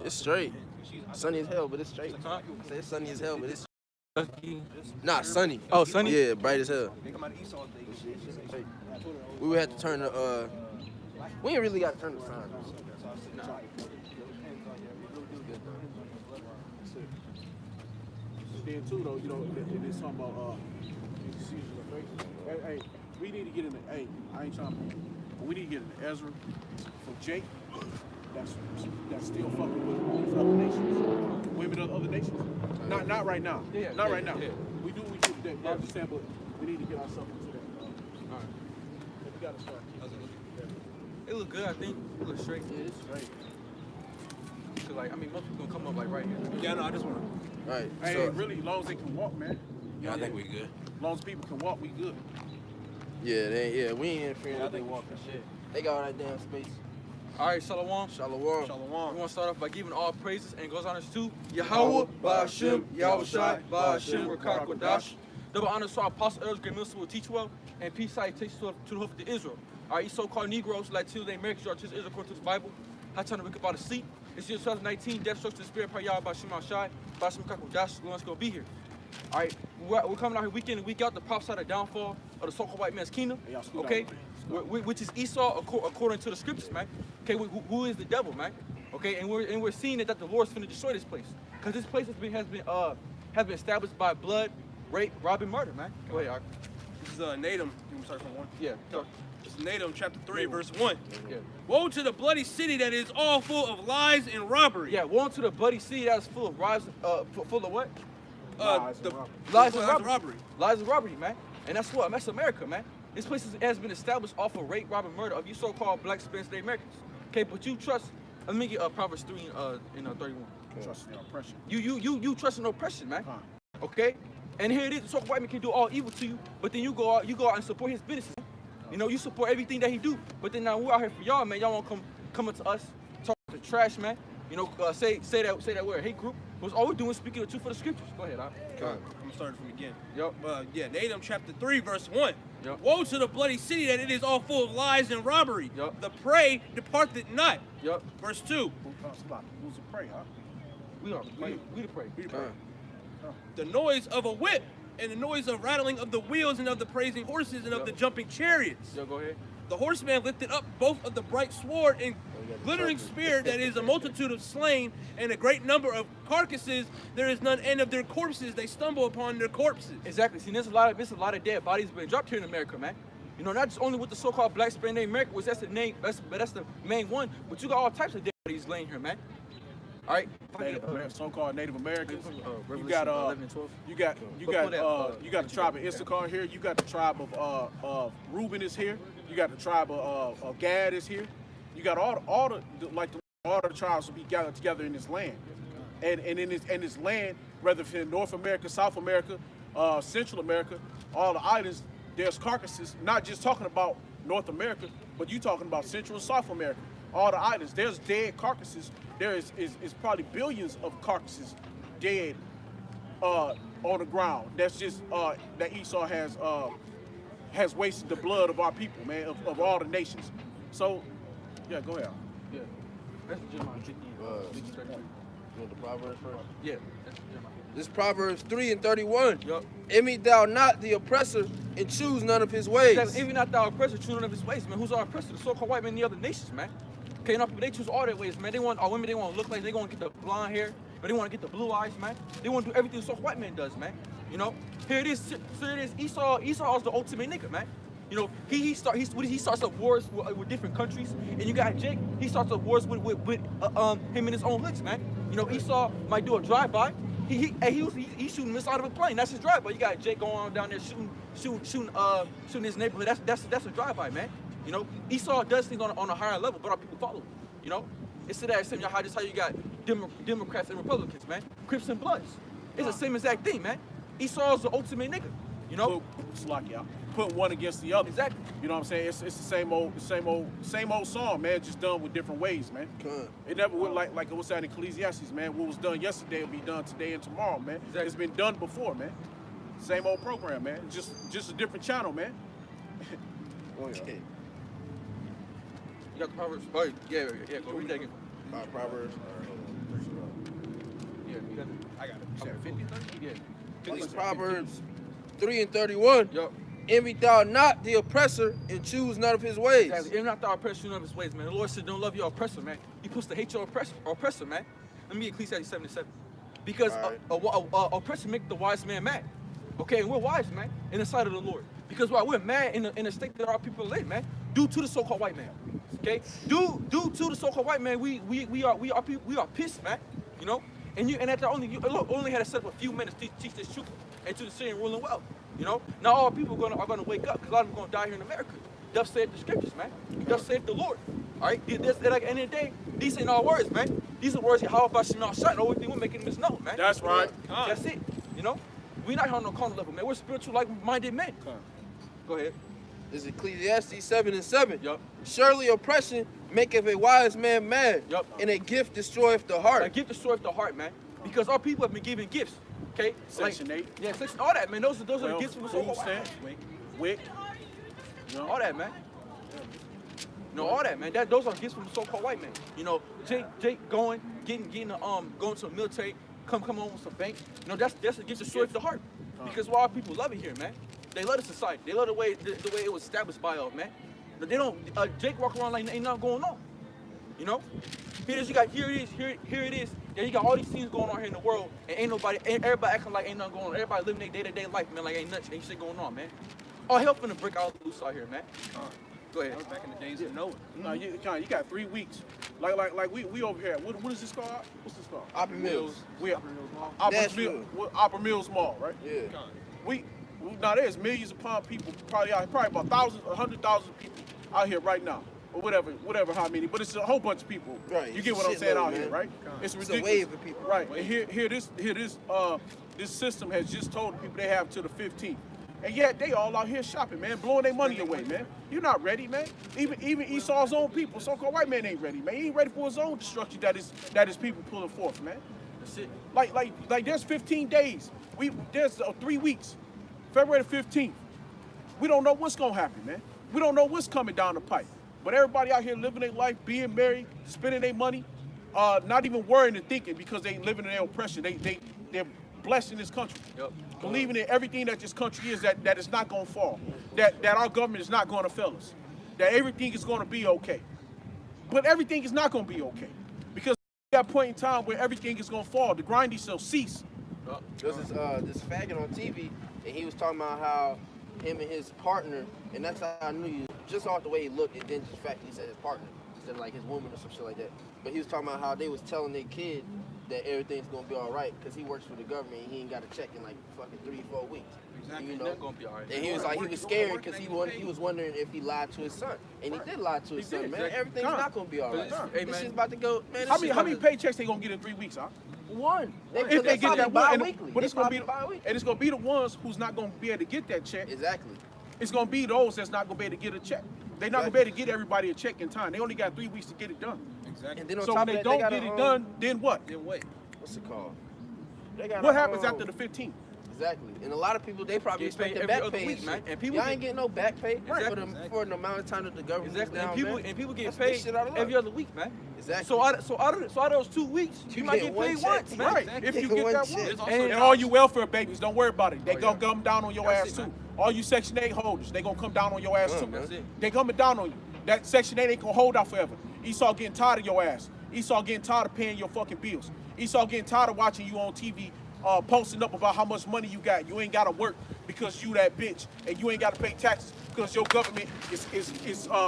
It's straight. Sunny as hell, but it's straight. I say it's sunny as hell, but it's not sunny. Oh, sunny? Yeah, bright as hell. We would have to turn the we ain't really got to turn the sign. Then too though, you know, it is something about hey, we need to get into I ain't trying to, but we need to get into Ezra for Jake. That's still fucking with these other nations, women of other nations. Not right now. Not right now. We do what we do today. I understand, but we need to get ourselves into that. All right. We gotta start. It look good, I think. It looks straight. Yeah, it's straight. Cause like, I mean, most people gonna come up like right here. Yeah, no, I just want All right. Hey, So, really, as long as they can walk, man. to. I think we good. As long as people can walk, we good. we ain't interfering with they walking shit. They got all that damn space. All right, Shalom. Shalom. We want to start off by giving all praises and goes honors to Yahweh, Ba'ashem, Yahushai, Ba'ashem, Rakak, Kodash. Double honors to our apostle elders, great minister will teach well, and peace salutations to the hope of Israel. All right, you so-called Negroes, Latinos, Americans, you are to Israel according to the Bible. How time to wake up out of sleep. It's year 2019, death strokes to the spirit, Yahweh, Ba'ashem, Yahushai, Ba'ashem, Rakak, Kodash. We're going to be here. All right, we're coming out here week in and week out to prophesy the downfall of the so-called white man's kingdom. Okay, which is Esau according to the scriptures, man. Okay, who is the devil, man? Okay, and we're seeing that the Lord's finna destroy this place because this place has been established by blood, rape, robbing, murder, man. Go ahead, Ark. This is Nahum. You start from 1? Yeah. This is Nahum chapter 3, verse 1. Yeah. Woe to the bloody city that is all full of lies and robbery. Yeah. Woe to the bloody city that's full of full of what? Lies and Lies and robbery. Lies and robbery, man. And that's what? That's America, man. This place has been established off of rape, robbing, murder of you so-called black Spanish Americans. Okay, but you trust. Let me get Proverbs 3 in 31. Trust in oppression. You trust in oppression, man. Okay, and here it is. The so-called white man can do all evil to you, but then you go out and support his businesses. You know, you support everything that he do. But then now we're out here for y'all, man. Y'all won't come to us, talk to trash, man. You know, say that we're a hate group. Because all we're doing is speaking the truth for the scriptures. Go ahead, I'm starting from again. Yep. Nahum chapter 3, verse 1. Yep. Woe to the bloody city that it is all full of lies and robbery. Yep. The prey departeth not. Yep. Verse 2. Who's the prey, huh? We the prey. The noise of a whip and the noise of rattling of the wheels and of the praising horses and of the jumping chariots. Yo, go ahead. The horseman lifted up both of the bright sword and glittering spear that is a multitude of slain and a great number of carcasses. There is none end of their corpses. They stumble upon their corpses. Exactly. See, there's a lot of dead bodies being dropped here in America, man. You know, not just only with the so-called black Spanish America, which that's the name, that's the main one, but you got all types of dead bodies laying here, man. All right. So-called Native Americans. You Revelation got 11 and 12. you got the tribe of Issachar here. You got the tribe of Reuben is here. You got the tribe of Gad is here. You got all the tribes will be gathered together in this land, and in this land, whether it's in North America, South America, Central America, all the islands, there's carcasses. Not just talking about North America, but you talking about Central and South America, all the islands. There's dead carcasses. There is probably billions of carcasses dead on the ground. That's just that Esau has wasted the blood of our people, man, of all the nations. So, yeah, go ahead. Yeah. That's Jeremiah 50, 33. You want the Proverbs first? Yeah. That's Jeremiah 50. This Proverbs 3 and 31. Yup. Envy thou not the oppressor and choose none of his ways. Even not the oppressor, choose none of his ways, man. Who's our oppressor? The so-called white man in the other nations, man. Okay, you know, they choose all their ways, man. They want our women, they want to look like, they want to get the blonde hair, but they want to get the blue eyes, man. They want to do everything the so-called white man does, man. You know, here it is. So it is. Esau is the ultimate nigga, man. You know, he starts up wars with different countries, and you got Jake. He starts up wars with him in his own hoods, man. You know, Esau might do a drive-by. He's shooting this out of a plane. That's his drive-by. You got Jake going on down there shooting his neighborhood. That's a drive-by, man. You know, Esau does things on a higher level, but our people follow him. You know, it's that same just how you got Democrats and Republicans, man. Crips and Bloods. It's the same exact thing, man. Esau's the ultimate nigga. You know, Put one against the other. Exactly. You know what I'm saying? It's the same old song, man. Just done with different ways, man. It never went like it was said in Ecclesiastes, man. What was done yesterday will be done today and tomorrow, man. Exactly. It's been done before, man. Same old program, man. Just a different channel, man. Okay. You got the Proverbs? Oh, yeah. Go read that again. Proverbs. Yeah, you got it. I got it. You said 50, 30? Yeah. It's Proverbs 3:31. Yup. Envy thou not the oppressor and choose none of his ways. Exactly. And not the oppressor of his ways, man. The Lord said, don't love your oppressor, man. He puts to hate your oppressor, man. Let me get Ecclesiastes 7:7. Because All oppressor make the wise man mad. Okay, and we're wise, man, in the sight of the Lord. Because while we're mad in the state that our people live, man, due to the so-called white man. Okay? Due to the so-called white man, we are pissed, man. You know? And after only had to set up a few minutes to teach this truth and to the Syrian ruling well. You know? Now all people are gonna wake up because a lot of them are gonna die here in America. Thus saith the scriptures, man. Thus saith the Lord. Alright? Like at the end of the day, these ain't our words, man. These are words of how about Shemal Shot. The only thing we're making them is known, man. That's right. That's it. You know? We're not here on no carnal level, man. We're spiritual, like-minded men. Go ahead. This is Ecclesiastes 7:7. Yup. Surely oppression maketh a wise man mad, Yup. and a gift destroyeth the heart. A gift destroys the heart, man. Because our people have been given gifts. Okay? Section 8. Yeah, section, all that, man. Those are the Well, gifts from the food so-called white man. stamps, WIC. You know? All that, man. You know, all that, man. Those are gifts from the so-called white man. You know, Jake going to the military, come on with some bank. You know, that's a gift that destroys the heart. Because why our people love it here, man. They love the society. They love the way it was established by us, man. But they don't. Jake walk around like ain't nothing going on. You know. Here it is. Yeah, you got all these things going on here in the world, and everybody acting like ain't nothing going on. Everybody living their day-to-day life, man, like ain't shit going on, man. All hell finna break out loose out here, man. Go ahead. That was back in the days of Noah. No, you got 3 weeks. Like we over here. What is this called? What's this called? Opry Mills. We Nashville. Opera Mills Mall, right? Yeah. Now there's millions upon people probably about thousands, 100,000 people out here right now, or whatever how many, but it's a whole bunch of people. Right. You get what I'm saying Shitload, out here, man. right? It's It's ridiculous. a wave of people. Right. And here this system has just told the people they have till the 15th. And yet they all out here shopping, man, blowing their money away, man. You're not ready, man. Even Esau's own people, so-called white man ain't ready, man. He ain't ready for his own destruction that his people pulling forth, man. That's it. Like there's 15 days. There's 3 weeks. February the 15th. We don't know what's gonna happen, man. We don't know what's coming down the pipe. But everybody out here living their life, being married, spending their money, not even worrying and thinking because they living in their oppression. They're blessed in this country. Yep. Believing in everything that this country is, that it's not gonna fall. That our government is not gonna fail us. That everything is gonna be okay. But everything is not gonna be okay. Because at that point in time where everything is gonna fall, the grinding shall cease. There's this faggot on TV, and he was talking about how him and his partner, and that's how I knew you, just off the way he looked, and then the fact he said his partner instead of like his woman or some shit like that. But he was talking about how they was telling their kid that everything's gonna be all right because he works for the government and he ain't got a check in like fucking 3-4 weeks. Exactly. You know? That's gonna be all right. And he was like, he was scared because he was wondering if he lied to his son, and he did lie to his son, man. exactly. Everything's not gonna be all right. Hey, This man. shit's about to go, man. How many paychecks they gonna get in 3 weeks, huh? One. If they get that one, bi-weekly. but it's gonna be bi-weekly. and it's gonna be the ones who's not gonna be able to get that check. Exactly. It's gonna be those that's not gonna be able to get a check. They're not gonna be able to get everybody a check in time. They only got 3 weeks to get it done. Exactly. And then on So top when of they that, don't they get got it done, then what? Then wait. What's it called? They got What happens after the 15th? Exactly. And a lot of people, they probably Get paid expect their every back other pay, week, and man. shit. And people y'all get- ain't getting no back pay Exactly. for the amount of time that the government Exactly. is down, man. And people get That's paid shit out of luck. every other week, man. Exactly. So out of those 2 weeks, you might get get one paid check. once, man. Right. Exactly. If you Take get one that check. one. And- And all you welfare babies, don't worry about it. They Oh, gonna yeah. come down on your That's ass it, too. man. All you Section 8 holders, they gonna come down on your ass too. That's it. They coming down on you. That Section 8 ain't gonna hold out forever. Esau getting tired of your ass. Esau getting tired of paying your fucking bills. Esau getting tired of watching you on TV, posting up about how much money you got. You ain't gotta work because you that bitch, and you ain't gotta pay taxes because your government is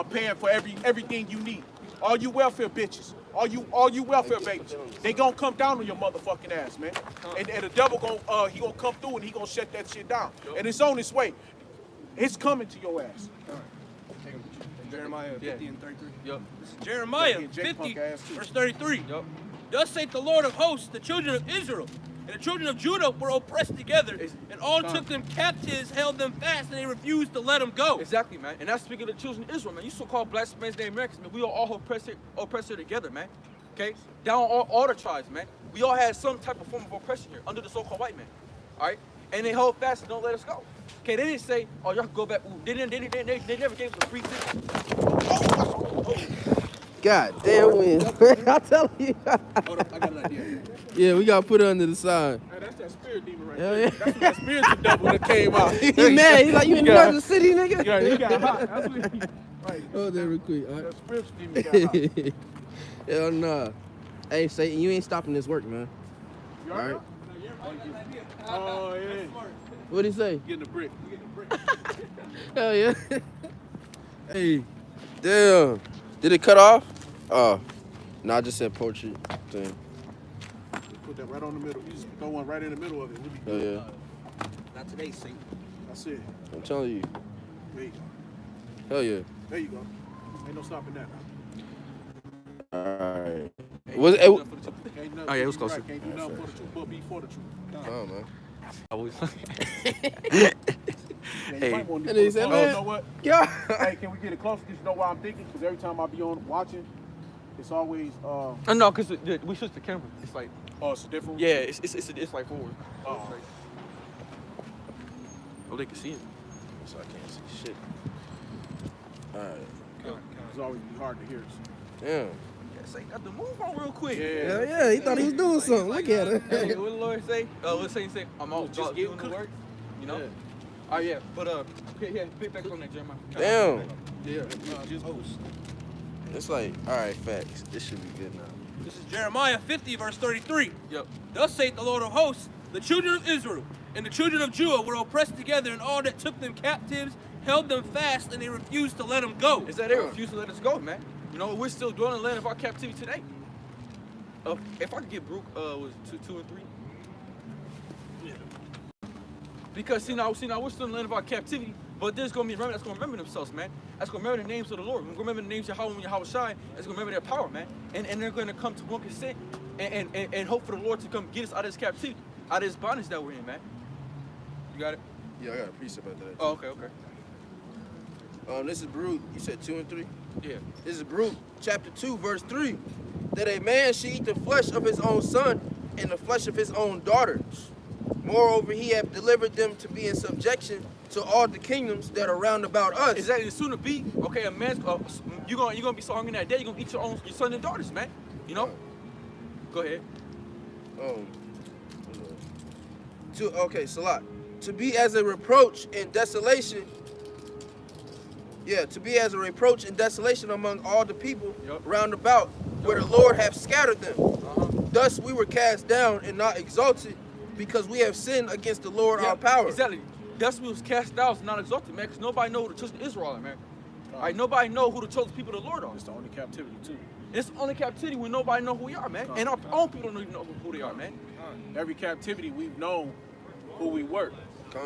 paying for everything you need. All you welfare bitches, all you welfare babies, they gonna come down on your motherfucking ass, man. And the devil he gonna come through and he gonna shut that shit down. And it's on its way. It's coming to your ass. Jeremiah Yeah. 50 and 33. Yup. Jeremiah Yeah, Jake 50, punk ass too. verse 33. Yup. Thus saith the Lord of hosts, the children of Israel and the children of Judah were oppressed together, and all took them captives, held them fast, and they refused to let them go. Exactly, man. And that's speaking of the children of Israel, man. You so-called black Spanish named Americans, man. We are all oppressed here together, man. Okay? Down all the tribes, man. We all had some type of form of oppression here under the so-called white man. All right? And they hold fast and don't let us go. Okay, they didn't say, oh, y'all can go back. Ooh, they never gave us a free ticket. God damn win. I tell you. Hold up, I got an idea. Yeah, we gotta put it under the sign. Hey, that's that spirit demon right Hell there. yeah. That's when that spiritual devil that came out. He mad. He's like, you in Yeah. Kansas City, nigga? Yeah, he got hot. That's what he. Right. Hold that real quick. All That right. spiritual demon got hot. Hell nah. Hey, Satan, you ain't stopping this work, man. You All right. Oh yeah. What'd he say? Getting the brick. Hell yeah. Hey. Damn. Did it cut off? Oh. No, I just said portrait thing. Put that right on the middle. You just throw one right in the middle of it. We'll be Hell good. yeah. Not today, Satan. That's it. I'm telling you. There you go. Hell yeah. There you go. Ain't no stopping that now. Alright. Was it? Ain't nothing. Oh, yeah, it was you closer. Right. Can't do nothing for the truth, but be for the truth. Oh, man. Yeah, you Hey. might want to And he do said, oh, man. you know what? Yeah. Hey, can we get it closer? Because you know why I'm thinking? Because every time I be on watching, it's always No, because we switched the camera. It's like, oh, it's a different. yeah, it's like forward. Oh. Oh, they can see it. So I can't see shit. Alright. It's always be hard to hear. Damn. Yeah, say, got to move on real quick. Yeah. Hell yeah, he thought he was doing something. Look at him. Hey, what the Lord say? What Satan say? I'm out Just doing get the cooked. work. You know? Yeah. Oh yeah, but yeah, big back on that, Jeremiah. Damn. Yeah. Just It's like, alright, facts. This should be good now. This is Jeremiah 50, verse 33. Yep. Thus saith the Lord of hosts, the children of Israel and the children of Judah were oppressed together, and all that took them captives held them fast, and they refused to let them go. Is that they refuse to let us go, man? You know, we're still dwelling in the land of our captivity today. If I could get Brooke, was it 2 and 3? Because see now we're still in the land of our captivity, but there's gonna be a remnant that's gonna remember themselves, man. That's gonna remember the names of the Lord. We're gonna remember the names of Yahweh and Yahweh Shai. That's gonna remember their power, man. And they're gonna come to one consent and hope for the Lord to come get us out of this captivity, out of this bondage that we're in, man. You got it? Yeah, I got a precept about that. Oh, okay. This is Baruch. You said 2 and 3? Yeah. This is Baruch, chapter 2, verse 3. That a man should eat the flesh of his own son and the flesh of his own daughters. Moreover, he hath delivered them to be in subjection to all the kingdoms that are round about us. Exactly. Soon to be, okay, a man's you're gonna be so hungry that day, you're gonna eat your son and daughters, man. You know? Go ahead. Salat. To be as a reproach and desolation. Yeah, to be as a reproach and desolation among all the people round about, where the Lord hath scattered them. Thus we were cast down and not exalted, because we have sinned against the Lord our power. Exactly. That's we was cast down, not exalted, man, because nobody know who the children of Israel are, man. All right, nobody know who the chosen people of the Lord are. It's the only captivity too. It's only captivity when nobody know who we are, man. And our own people don't even know who they are, man. Every captivity we've known who we were.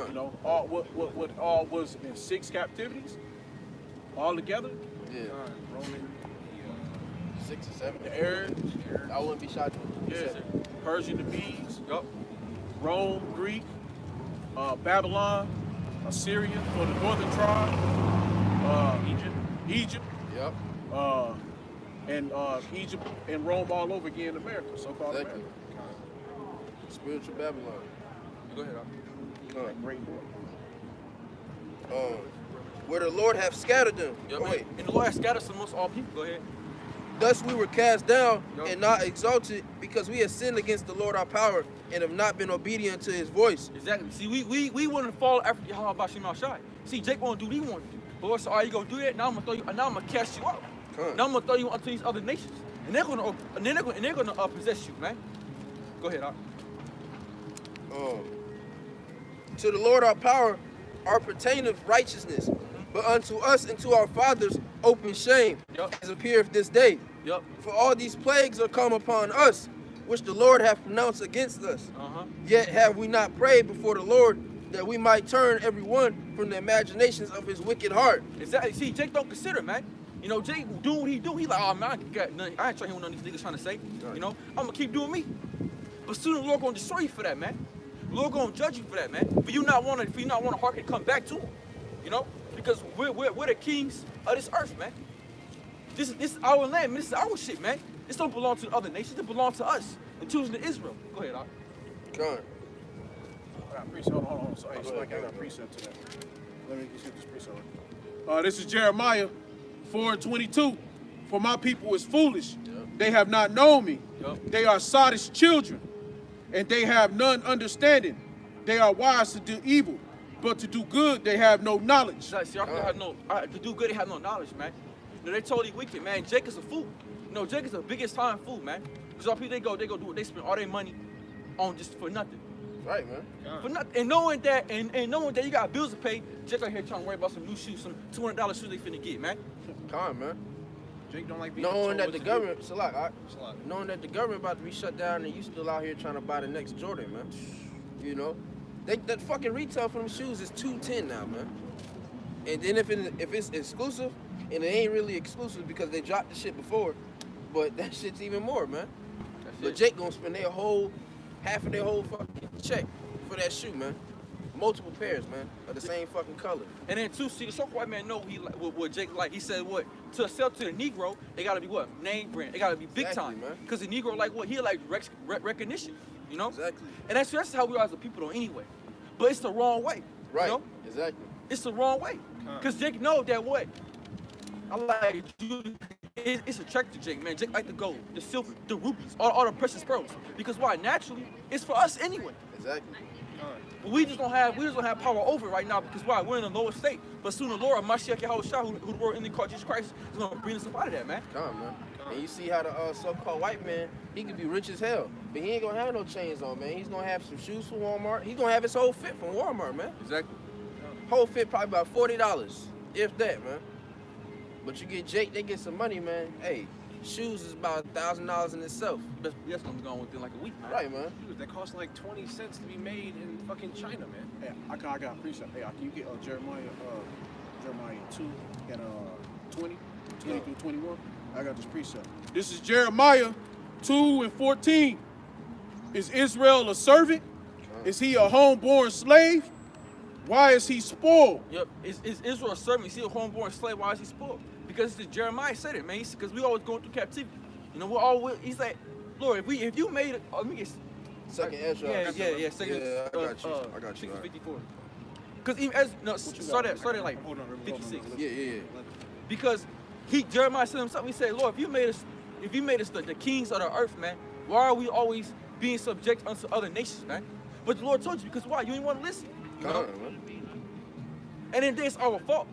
You know, all what all was in 6 captivities, all together. Yeah. Roman, 6 or 7. the Arabs, I wouldn't be shocked. yeah, Persian, the Medes, Yup. Rome, Greek, Babylon, Assyria for the northern tribe, Egypt, Yep. and Egypt and Rome all over again in America, so-called Exactly. America. Spiritual Babylon. Go ahead. Great book. Where the Lord hath scattered them. Yep, Oh, man. wait. And the Lord has scattered some most all people. Go ahead. Thus we were cast down Yup. and not exalted, because we have sinned against the Lord our power and have not been obedient to his voice. Exactly. See, we want to follow after Yahweh Bashim Al Shai. See, Jake want to do what he want to do. But Lord said, are you gonna do that? Now I'm gonna throw you. Now I'm gonna cast you out. Now I'm gonna throw you onto these other nations, and they're gonna possess you, man. Go ahead, Doc. To the Lord our power are pertaineth righteousness, but unto us and to our fathers open shame, Yup. as appeareth this day. Yup. For all these plagues are come upon us, which the Lord hath pronounced against us. Yet have we not prayed before the Lord, that we might turn every one from the imaginations of his wicked heart. Exactly. See, Jake don't consider, man. You know, Jake doing what he do. He like, oh man, I ain't trying to hear what none of these niggas trying to say. You know, I'm gonna keep doing me. But soon the Lord gonna destroy you for that, man. The Lord gonna judge you for that, man. For you not want to hearken come back to him. You know, because we're the kings of this earth, man. This is our land, man. This is our shit, man. This don't belong to the other nations. It belongs to us, the children of Israel. Go ahead, Doc. I got precept. Hold on. So, hey, so I got a precept to that. Let me just get this precept. This is Jeremiah 4:22. For my people is foolish. They have not known me. They are sottish children, and they have none understanding. They are wise to do evil, but to do good they have no knowledge. See, to do good, they have no knowledge, man. You know, they totally wicked, man. Jake is a fool. You know, Jake is the biggest time fool, man. Because all people, they go do it. They spend all their money on just for nothing. Right, man. For nothing. And knowing that, knowing that you got bills to pay, Jake out here trying to worry about some new shoes, some $200 shoes they finna get, man. Calm, man. Jake don't like being Knowing told that what the to government, do. knowing that the government about to be shut down and you still out here trying to buy the next Jordan, man. You know, that fucking retail for them shoes is $210 now, man. And then if it's exclusive, and it ain't really exclusive because they dropped the shit before, but that shit's even more, man. But Jake gonna spend half of their whole fucking check for that shoe, man. Multiple pairs, man, of the same fucking color. And then too, see, the so-called white man know what Jake like. He said what to sell to the Negro, they gotta be what name brand. They gotta be big Exactly, time, man. Cause the Negro like what he like recognition, you know. Exactly. And that's how we are as a people, though. Anyway, but it's the wrong way, Right. You know? Exactly. It's the wrong way, cause Jake know that what. I like it's attractive to Jake, man. Jake like the gold, the silver, the rubies, all the precious pearls. Because why? Naturally, it's for us anyway. Exactly. But we just don't have power over it right now because why? We're in a lower state. But soon the Lord, Mashiach Yahushua, who the world in the called Jesus Christ, is gonna bring us up out of that, man. Calm, man. And you see how the so-called white man, he could be rich as hell, but he ain't gonna have no chains on, man. He's gonna have some shoes from Walmart. He's gonna have his whole fit from Walmart, man. Exactly. Whole fit probably about $40, if that, man. But you get Jake, they get some money, man. Hey, shoes is about $1,000 in itself. That's gonna be gone within like a week, man. Right, man. Dude, that costs like 20 cents to be made in fucking China, man. Hey, I got a precept. Hey, can you get Jeremiah 2 and 20 through 21? I got this precept. This is Jeremiah 2 and 14. Is Israel a servant? Is he a homeborn slave? Why is he spoiled? Yep. Is Israel a servant? You see a homeborn slave, why is he spoiled? Because Jeremiah said it, man. Because we always going through captivity. You know, he's like, Lord, if you made it, let me get. Second Ezra. Yeah. Second, Yeah, I got you. 54. Because even as started like Hold on, 56. Yeah. Because Jeremiah said himself, he said, Lord, if you made us the kings of the earth, man, why are we always being subject unto other nations, man? But the Lord told you, because why? You didn't want to listen. You know? Man. And then it's our fault.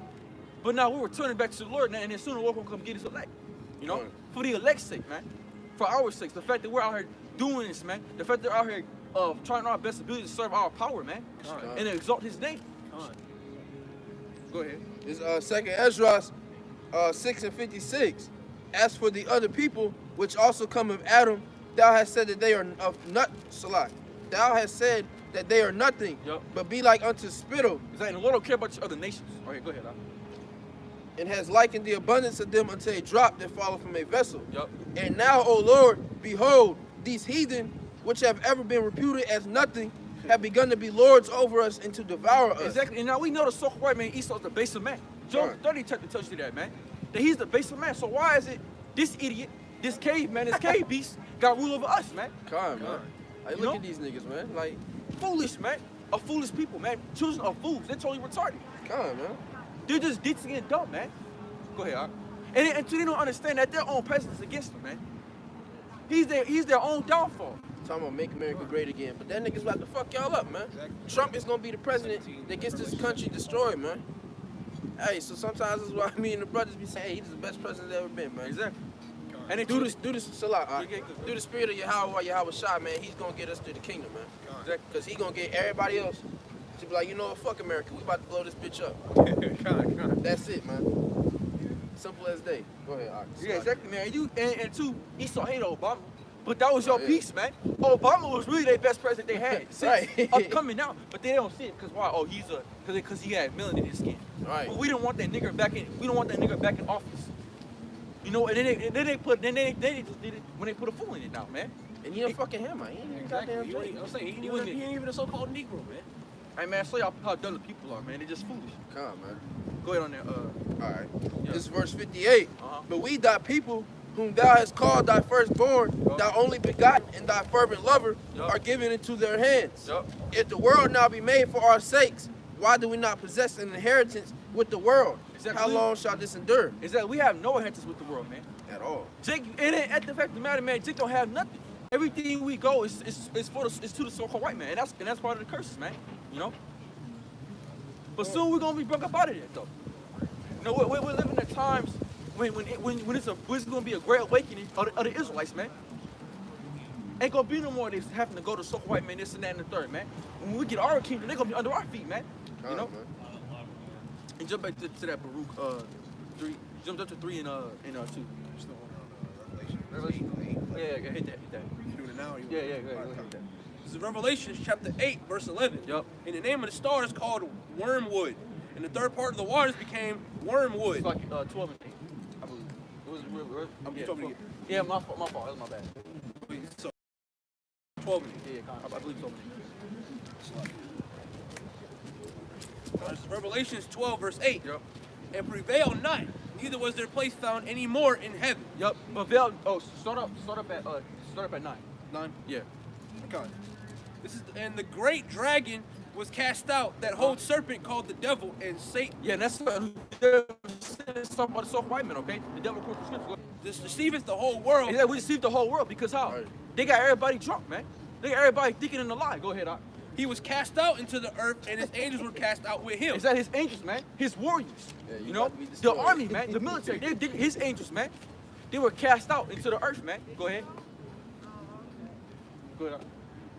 But now we're returning back to the Lord now, and then soon the Lord will come get us elect. You know? Right. For the elect's sake, man. For our sake. The fact that we're out here doing this, man. The fact that we're out here trying our best ability to serve our power, man. And to exalt his name. Go ahead. It's Second Ezra 6 and 56. As for the other people, which also come of Adam, thou hast said that they are of Salah. Thou hast said that they are nothing, Yep. but be like unto spittle, Exactly. The Lord don't care about the other nations. All right, go ahead. and has likened the abundance of them unto a drop that falleth from a vessel. Yup. And now, O Lord, behold, these heathen, which have ever been reputed as nothing, have begun to be lords over us and to devour us. Exactly. And now we know the so-called white man Esau's the base of man. Job Right. 30 tells you that, man. That he's the base of man. So why is it this idiot, this caveman, this cave beast got rule over us, man? Calm, man. Like, You look know? at these niggas, man. Like, Foolish, man. A foolish people, man. Children of fools. They're totally retarded. calm, man. They're just ditzy and dumb, man. Go ahead, Art. And they don't understand that their own president is against them, man. He's their own downfall. Talking about make America great again. But that nigga's about to fuck y'all up, man. Trump is gonna be the president that gets this country destroyed, man. Hey, so sometimes that's why me and the brothers be saying, hey, he's the best president that's ever been, man. Exactly. And they Do this, Salah. Yeah, good. Do the spirit of Yahweh Shai, man. He's gonna get us to the kingdom, man. Exactly. Cause he gonna get everybody else to be like, you know what, fuck America. We about to blow this bitch up. That's it, man. Simple as day. Go ahead, Ox. Yeah, exactly, man. And two, Esau hated Obama. But that was your Yeah. piece, man. Obama was really their best president they had since Right. upcoming out. But they don't see it because why? Oh, because he had melanin in his skin. Right. But we don't want that nigger back in. We don't want that nigger back in office. You know, and then they just did it when they put a fool in it now, man. And he a fucking hammer. He ain't even Exactly. goddamn Drake. I'm saying he He ain't even a so-called Negro, man. Hey man, show y'all how dumb the people are, man. They're just foolish. Calm, man. Go ahead on there. All right. Yeah. This is verse 58. Uh-huh. But we thy people, whom thou hast called thy firstborn, Yup. thy only begotten, and thy fervent lover, Yup. are given into their hands. Yup. If the world now be made for our sakes, why do we not possess an inheritance with the world? Exactly. How long shall this endure? Is that we have no inheritance with the world, man. At all. Jake, and at the fact of the matter, man, Jake don't have nothing. Everything we go is to the so-called white man, and that's part of the curses, man. You know. But soon we're gonna be broke up out of there, though. You know, we're living at times when it's gonna be a great awakening of the Israelites, man. Ain't gonna be no more this having to go to so-called white man, this and that and the third, man. When we get our kingdom, they're gonna be under our feet, man. You know. And jump back to that Baruch 3. Jumped up to 3 and 2. Revelation. Yeah, hit that. You doing it now? Or you Yeah, go ahead. Hit that. This is Revelation chapter 8, verse 11. Yup. And the name of the star is called Wormwood. And the third part of the waters became Wormwood. It's like 12 and 8, I believe. It was You told me to get- yeah, my fault. That was my bad. So, 12 and Yeah, I believe 12 and 8. This is Revelation 12, verse 8. Yep. And prevail not, neither was their place found any more in heaven. Yep. But Vel, start up at 9. 9. Yeah. Okay. And the great dragon was cast out, that whole serpent called the devil and Satan. Yeah, and that's talking about the soft white man, okay? The devil quotes the scripture. This deceiveth the whole world. Yeah, we deceived the whole world because how? Right. They got everybody drunk, man. They got everybody thinking in the lie. Go ahead, Doc. He was cast out into the earth, and his angels were cast out with him. Is that his angels, man? His warriors. Yeah, you know, about to be the destroyed. army, man, the military. His angels, man. They were cast out into the earth, man. Go ahead. Go ahead.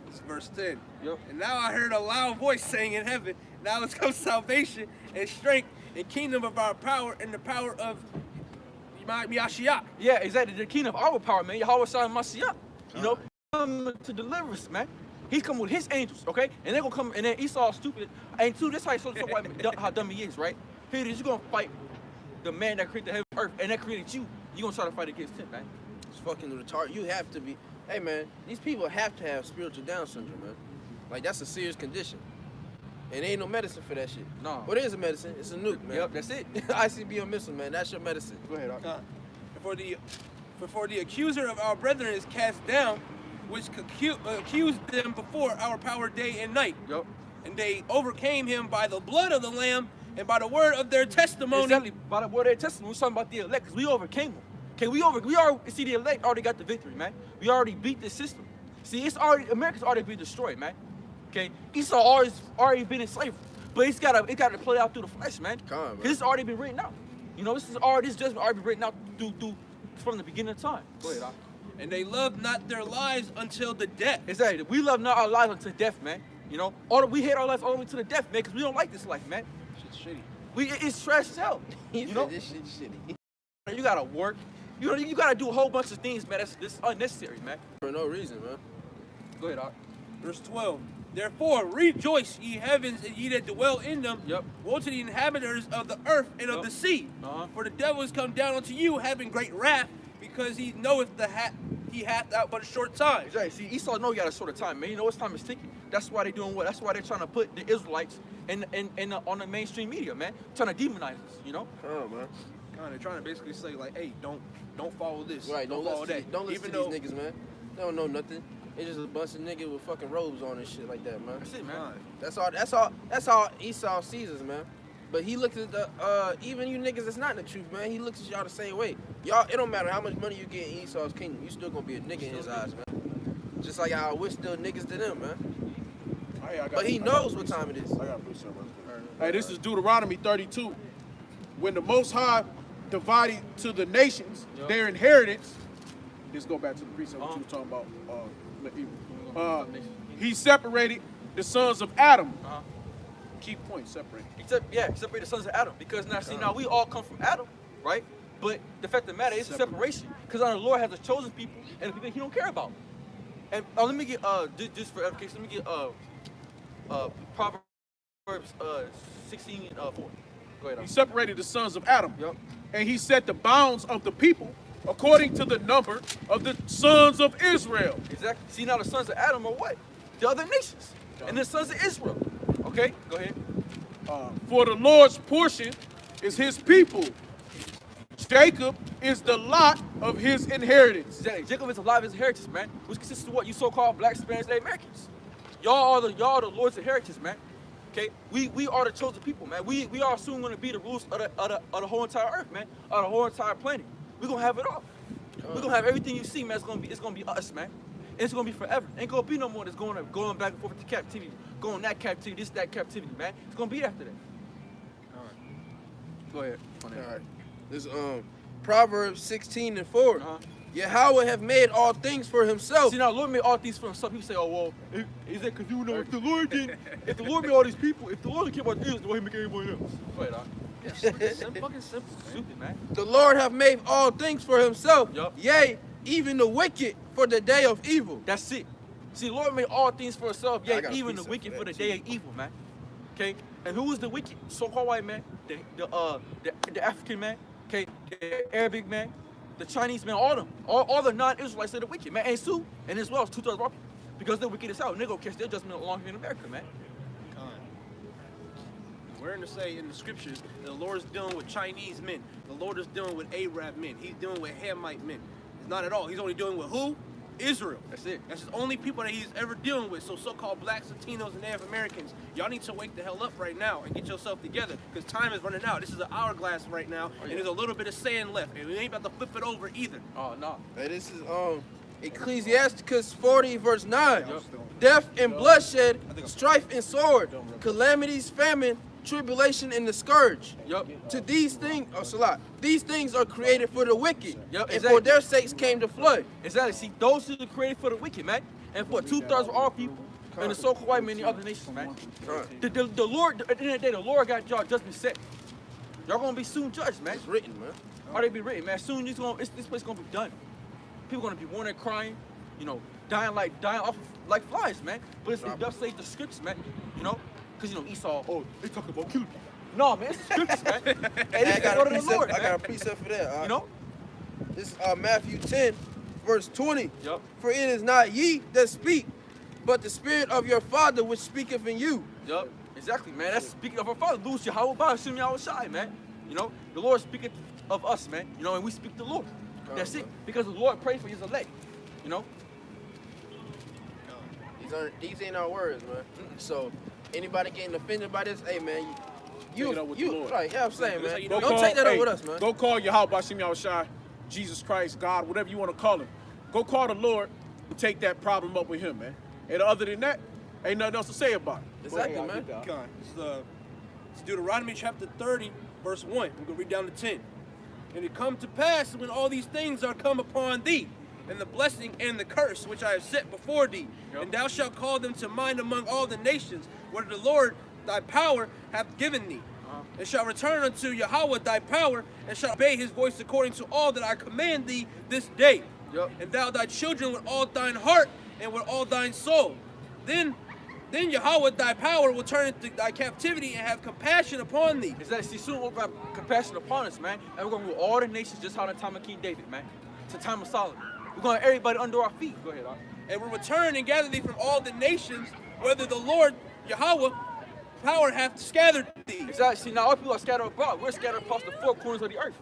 This is verse 10. Yep. And now I heard a loud voice saying in heaven, now has come salvation and strength and kingdom of our power and the power of Mashiach. Yeah, exactly. The kingdom of our power, man. Yahweh Shai Mashiach. You know, come to deliver us, man. He's coming with his angels, okay? And they're gonna come, and then Esau's stupid. And two, this how you show how dumb he is, right? Here it is, you're gonna fight the man that created the heaven and earth, and that created you. You're gonna try to fight against him, man. It's fucking retarded. You have to be. Hey man, these people have to have spiritual Down syndrome, man. Like that's a serious condition. And ain't no medicine for that shit. No. What is a medicine? It's a nuke, man. Yep, that's it. ICBM missile, man. That's your medicine. Go ahead, Doc. For the accuser of our brethren is cast down, which accused them before our power day and night. Yep. And they overcame him by the blood of the Lamb and by the word of their testimony. Exactly. By the word of their testimony, we're talking about the elect, because we overcame them. Okay, we already see the elect already got the victory, man. We already beat the system. See, America's already been destroyed, man. Okay, Esau already been in slavery, but it got to play out through the flesh, man. Come on, man. Because it's already been written out. You know, this judgment already been written out through from the beginning of time. Go ahead, Doc. And they loved not their lives until the death. Exactly. We love not our lives unto death, man. You know, we hate our lives all the way to the death, man, because we don't like this life, man. Shit's shitty. It's trash as hell. He You said know, this shit shitty. you gotta work. You gotta do a whole bunch of things, man. That's unnecessary, man. For no reason, man. Go ahead, Doc. Verse 12. Therefore rejoice, ye heavens, and ye that dwell in them. Yep. Woe to the inhabitants of the earth and of Yep. the sea. Uh-huh. For the devil is come down unto you, having great wrath, because he knoweth he hath out but a short time. Exactly. See, Esau know he got a short of time, man. You know his time is ticking. That's why they're doing what? That's why they're trying to put the Israelites on the mainstream media, man. Trying to demonize us, you know? Come on, man. Kind of trying to basically say like, hey, don't follow this. Right, don't follow listen, that. don't listen Even to though- these niggas, man. They don't know nothing. They just a bunch of niggas with fucking robes on and shit like that, man. That's it, man. Fine. That's all Esau sees us, man. But he looks at the even you niggas that's not in the truth, man. He looks at y'all the same way. Y'all, it don't matter how much money you get in Esau's kingdom, you still gonna be a nigga in his eyes, man. Just like how we're still niggas to them, man. But he knows what time it is. I gotta put something else. Hey, this is Deuteronomy 32. When the Most High divided to the nations their inheritance, let's go back to the precept what you were talking about. He separated the sons of Adam. Uh-huh. Key point, separated. Separate the sons of Adam. Because now we all come from Adam, right? But the fact of the matter is separation. Because our Lord has chosen people and the people he don't care about. And let me get just for edification, let me get Proverbs 16:4. Go ahead. He separated the sons of Adam. Yep. And he set the bounds of the people according to the number of the sons of Israel. Exactly. See, now the sons of Adam are what? The other nations. And the sons of Israel. Okay, go ahead. For the Lord's portion is his people. Jacob is the lot of his inheritance. Exactly. Jacob is alive as inheritance, man. Which consists of what? You so-called black, Spanish, and Americans. Y'all are the Lord's inheritance, man. Okay, we are the chosen people, man. We are soon gonna be the rulers of the whole entire earth, man, of the whole entire planet. We're gonna have it all. We're gonna have everything you see, man. It's gonna be us, man. And it's gonna be forever. Ain't gonna be no more that's going back and forth to captivity, going that captivity, that captivity, man. It's gonna be after that. All right. Go ahead. All right. This Proverbs 16:4. Uh-huh. Yahweh have made all things for himself. See, now, Lord made all things for himself. People say, oh, well, is it because you know if the Lord made all these people, if the Lord didn't care about Israel, why he make everyone else? Go ahead, fucking simple, stupid, man. The Lord have made all things for himself. Yup. Yea, even the wicked for the day of evil. That's it. See, the Lord made all things for himself, I yea, got a even the precept wicked for for the that, day of evil, man. Okay? And who is the wicked? So-called white man, the African man, okay, the Arabic man, the Chinese man, all them. All the non-Israelites are the wicked, man. And Sue, and as well as 2/3 of our people. Because they're wicked as hell. And they're going to catch their judgment along here in America, man. We're going to say in the scriptures, the Lord is dealing with Chinese men. The Lord is dealing with Arab men. He's dealing with Hamite men. It's not at all. He's only dealing with who? Israel. That's it. That's the only people that he's ever dealing with. So so-called blacks, Latinos, and Native Americans, y'all need to wake the hell up right now and get yourself together because time is running out. This is an hourglass right now, and there's a little bit of sand left, and we ain't about to flip it over either. Oh, no. Hey, this is Ecclesiasticus 40 verse 9. Yup. Death and bloodshed, strife and sword, calamities, famine, tribulation, and the scourge. Yup. To these things, these things are created for the wicked, Yup, and exactly. for their sakes came the flood. Exactly. See, those who are created for the wicked, man. And for 2/3 of our people, and the so-called white men and the other nations, man. The Lord, at the end of the day, the Lord got y'all judgment set. Y'all gonna be soon judged, man. It's written, man. How they be written, man? Soon this place gonna be done. People gonna be mourning, crying, you know, dying off like flies, man. But it does say the scriptures, man. You know, because you know Esau. Oh, they talking about killing people. No, man, it's the scriptures, man. Hey, this is the word of the Lord, I got man. a precept for that. You know? This is Matthew 10, verse 20. Yup. For it is not ye that speak, but the Spirit of your Father which speaketh in you. Yup. Exactly, man. That's speaking of our Father. Lose Yahweh by Hashem Yahweh Shai, man. You know, the Lord speaketh of us, man. You know, and we speak the Lord. That's it. Because the Lord prays for his elect. You know? These ain't our words, man. So anybody getting offended by this, hey man, Take it up with the Lord. right? Yeah, I'm saying, That's how man. you Don't know. take that up with us, man. Go call Yahweh Bashem Yahushai, Jesus Christ, God, whatever you want to call him. Go call the Lord and take that problem up with him, man. And other than that, ain't nothing else to say about it. Exactly, man. It's Deuteronomy chapter 30, verse 1. We're going to read down to 10. And it come to pass when all these things are come upon thee, and the blessing and the curse which I have set before thee, and thou shalt call them to mind among all the nations, where the Lord thy power hath given thee. And shall return unto Yahweh thy power, and shall obey his voice according to all that I command thee this day. Yup. And thou thy children with all thine heart and with all thine soul. Then Yahweh thy power will turn into thy captivity and have compassion upon thee. Exactly. See, soon we'll have compassion upon us, man. And we're going to rule all the nations just how the time of King David, man. It's the time of Solomon. We're going to have everybody under our feet. Go ahead, Art. And will return and gather thee from all the nations, whether the Lord Yahweh power hath scattered thee. Exactly. See, now our people are scattered abroad. We're scattered across the four corners of the earth.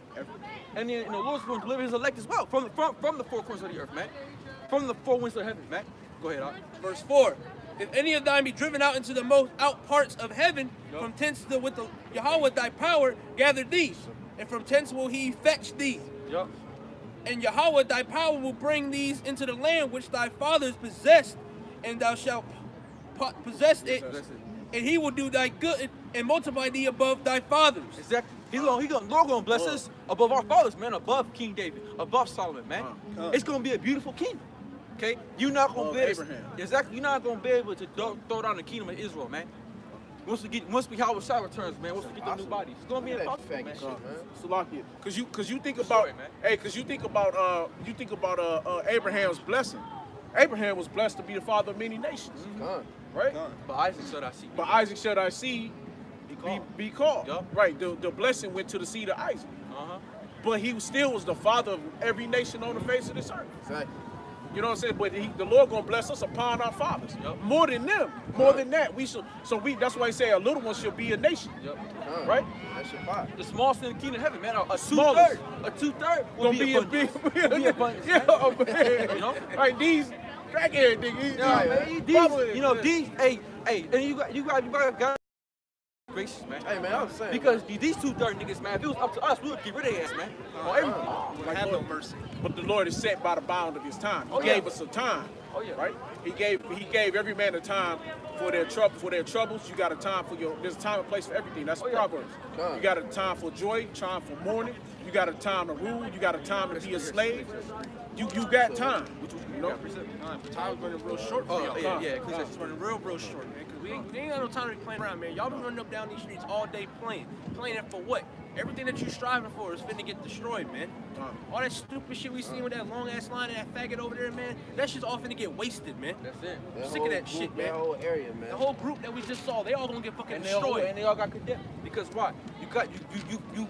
And then the Lord's going to deliver his elect as well from the four corners of the earth, man. From the four winds of heaven, man. Go ahead, Art. Verse 4. If any of thine be driven out into the most out parts of heaven, from thence with the Yahweh thy power gather thee, and from thence will he fetch thee. Yup. And Yahweh thy power will bring these into the land which thy fathers possessed, and thou shalt possess it, and he will do thy good and multiply thee above thy fathers. Exactly. Lord gonna bless us above our fathers, man, above King David, above Solomon, man. It's gonna be a beautiful kingdom. Okay? You're not gonna be able Abraham. exactly. You're not gonna be able to throw down the kingdom of Israel, man. Once we Yahweh Shai returns, man. Once we get the new bodies, it's gonna be impossible, man. Salakia. Cause you think about, you think about Abraham's blessing. Abraham was blessed to be the father of many nations, right? But Isaac shall I see. But Isaac shall thy seed be called. Yup. Right. The blessing went to the seed of Isaac. But he still was the father of every nation on the face of this earth. Exactly. You know what I'm saying? But the Lord gonna bless us upon our fathers. Yup. More than them. More than that. We should. So that's why I say a little one should be a nation. Yep. Right? That's your five. The smallest in the kingdom of heaven, man. A Smallest. two-third will Gonna be be a abundance. big. Be abundance, Yeah, man. man. You know? Right? These crackhead niggas. Yeah, man. These, you know, these. Hey, and you got gracious, man. Hey, man, I'm saying. Because these two dirt niggas, man, if it was up to us, we would get rid of their ass, man. On everything. We have no mercy. But the Lord is set by the bound of his time. He Oh, yeah. gave us a time. Oh, yeah. Right? He gave every man a time for their troubles. You got a time for there's a time and place for everything. That's Oh, yeah. Proverbs. God. You got a time for joy, time for mourning. You got a time to rule. You got a time to be a slave. You got time. You know? Time's running real short for Oh, y'all. yeah, yeah. It's running real short, man. Because we ain't got no time to be playing around, man. Y'all been running up down these streets all day playing. Playing it for what? Everything that you striving for is finna get destroyed, man. All that stupid shit we seen with that long ass line and that faggot over there, man, that shit's all finna get wasted, man. That's it. That sick of whole that shit, group, man. That whole area, man. The whole group that we just saw, they all gonna get fucking And destroyed. they all got condemned. Because why?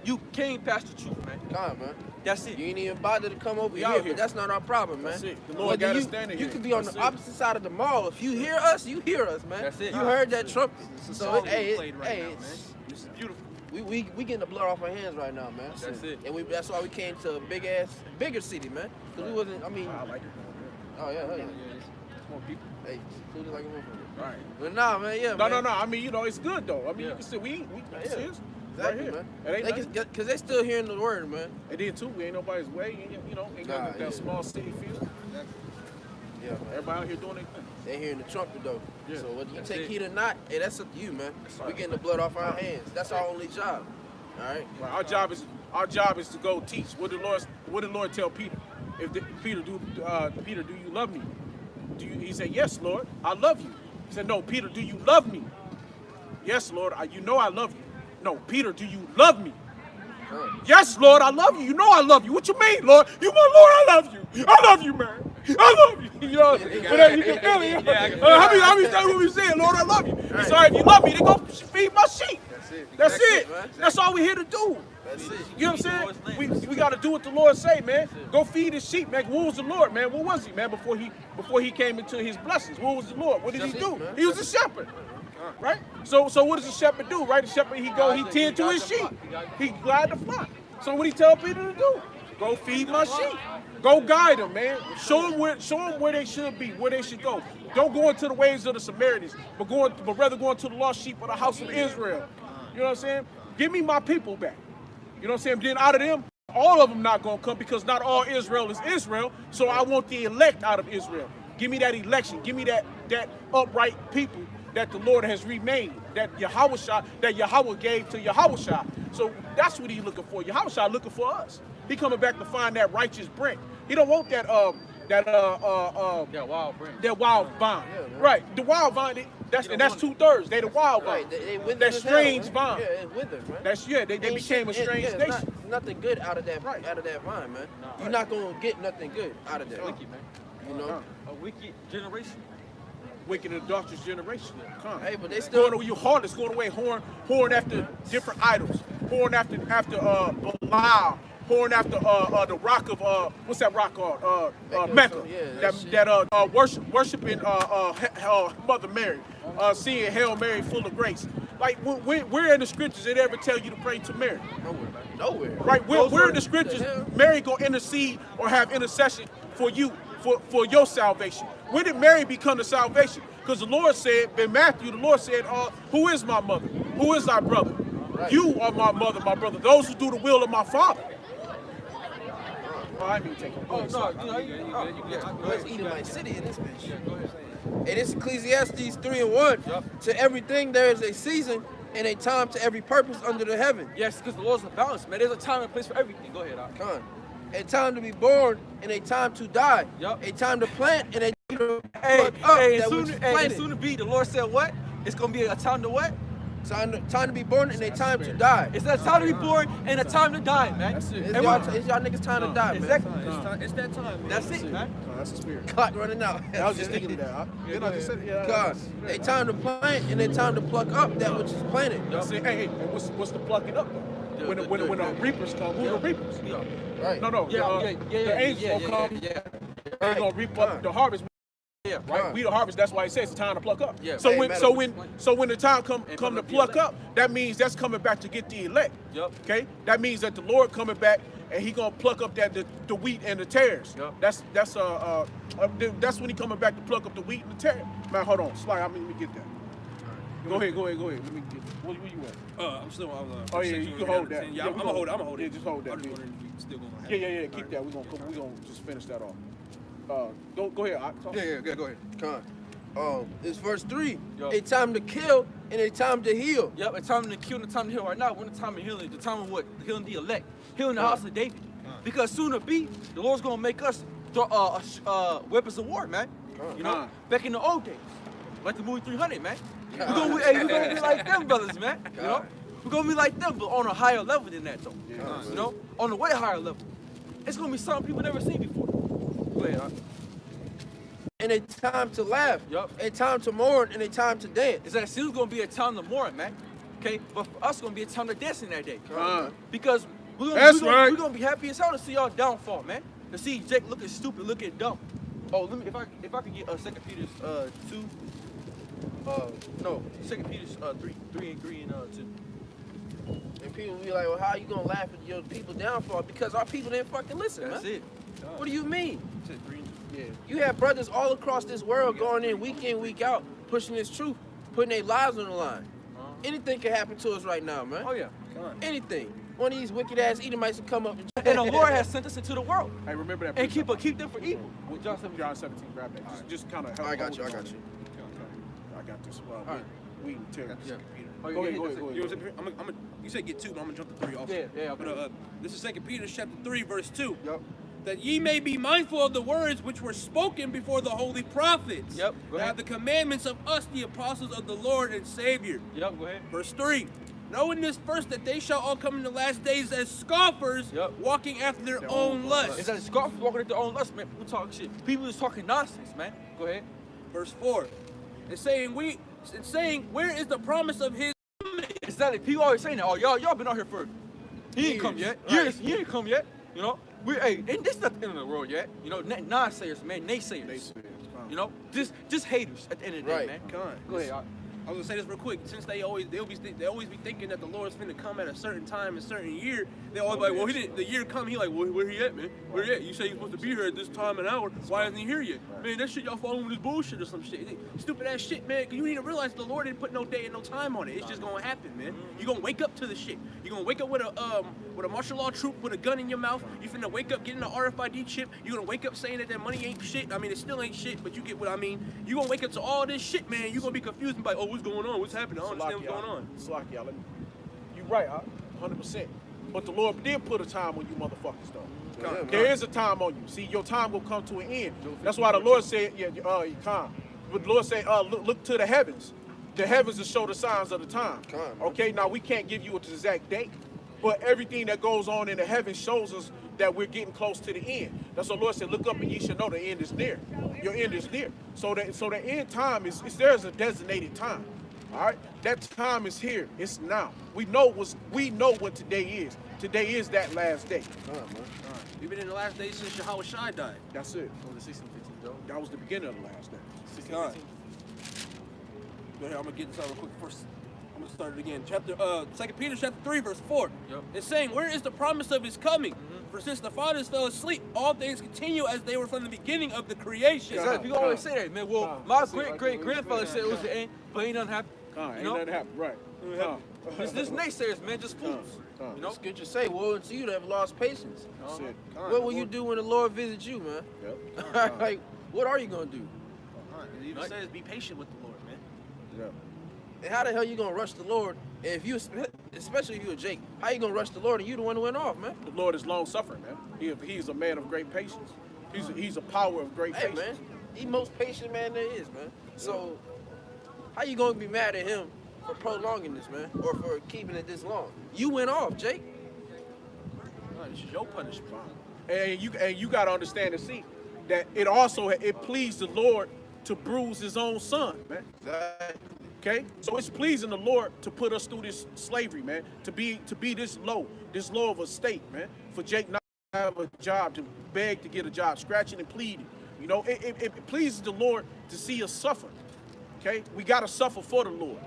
You came past the truth, man. God, man. That's it. You ain't even bothered to come over We here, out here. but that's not our problem, man. That's it. The Lord Whether got us you, standing you here. could be on That's the it. opposite side of the mall. If you hear us, you hear us, man. That's it. You heard that trumpet. It's a So, song hey, being played right hey, now, man. it's- This is beautiful. we getting the blood off our hands right now, man. That's it. And that's why we came to a bigger city, man. Because we wasn't, I mean, I like it. oh, yeah, hell yeah. It's more people. Hey, included like a motherfucker. Right. But nah, man, yeah, No, man. no. I mean, you know, it's good though. I mean, Yeah. you can see we Yeah. see us Exactly, right here. man. It ain't nothing. Because they still hearing the word, man. And then too, we ain't nobody's way. You know, ain't got Nah, that yeah. small city feel. Yeah, man. Everybody out here doing their thing. They hearing the trumpet, though. Yeah. So whether you That's take it. heed or not, hey, that's up to you, man. We getting the blood off our hands. That's our only job. All right? Right. Our job is to go teach. What did the Lord tell Peter? Peter, do you love me? He said, yes, Lord, I love you. He said, no, Peter, do you love me? Yes, Lord, you know I love you. No, Peter, do you love me? Yes, Lord, I love you. You know I love you. What you mean, Lord? You my Lord, I love you. I love you, man. I love you. You know, but you can feel it. How many times we saying, Lord, I love you? It's all right, if you love me, then go feed my sheep. That's it. That's Exactly, it. man. That's all we here to do. That's it. You know what I'm saying? We got to do what the Lord say, man. Go feed his sheep, man. What was the Lord, man? What was he, man? Before he came into his blessings, what was the Lord? What did he do? He was a shepherd, right? So what does the shepherd do, right? The shepherd he tend to his sheep. He guide the flock. So what he tell Peter to do? Go feed my sheep. Go guide them, man. Show them where they should be, where they should go. Don't go into the ways of the Samaritans, but rather go into the lost sheep of the house of Israel. You know what I'm saying? Give me my people back. You know what I'm saying? Then out of them, all of them not gonna come because not all Israel is Israel. So I want the elect out of Israel. Give me that election. Give me that upright people that the Lord has remade, that Yahweh gave to Yahweh. So that's what he's looking for. Yahweh looking for us. He coming back to find that righteous branch. He don't want that wild branch. that wild vine. Yeah, man. Right. The wild vine, that's 2/3. They the wild vine. Right, they withered That as hell, strange man. vine. Yeah, it's withered, man. They Ain't became a shit- strange it's nation. nothing good out of that Right. out of that vine, man. Nah. You're not gonna get nothing good out of that. Wicked, man. You know. A wicked generation. Wicked and adulterous generation. Come. Hey, but they still. Going to your heart is going away, horn after different idols, horn after Belial, horn after the rock of what's that rock called? Mecca. Yeah, that worshiping Mother Mary, seeing Hail Mary full of grace. Like where in the scriptures did it ever tell you to pray to Mary? Nowhere. Right? Where in the scriptures What the hell? Mary gonna intercede or have intercession for you for your salvation? When did Mary become the salvation? Because the Lord said in Matthew, the Lord said, "Who is my mother? Who is thy brother? Right. You are my mother, my brother. Those who do the will of my Father." Oh, I didn't take it. Oh, no, yeah. Let's eat in my city in this bitch. And it's Ecclesiastes 3:1. Yep. To everything there is a season and a time to every purpose under the heaven. Yes, because the laws are balanced, man. There's a time and place for everything. Go ahead, Al. Con. A time to be born and a time to die. Yup. A time to plant and a time to Hey, pluck up hey, that soon, which is hey, planted. soon to be, the Lord said what? It's going to be a time to what? Time to be born and a time to die. It's a time to be born and a time to die, man. That's it. It's And y'all, we- it's y'all niggas time to die, man. Exactly. It's that time, man. That's it, man. That's the spirit. Clock running out. I was just thinking of that. You know, I just said, yeah. God, a time to plant and a time to pluck up that which is planted. I said, hey, and what's the plucking up though? When the reapers come, who the reapers? Yeah. Right. No, the angels gonna come. They're gonna reap up the harvest. Yeah, Right, Right. we the harvest. That's why it says it's time to pluck up. Yeah. So Hey, when man, when the time come And to come to the pluck elect. up, that means that's coming back to get the elect. Yup. Okay, that means that the Lord coming back and he gonna pluck up the wheat and the tares. Yup. That's when he coming back to pluck up the wheat and the tares. Man, hold on, Sly. Let me get that. Go ahead. Let me get. Where you at? I'm still on. Oh yeah, you can hold that. Yeah, I'm gonna hold it. I'm gonna hold it. Yeah, just hold that. I'm just Yeah. wondering if we still gonna have Yeah. Keep that. We gonna just finish that off. Go ahead. Talk. Yeah, go ahead. Con. It's verse 3. Yo. It's time to kill and it's time to heal. Yep, it's time to kill and the time to heal right now. We're in the time of healing. The time of what? Healing the elect. Healing the house of David. Because soon to be, the Lord's gonna make us weapons of war, man. You know, back in the old days, like the movie 300, man. We're gonna be like them brothers, man. You know, we're gonna be like them, but on a higher level than that, though. You know, on a way higher level. It's gonna be something people never seen before. Go ahead, huh? And it's time to laugh. Yup. And time to mourn and it's time to dance. Is that it's still gonna be a time to mourn, man. Okay, but for us, it's gonna be a time to dance in that day. Con. Because we're That's gonna, right. we're gonna be happy as hell to see y'all downfall, man. To see Jake looking stupid, looking dumb. Oh, let me if I could get 2 Peter's 2. No, 2 Peter's 3 and 2. And people be like, well, how you gonna laugh at your people downfall? Because our people didn't fucking listen, That's man. it. What do you mean? Yeah. You have brothers all across this world going in, week out, pushing this truth, putting their lives on the line. Anything can happen to us right now, man. Oh yeah. Anything. One of these wicked ass Edomites will come up And the Lord has sent us into the world Hey, remember that. and precept. keep them for evil. With John 17. John 17. Grab that. Just kind of help. I got hold you. it I got on. you. Okay. I got this. right. We can tear this. Yeah. Oh, Go ahead. You know what I'm saying? You said get 2, but I'm gonna jump to 3 also. Yeah, okay. But this is 2 Peter chapter 3, verse 2. Yep. That ye may be mindful of the words which were spoken before the holy prophets. Yep, go Now ahead. the commandments of us, the apostles of the Lord and Savior. Yep, go ahead. Verse 3. Knowing this first, that they shall all come in the last days as scoffers, Yep. walking after their own lusts. Is that scoffers walking at their own lust, man? People talking shit. People is talking nonsense, man. Go ahead. Verse 4. And saying, where is the promise of his? It's that like, people always saying that. Oh, y'all been out here for. He ain't come yet. Right. He ain't come yet. You know, and this is not the end of the world yet. You know, naysayers, man, naysayers. You know, just haters at the end of the day, Right. man. Come on. Go ahead. I was gonna say this real quick. Since they always be thinking that the Lord's finna come at a certain time, a certain year. They always like, well, he didn't. The year come, he like, well, where he at, man? Where he at? You say he's supposed to be here at this time and hour. Why isn't he here yet? Man, that shit y'all following this bullshit or some shit. Stupid ass shit, man. 'Cause you need to realize the Lord didn't put no day and no time on it. It's just gonna happen, man. You gonna wake up to the shit. You gonna wake up with a martial law troop with a gun in your mouth. You finna wake up getting an RFID chip. You gonna wake up saying that money ain't shit. I mean, it still ain't shit, but you get what I mean. You gonna wake up to all this shit, man. You gonna be confused and be like, oh, what's going on? What's happening? I don't understand what's going on. Slack y'all. You right, 100%. But the Lord did put a time on you motherfuckers, though. Yeah, There is a time on you. See, your time will come to an end. That's why the Lord said, calm. But the Lord said, look to the heavens. The heavens will show the signs of the time. Calm. Okay, now we can't give you an exact date, but everything that goes on in the heavens shows us that we're getting close to the end. That's what the Lord said, look up and ye shall know the end is near. Your end is near. So the end time there's a designated time. All right, that time is here. It's now. We know what today is. Today is that last day. We've been in the last days since Yahweh Shai died. That's it. Oh, the 16, 15, Joe. That was the beginning of the last day. 16, God. 15. Go ahead, I'm gonna get this out real quick first. I'm gonna start it again. 2 Peter chapter 3, verse 4. Yep. It's saying, where is the promise of his coming? For since the fathers fell asleep, all things continue as they were from the beginning of the creation. Exactly. People always say that, man. Well, my great grandfather said it was the end, but ain't nothing happened. Ain't You know, nothing happened, right? this naysayers, man, just fools. You know, Scripture say, woe unto you that have lost patience. That's it. What will you do when the Lord visits you, man? Yep. Like, what are you gonna do? It even says, be patient with the Lord, man. Yep. And how the hell you gonna rush the Lord? And if you, especially if you're Jake, how you gonna rush the Lord and you the one who went off, man? The Lord is long suffering, man. He's a man of great patience. He's a power of great Hey, patience. man, he most patient man there is, man. So, how you gonna be mad at him for prolonging this, man, or for keeping it this long? You went off, Jake. This is your punishment. And you got to understand and see that it pleased the Lord to bruise His own Son, man. Okay, so it's pleasing the Lord to put us through this slavery, man. To be this low of a state, man. For Jake not to have a job, to beg to get a job, scratching and pleading. You know, it pleases the Lord to see us suffer. Okay, we got to suffer for the Lord.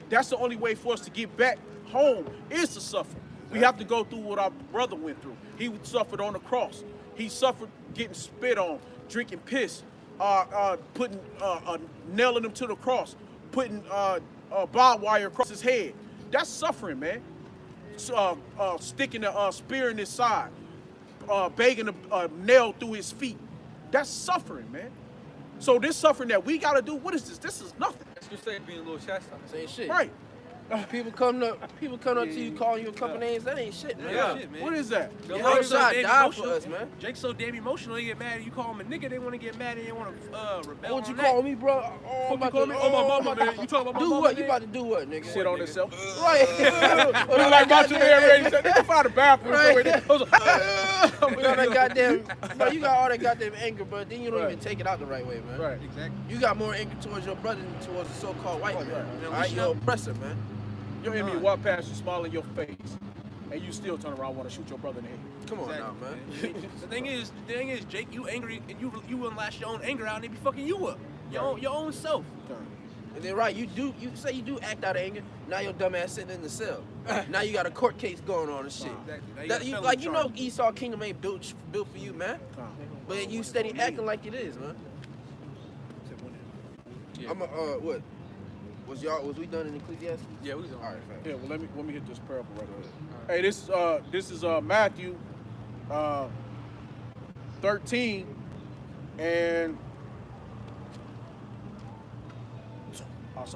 That's the only way for us to get back home is to suffer. We have to go through what our brother went through. He suffered on the cross. He suffered getting spit on, drinking piss, nailing him to the cross, putting barbed wire across his head. That's suffering, man. Sticking a spear in his side, begging a nail through his feet. That's suffering, man. So this suffering that we gotta do, what is this? This is nothing. That's just saying being a little chastised. This ain't shit. Right. People come up to you, calling you a couple names. That ain't shit, man. Yeah. Shit, man. What is that? The Yeah, Lord Jake's died emotional. for us, man. Jake's so damn emotional, they get mad. You call him a nigga, they want to get mad and they want to rebel. What you on call that. me, bro? Oh, I'm Fuck you about call to me? Oh, my mama, I'm about man. to- You talking about my do mama, what? You man? about to do what, nigga? Shit on himself. Right. Look like Macho Man ready to say, nigga, find a bathroom Right. somewhere. With all that goddamn, bro, you got all that goddamn anger, but then you don't Right. even take it out the right way, man. Right. Exactly. You got more anger towards your brother than towards the so-called white man. Right. All right, you're an oppressor, man. Your enemy walk past you, smile in your face, and you still turn around and want to shoot your brother in the head. Come on Exactly, now, man. The thing is, Jake, you angry and you unlash your own anger out and they be fucking you up. Your own self. And then right, you say you do act out of anger. Now your dumb ass sitting in the cell. Now you got a court case going on and shit. Exactly. Now you That, got you, felony like you know, charges. Esau Kingdom ain't built for you, man. But you steady acting like it is, man. Yeah. I'm what? Was we done in Ecclesiastes? Yeah, we was All on. right, fam. Yeah, well, let me hit this parable right here. Hey, this is Matthew 13 and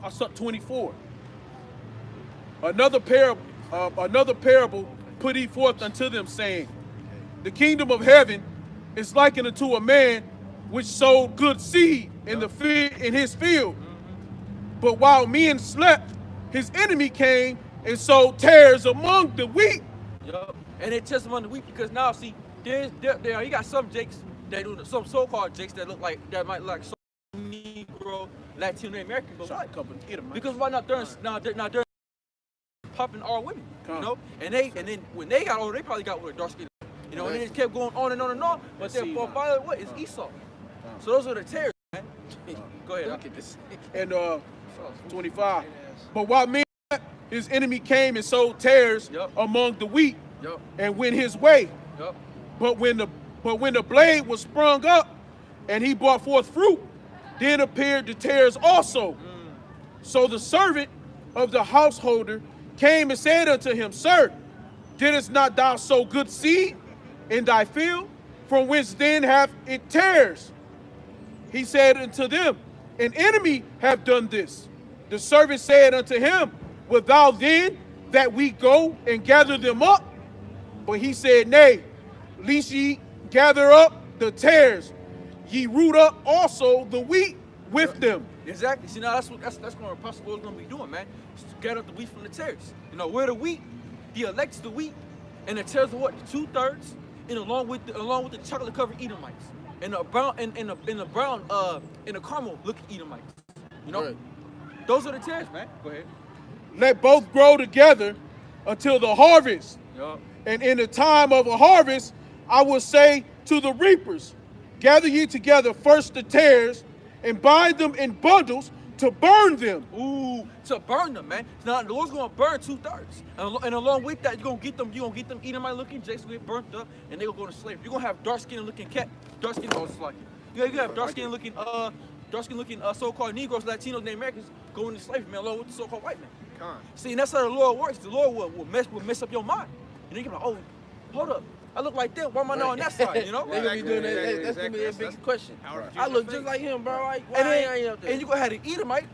I saw 24. Another parable put he forth unto them, saying, the kingdom of heaven is likened unto a man which sowed good seed in his field. But while men slept, his enemy came and sowed tares among the wheat. Yup. And it tells them on the week because now see, there you got some Jakes that do some so-called Jakes that might look like some Negro, Latino American, but Shot why? a couple of them, man. Because why not during now popping our women, you Come. know? And then when they got older, they probably got with a dark skin, you know, and it just kept going on and on and on. But then for finally, what is Esau? So those are the tares, man. Go ahead. Look at this. And 25. But while men slept, his enemy came and sowed tares Yup. among the wheat Yup. and went his way. Yup. But when the blade was sprung up and he brought forth fruit, then appeared the tares also. So the servant of the householder came and said unto him, Sir, didst not thou sow good seed in thy field? From whence then hath it tares? He said unto them, An enemy hath done this. The servant said unto him, Wilt thou then that we go and gather them up? But he said, Nay, lest ye gather up the tares, ye root up also the wheat with them. Exactly. See, now that's going to possibly what we're going to be doing, man. Get up the wheat from the tares. You know, we're the wheat, the elect's the wheat, and the tares are what? The 2/3, and along with the chocolate covered Edomites, and the brown and the caramel looking Edomites. You know, Right. those are the tares, man. Go ahead. Let both grow together until the harvest. Yup. And in the time of a harvest, I will say to the reapers, Gather ye together first the tares, and bind them in bundles to burn them. Ooh, to burn them, man. Now the Lord's gonna burn 2/3, and along with that, you're gonna get them Edomite looking Jakes will get burnt up, and they gonna go into slavery. You're gonna have dark skin looking dark skin like you have dark skin looking so-called Negroes, Latinos, and Americans going into slavery, man, along with the so-called white man. See, and that's how the Lord works. The Lord will mess up your mind, and then you're like, oh, hold up, I look like them. Why am I not on that side? You know? They gonna be doing that. Exactly, That's gonna be a big question. Power of I look Jesus just faith. like him, bro. Like, why And I ain't up there? then you gonna have the Edomite.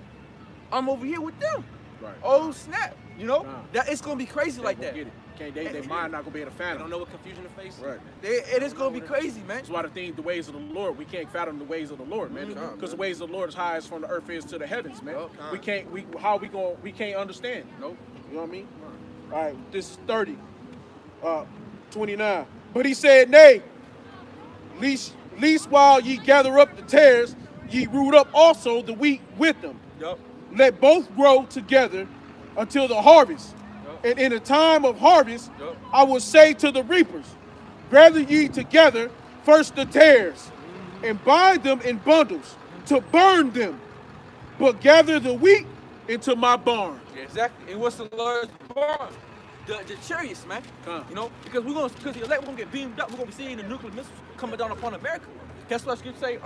I'm over here with them. Right. Oh snap! You know Nah. that it's gonna be crazy like that. Get it. They mind not gonna be able to I fathom. don't know what confusion to face. Right. It is gonna be crazy, man. That's why the ways of the Lord, we can't fathom the ways of the Lord, man. Mhm. Because the ways of the Lord is high as from the earth is to the heavens, man. Yup. We can't understand. Nope. You know what I mean? All right, this is 30, 29. But he said, Nay, least while ye gather up the tares, ye root up also the wheat with them. Yup. Let both grow together until the harvest. Yup. And in the time of harvest, Yup. I will say to the reapers, Gather ye together first the tares, and bind them in bundles to burn them, but gather the wheat into my barn. Yeah, exactly. And what's the Lord's barn? The chariots, man. You know, because the elect we're gonna get beamed up. We're gonna be seeing the nuclear missiles coming down upon America. That's what Scripture say.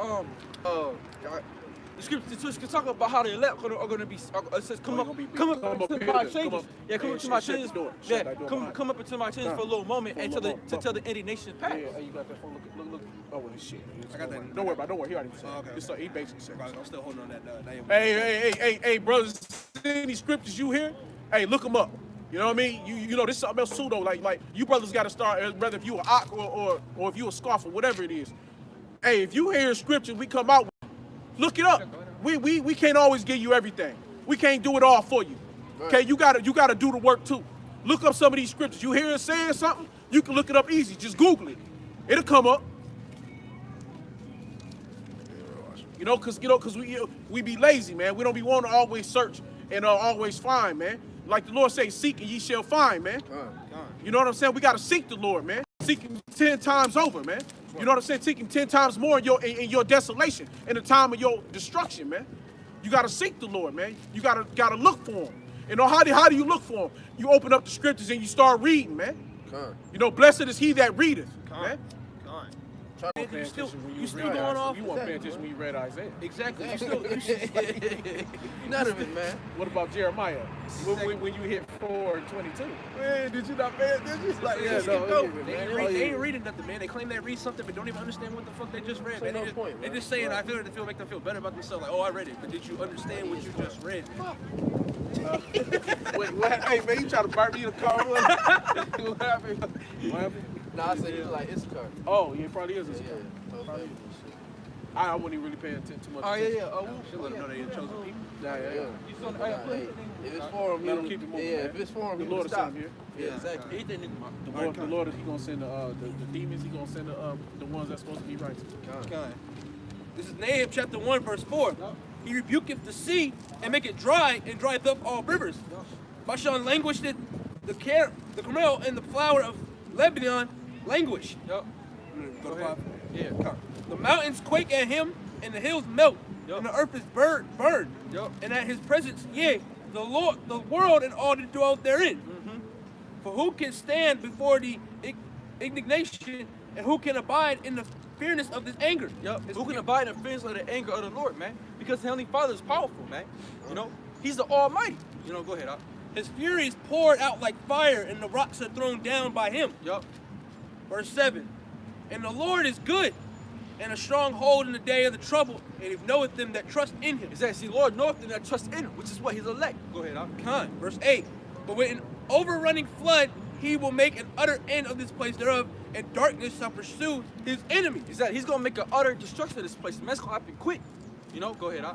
The scripture talk about how the elect are gonna be. It says, come up into my chambers. Yeah, come up to my chambers. Yeah, come up into my chambers for a little moment and to tell the ending nations pass. Yeah, you got that phone. Look. Oh, well, shit. I got that. Don't worry about it. Don't worry. He already said. Okay. It's he basically said. I'm still holding on that. Hey, brothers. See these scriptures you hear? Hey, look them up. You know what I mean? You know, this is something else too, though. Like you brothers got to start, whether if you a ock or if you a scoffer, whatever it is. Hey, if you hear scripture, we come out with, look it up. We can't always give you everything. We can't do it all for you. Okay, you gotta do the work too. Look up some of these scriptures. You hear it saying something, you can look it up easy. Just Google it. It'll come up. You know, cause we be lazy, man. We don't be wanting to always search and always find, man. Like the Lord say, seek and ye shall find, man. You know what I'm saying? We gotta seek the Lord, man. Seek him 10 times over, man. You know what I'm saying? Seek him 10 times more in your desolation, in the time of your destruction, man. You gotta seek the Lord, man. You gotta look for him. You know, how do you look for him? You open up the scriptures and you start reading, man. You know, blessed is he that readeth, man. You still going off. You weren't paying attention when you read Isaiah. Exactly. None of it, man. What about Jeremiah? When you hit 4:22? Man, did you not pay attention? It's like, yeah, no. They ain't reading nothing, man. They claim they read something, but don't even understand what the fuck they just read. Man. They just saying, I feel it to make them feel better about themselves. Like, oh, I read it, but did you understand what you just read? Wait, what? Hey, man, you trying to burn me in the car? What happened? What happened? Nah, I said he's like Issachar. Oh, yeah, probably is. Yeah. I wouldn't even really pay attention too much. Oh yeah. Should let them know they ain't chosen people. Yeah. Hey, if it's for him, Let him keep it moving, man. if it's for him, The he Lord will is stop. sent here. Yeah, exactly. The Lord is he gonna send the demons. He gonna send the ones that's supposed to be righteous. God. This is Nahum chapter 1, verse 4. He rebuketh the sea and make it dry and drieth up all rivers. Bashan languished the Carmel and the flower of Lebanon languish. Yep. Go to 5. Yeah. The mountains quake at him and the hills melt. Yep. And the earth is burned. Yep. And at his presence, yea, the Lord, the world and all that dwell therein. Mm-hmm. For who can stand before the indignation and who can abide in the fierceness of this anger? Yep. Who can abide in the fierceness of the anger of the Lord, man? Because the Heavenly Father is powerful, man. You know, He's the Almighty. You know, go ahead. His fury is poured out like fire, and the rocks are thrown down by him. Yup. Verse 7. And the Lord is good, and a stronghold in the day of the trouble, and he knoweth them that trust in him. Exactly. See, Lord knoweth them that trust in Him, which is what He's elect. Go ahead. Con. Verse 8. But with an overrunning flood, he will make an utter end of this place thereof, and darkness shall pursue his enemies. Exactly. He's gonna make an utter destruction of this place. Man, it's gonna happen quick. You know, go ahead.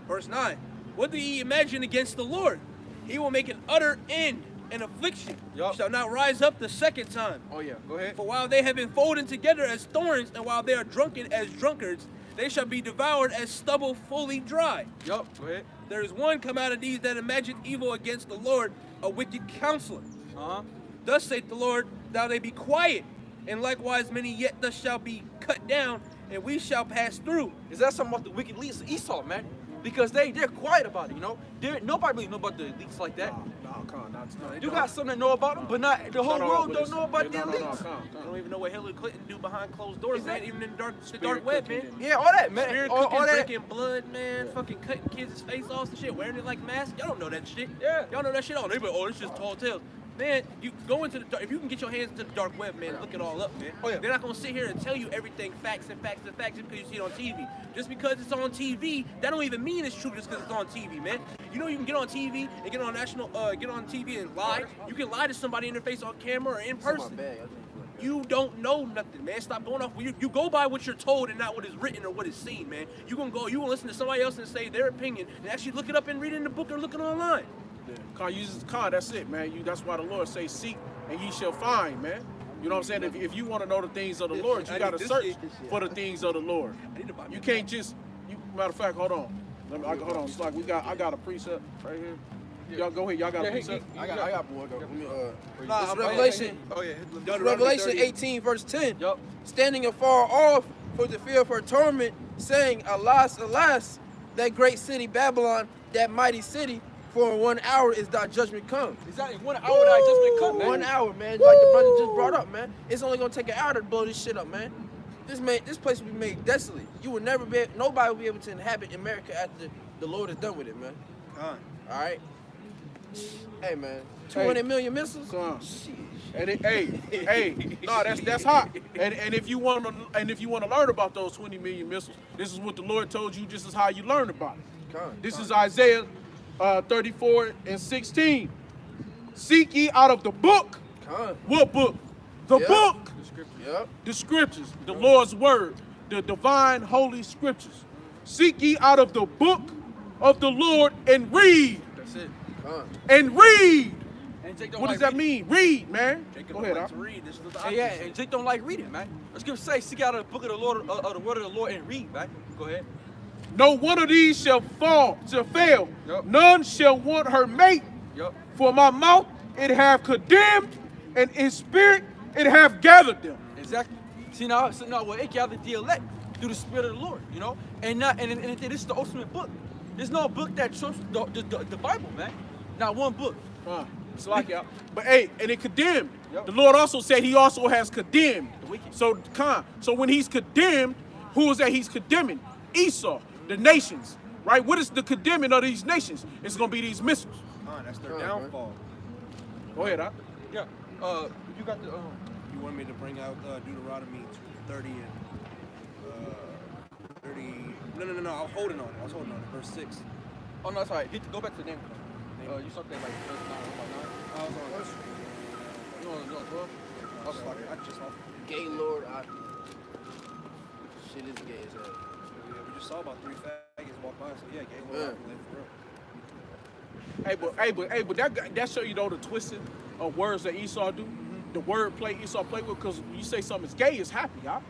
Verse 9. What do ye imagine against the Lord? He will make an utter end and affliction. Yup. Shall not rise up the second time. Oh yeah, go ahead. For while they have been folded together as thorns, and while they are drunken as drunkards, they shall be devoured as stubble fully dry. Yup, go ahead. There is one come out of these that imagine evil against the Lord, a wicked counselor. Thus saith the Lord, thou they be quiet, and likewise many yet thus shall be cut down, and we shall pass through. Is that something about the wicked leaders of Esau, man? Because they're quiet about it, you know? Nobody really know about the elites like that. You got some that know about them, but not the whole world don't know about the elites. They don't even know what Hillary Clinton do behind closed doors, man. Even in the dark web, man. Yeah, all that, man. Spirit all cooking, that. drinking blood, man. Fucking cutting kids' face off and shit, wearing it like masks. Y'all don't know that shit. Yeah. Y'all know that shit. Oh, they be, oh, it's just tall tales. Man, you go into the dark, if you can get your hands into the dark web, man, look it all up, man. Oh, yeah. They're not gonna sit here and tell you everything facts and facts and facts just because you see it on TV. Just because it's on TV, that don't even mean it's true just because it's on TV, man. You know you can get on TV and get on TV and lie. You can lie to somebody in their face on camera or in person. You don't know nothing, man. Stop going off. You go by what you're told and not what is written or what is seen, man. You gonna listen to somebody else and say their opinion and actually look it up and read it in the book or look it online. That's it, man. That's why the Lord say, seek and ye shall find, man. You know what I'm saying? If you want to know the things of the Lord, you got to search for the things of the Lord. You can't just, matter of fact, hold on. Hold on, it's like I got a precept right here. Y'all go ahead, y'all got a precept? I got boy. Nah, Revelation. Oh yeah. Revelation 18 verse 10. Yup. Standing afar off for the fear of her torment, saying, Alas, alas, that great city Babylon, that mighty city, for 1 hour is thy judgment come. Exactly. 1 hour thy judgment come, man. 1 hour, man. Like the brother just brought up, man. It's only gonna take an hour to blow this shit up, man. this place will be made desolate. You will never be, nobody will be able to inhabit America after the Lord is done with it, man. Con. All right. Hey, man, 200 million missiles. Con. Shit. And no, that's hot. And if you want to learn about those 20 million missiles, this is what the Lord told you. This is how you learn about it. This is Isaiah 34:16. Seek ye out of the book. What book? The book. The scriptures. The Lord's word. The divine holy scriptures. Seek ye out of the book of the Lord and read. That's it. And read. And Jake don't What like does that reading. mean? Read, man. Jacob Go ahead, likes Al. to read. This is the Yeah, and Jake don't like reading, man. The scripture say, seek out of the book of the Lord, of the word of the Lord, and read, man. Go ahead. No one of these shall fail. Yup. None shall want her mate. Yup. For my mouth it have condemned, and in spirit it have gathered them. Exactly. See now, well, it gathered the elect through the Spirit of the Lord, you know, and this is the ultimate book. There's no book that trumps the Bible, man. Not one book. It's like y'all. But hey, and it condemned. Yup. The Lord also said he also has condemned. The wicked. So when he's condemned, who is that he's condemning? Esau, the nations. Right? What is the condemning of these nations? It's gonna be these missiles. Con, that's their downfall. Go ahead, Al. Yeah. You got the You want me to bring out Deuteronomy 30 and 30? No. I was holding on it. Verse 6. Oh no, sorry. Go back to the name. You something like verse 9. I was on this. No, 12. I just off. Gay Lord, shit is gay as hell. We just saw about 3 faggots walk by. So yeah, gay Yeah. But that show you though the twisting of words that Esau do, the word play Esau play with. Because you say something is gay, is happy, y'all.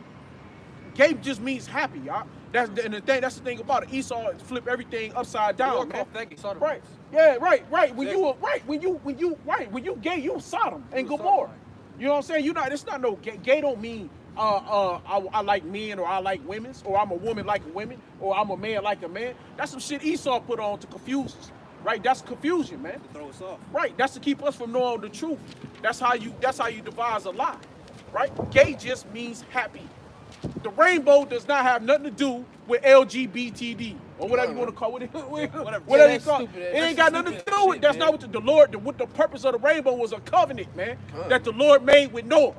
Gay just means happy, y'all. That's the thing about it. Esau flip everything upside down, man. Right? Yeah, right. When you gay, you Sodom and Gomorrah. You know what I'm saying? It's not no gay. Gay don't mean I like men or I like women or I'm a woman like a woman or I'm a man like a man. That's some shit Esau put on to confuse us. Right? That's confusion, man. To throw us off. Right. That's to keep us from knowing the truth. That's how you devise a lie. Right? Gay just means happy. The rainbow does not have nothing to do with LGBTD or whatever you want to call it. Whatever you call it. It ain't got nothing to do with. That's not what the Lord. What the purpose of the rainbow was a covenant, man, that the Lord made with Noah.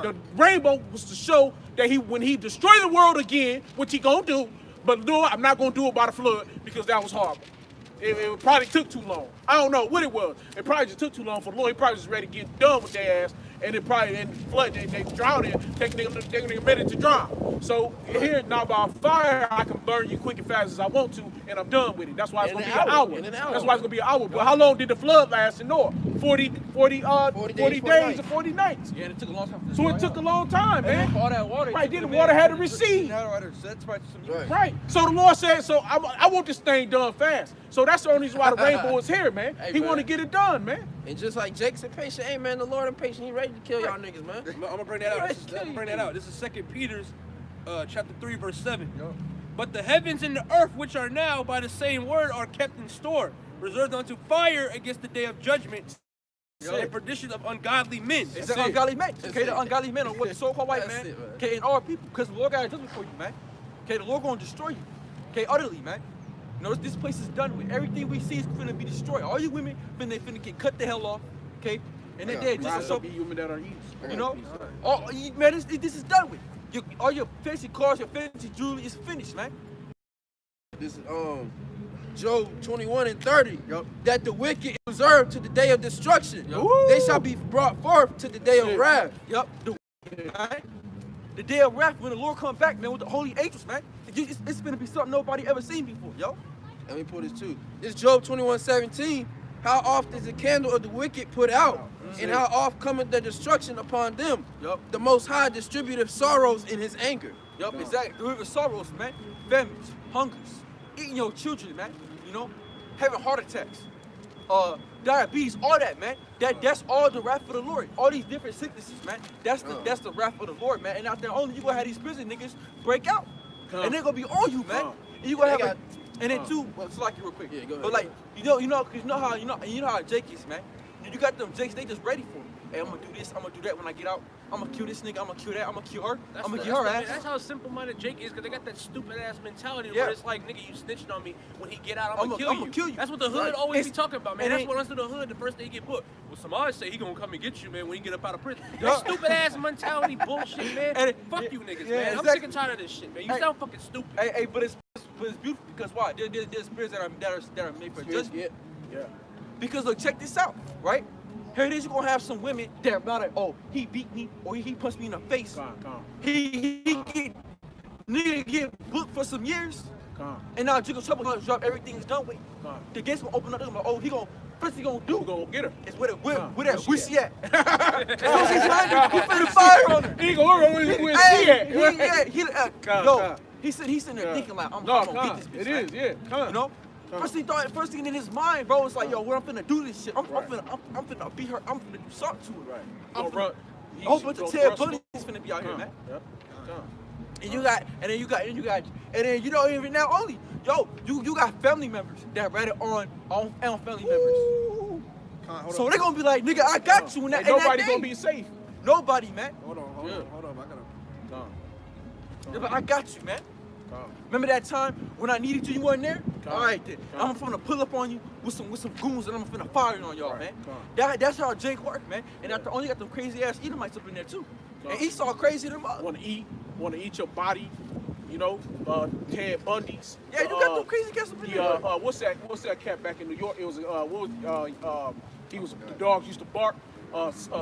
The rainbow was to show that when he destroyed the world again, which he gonna do, but no, I'm not gonna do it by the flood because that was horrible. It probably took too long. I don't know what it was. It probably just took too long for the Lord. He probably just ready to get done with their ass. And it probably in flood, they drown it, taking a minute to drown. So here now by fire, I can burn you quick and fast as I want to, and I'm done with it. That's why it's gonna be an hour. That's why it's gonna be an hour. But how long did the flood last in Noah? 40 days and 40 nights. Yeah, and it took a long time. So it took a long time, man. All that water. Right, then the water had to recede. Right. So the Lord said, so I want this thing done fast. So that's the only reason why the rainbow is here, man. Hey, He man. want to get it done, man. And just like Jake said, patient, hey man, the Lord impatient. He ready to kill y'all niggas, man. I'm gonna bring that out. This is 2 Peter's chapter 3, verse 7. But the heavens and the earth, which are now by the same word, are kept in store, reserved unto fire against the day of judgment and perdition of ungodly men. It's the ungodly men. That's Okay, it. the ungodly men are what the so-called white That's man. it, man. Okay, and our people, because the Lord got judgment for you, man. Okay, the Lord gonna destroy you. Okay, utterly, man. You know, this place is done with. Everything we see is finna be destroyed. All you women finna get cut the hell off. Okay, and they're dead. Rise up, you women that are east. You know, man, this is done with. All your fancy cars, your fancy jewelry is finished, man. This is Job 21:30. That the wicked is reserved to the day of destruction. They shall be brought forth to the day of wrath. The day of wrath when the Lord come back, man, with the holy angels, man. It's gonna be something nobody ever seen before, yo. Let me pull this too. This Job 21:17. How oft is the candle of the wicked put out, and how oft cometh the destruction upon them? The Most High distributeth sorrows in His anger. Exactly. The river sorrows, man. Famines, hungers, eating your children, man. You know, having heart attacks, diabetes, all that, man. That's all the wrath of the Lord. All these different sicknesses, man. That's the wrath of the Lord, man. And out there, only you gonna have these prison niggas break out, and they're gonna be on you, man. And you gonna have and then too. Well, it's like you real quick. Yeah, go ahead. But like you know how Jake is, man. You got them Jakes, they just ready for him. hey, I'm gonna do this, I'm gonna do that when I get out. I'm gonna kill this nigga, I'm gonna kill that, I'm gonna kill her, That's I'm gonna the- kill her that's ass. the- That's how simple-minded Jake is, because they got that stupid ass mentality Yeah. where it's like, nigga, you snitching on me. When he get out, I'm I'ma gonna kill you. That's what the hood Right. always be It's- talking about, man. it That's ain't- what runs through the hood the first day he get booked. Well, somebody say he gonna come and get you, man, when you get up out of prison. Yeah. That stupid ass mentality bullshit, man. And Fuck you niggas, yeah, man. I'm exactly. sick and tired of this shit, man. You Hey. sound fucking stupid. Hey, but it's beautiful because why? There's spirits that are made for judgment. Yeah. Yeah. Because look, check this out, right? Here it is, you're gonna have some women that are about it, oh, he beat me or he punched me in the face. Calm. He get booked for some years, Calm. and now Jiggle Trouble gonna drop everything's done with. Calm. The gates gonna open up, they're gonna be like, oh, first he gonna do Who gonna get her? is where Where that she where's she at? So she's hiding, he finna fire on her. He gonna where Hey, Calm, yo, calm. he's sitting there Yeah. thinking like, I'm No, gonna calm. get this bitch. It right? is, yeah. Calm. You know? First thing in his mind, bro, is like, yo, what I'm finna do this shit. I'm Right. finna beat her. I'm finna do something to her. Right. I'm Gonna finna- run. A whole bunch of Ted Bundy's finna be out here, man. Yep. Calm. And you don't even now only, yo, you got family members that read it on family members. So they gonna be like, nigga, I got you in that. Ain't in that nobody day. gonna be safe. Nobody, man. Hold on. I gotta. Calm. They're like, I got you, man. Calm. Remember that time when I needed you wasn't there? Calm. All right, then. Calm. I'm finna pull up on you with some goons and I'm finna fire on y'all, Right. man. Calm. That's how Jake work, man. And after only got them crazy ass Edomites up in there too. Calm. And Esau crazy them up. Want to eat your body, you know, Ted Bundy's. Yeah, you got them crazy cats up in there. What's that cat back in New York? It was he was the dogs used to bark.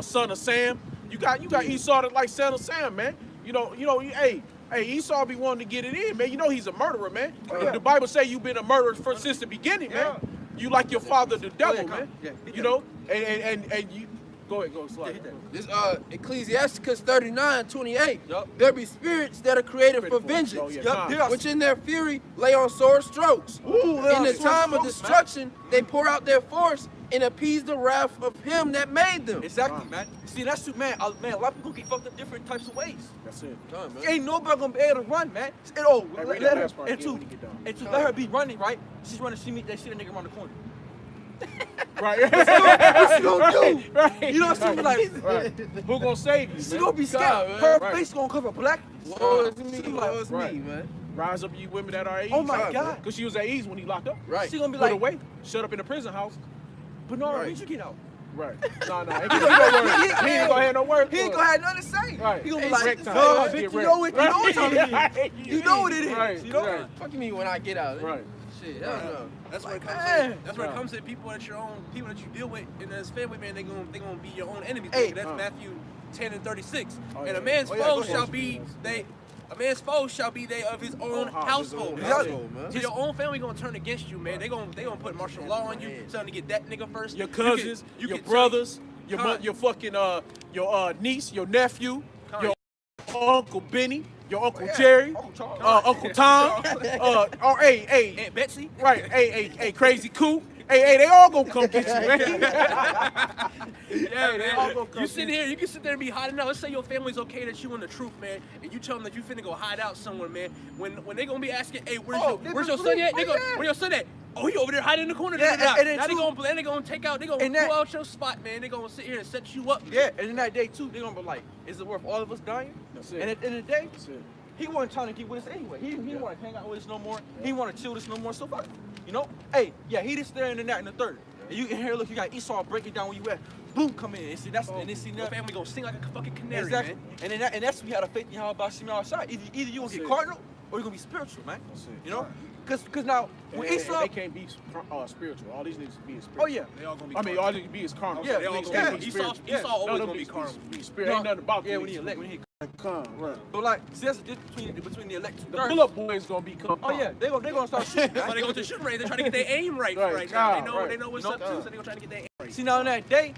Son of Sam. You got Esau that like Son of Sam, man. Hey, Esau be wanting to get it in, man. You know he's a murderer, man. Yeah. The Bible say you've been a murderer since the beginning, man. You like your father the devil, yeah, man. yeah, hit You that. know, and you go ahead, slide. hit that. This Ecclesiasticus 39:28. Yup. There be spirits that are created for Oh, vengeance, yeah, Yup, calm. here I which in their fury lay on sword strokes. In the time of destruction, they pour out their force and appease the wrath of him that made them. Exactly, man. See, that's true, man. Man, a lot of people get fucked up different types of ways. That's it. Ain't nobody gonna be able to run, man. And oh, Hey, let read that her, last part and again to, when you get done. and to let her be running, right? She's running, she meet that shit nigga around the corner. Right. What she gonna do? Right. You know what I'm saying? Like, Right. Who gonna save you? she man? gonna be scared. God, man. Her Right. face gonna cover black. Woe is She me, like, woe is right. me, man. Rise up, you women that are at ease. Oh my God. Because she was at ease when he locked up. Right. She gonna be Put like, away. Shut up in the prison house. but no, Right. when you get out, Right. No. Ain't gonna he ain't gonna have no word. he ain't for gonna it. have nothing to say. Right. He gonna be Hey, like, wreck time. no, Right. bitch, Get you know what wrecked. time it is. You know what it is. Right. You know? Right. Fuck me when I get out. Right. Shit, hell no. That's where it comes man. in. That's where it Yeah. comes in. People that you deal with in this family, man, they gonna be your own enemies. Hey. That's Matthew 10:36. Oh, And yeah. a man's Oh, yeah, foe go ahead. shall be A man's foe shall be they of his own household. His own household, man. So your own family gonna turn against you, man. They gonna put martial law on you, telling to get that nigga first. Your cousins, You your can brothers, Con. your fucking your niece, your nephew, Con. your Uncle Benny, your Uncle Yeah. Jerry, Uncle Charles. Uncle Tom, hey, Aunt Betsy. right, hey, Crazy Coop. Hey, they all gonna come get you, man. Yeah, they all man. gonna come You sit get here, you can sit there and be hiding out. Let's say your family's okay that you in the truth, man, and you tell them that you finna go hide out somewhere, man. When they gonna be asking, hey, where's your son at? They go, where your son at? Oh, he over there hiding in the corner. Yeah, now and then now they too- gonna take out, they gonna and pull that- out your spot, man. They gonna sit here and set you up. Man. Yeah, and in that day too, they're gonna be like, is it worth all of us dying? That's it. And at the end of the day, That's it. he wasn't trying to get with us anyway. He didn't want to hang out with us no more. He didn't want to chill with us no more. So fuck, you know? Hey, yeah, he just there and then that and the third. And you can hear, look, you got Esau breaking down where you at. Boom, come in. And see, that's and then see Your that. family gonna sing like a fucking canary, Exactly. man. And then and that's when we had a faith in how about Shimei Shai. Either you gonna That's get it. cardinal or you're gonna be spiritual, man. That's it. You know? Cause now when And Esau, they can't be spiritual. All these niggas be spiritual. oh yeah. They all gonna be. I mean, carnal. all they can be is carnal. Yeah, they all Niggas gonna can't be. be Esau spiritual. always None of gonna them be niggas carnal. Be spirit. Ain't nothing about Yeah, them when he niggas. elect, when he. Come, right. But like, see, that's the difference between the elect. The pull-up boys gonna become. Oh yeah, they gonna start shooting. That's why they go to the shooting range. They're trying to get their aim right Right, now. right. They know what's You up know? too, so they gonna try to get their aim right. See now in that day,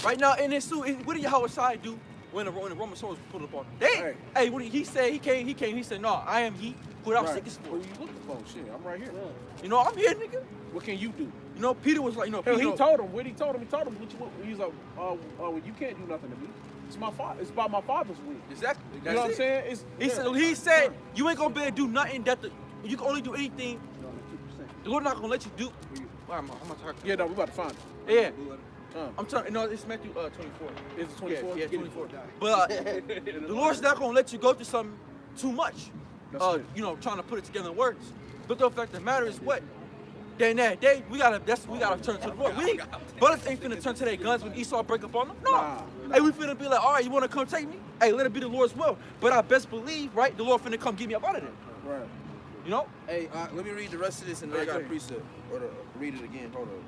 right now in this suit, what did Yahweh Shai do when the Roman soldiers pulled up on him? Hey. Hey, when he said he came, he said, no, I am he who thou Right. sickest for. Who you looking for? Shit, I'm right here. You know, I'm here, nigga. What can you do? You know, Peter was like, you know, Hell, Peter, he told him. What he told him? He's like, well, you can't do nothing to me. It's my father. It's about my father's will. exactly. You That's know what I'm it. saying? It's, He said, you ain't gonna be able to do nothing you can only do anything. The Lord not gonna let you do. I'm talking. Yeah, no, we about to find it. Yeah. I'm telling no, it's Matthew 24. Is it 24? Yeah, Get it. 24. But the Lord's not gonna let you go through something too much. That's it. You know, trying to put it together in words. But the fact of the matter is what? Day and that day, we gotta turn to the Lord. Brothers ain't finna turn to their guns when Esau break up on them. No. Nah. Hey, we finna be like, all right, you wanna come take me? Hey, let it be the Lord's will. But I best believe, right, the Lord finna come get me up out of there. Right. You know? Hey, let me read the rest of this and then I got a Okay. precept. Or read it again. Hold on.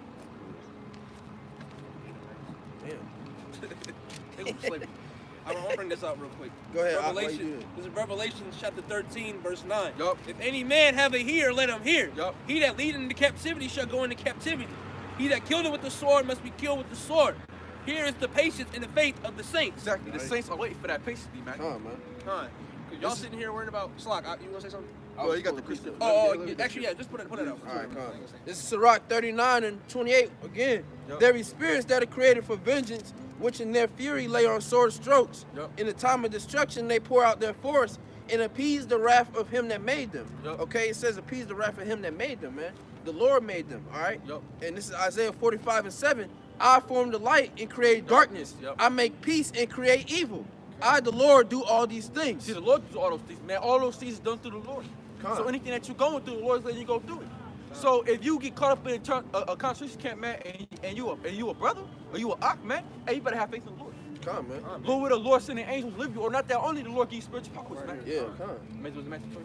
Damn. They gonna slay me. I'm gonna bring this out real quick. Go ahead, Aqua, you Revelation. do it. This is Revelation chapter 13, verse 9. Yup. If any man have a ear, let him hear. Yup. He that leadeth into captivity shall go into captivity. He that killed with the sword must be killed with the sword. Here is the patience and the faith of the saints. Exactly. The Saints are waiting for that patiently, man. Come on, man. Huh. Cause y'all sitting here worrying about Slock. You wanna say something? Well, you got the precept. Actually, yeah. Just put it out. All right, come on. This is Sirach 39 and 28 again. Yup. There be spirits that are created for vengeance, which in their fury lay on sword strokes. Yup. In the time of destruction, they pour out their force and appease the wrath of him that made them. Yup. Okay, it says appease the wrath of him that made them, man. The Lord made them, all right? Yup. And this is Isaiah 45 and 7. I form the light and create darkness. Yup. I make peace and create evil. I, the Lord, do all these things. See, the Lord does all those things, man. All those things is done through the Lord. Come So on. anything that you're going through, the Lord's letting you go through it. So if you get caught up in a concentration camp, man, and you a brother, or you a ak, man, hey, you better have faith in the Lord. Come on, man. Lord, where the Lord sending angels live you, or not that only the Lord give you spiritual powers, man. Yeah, come on. Matthew 24.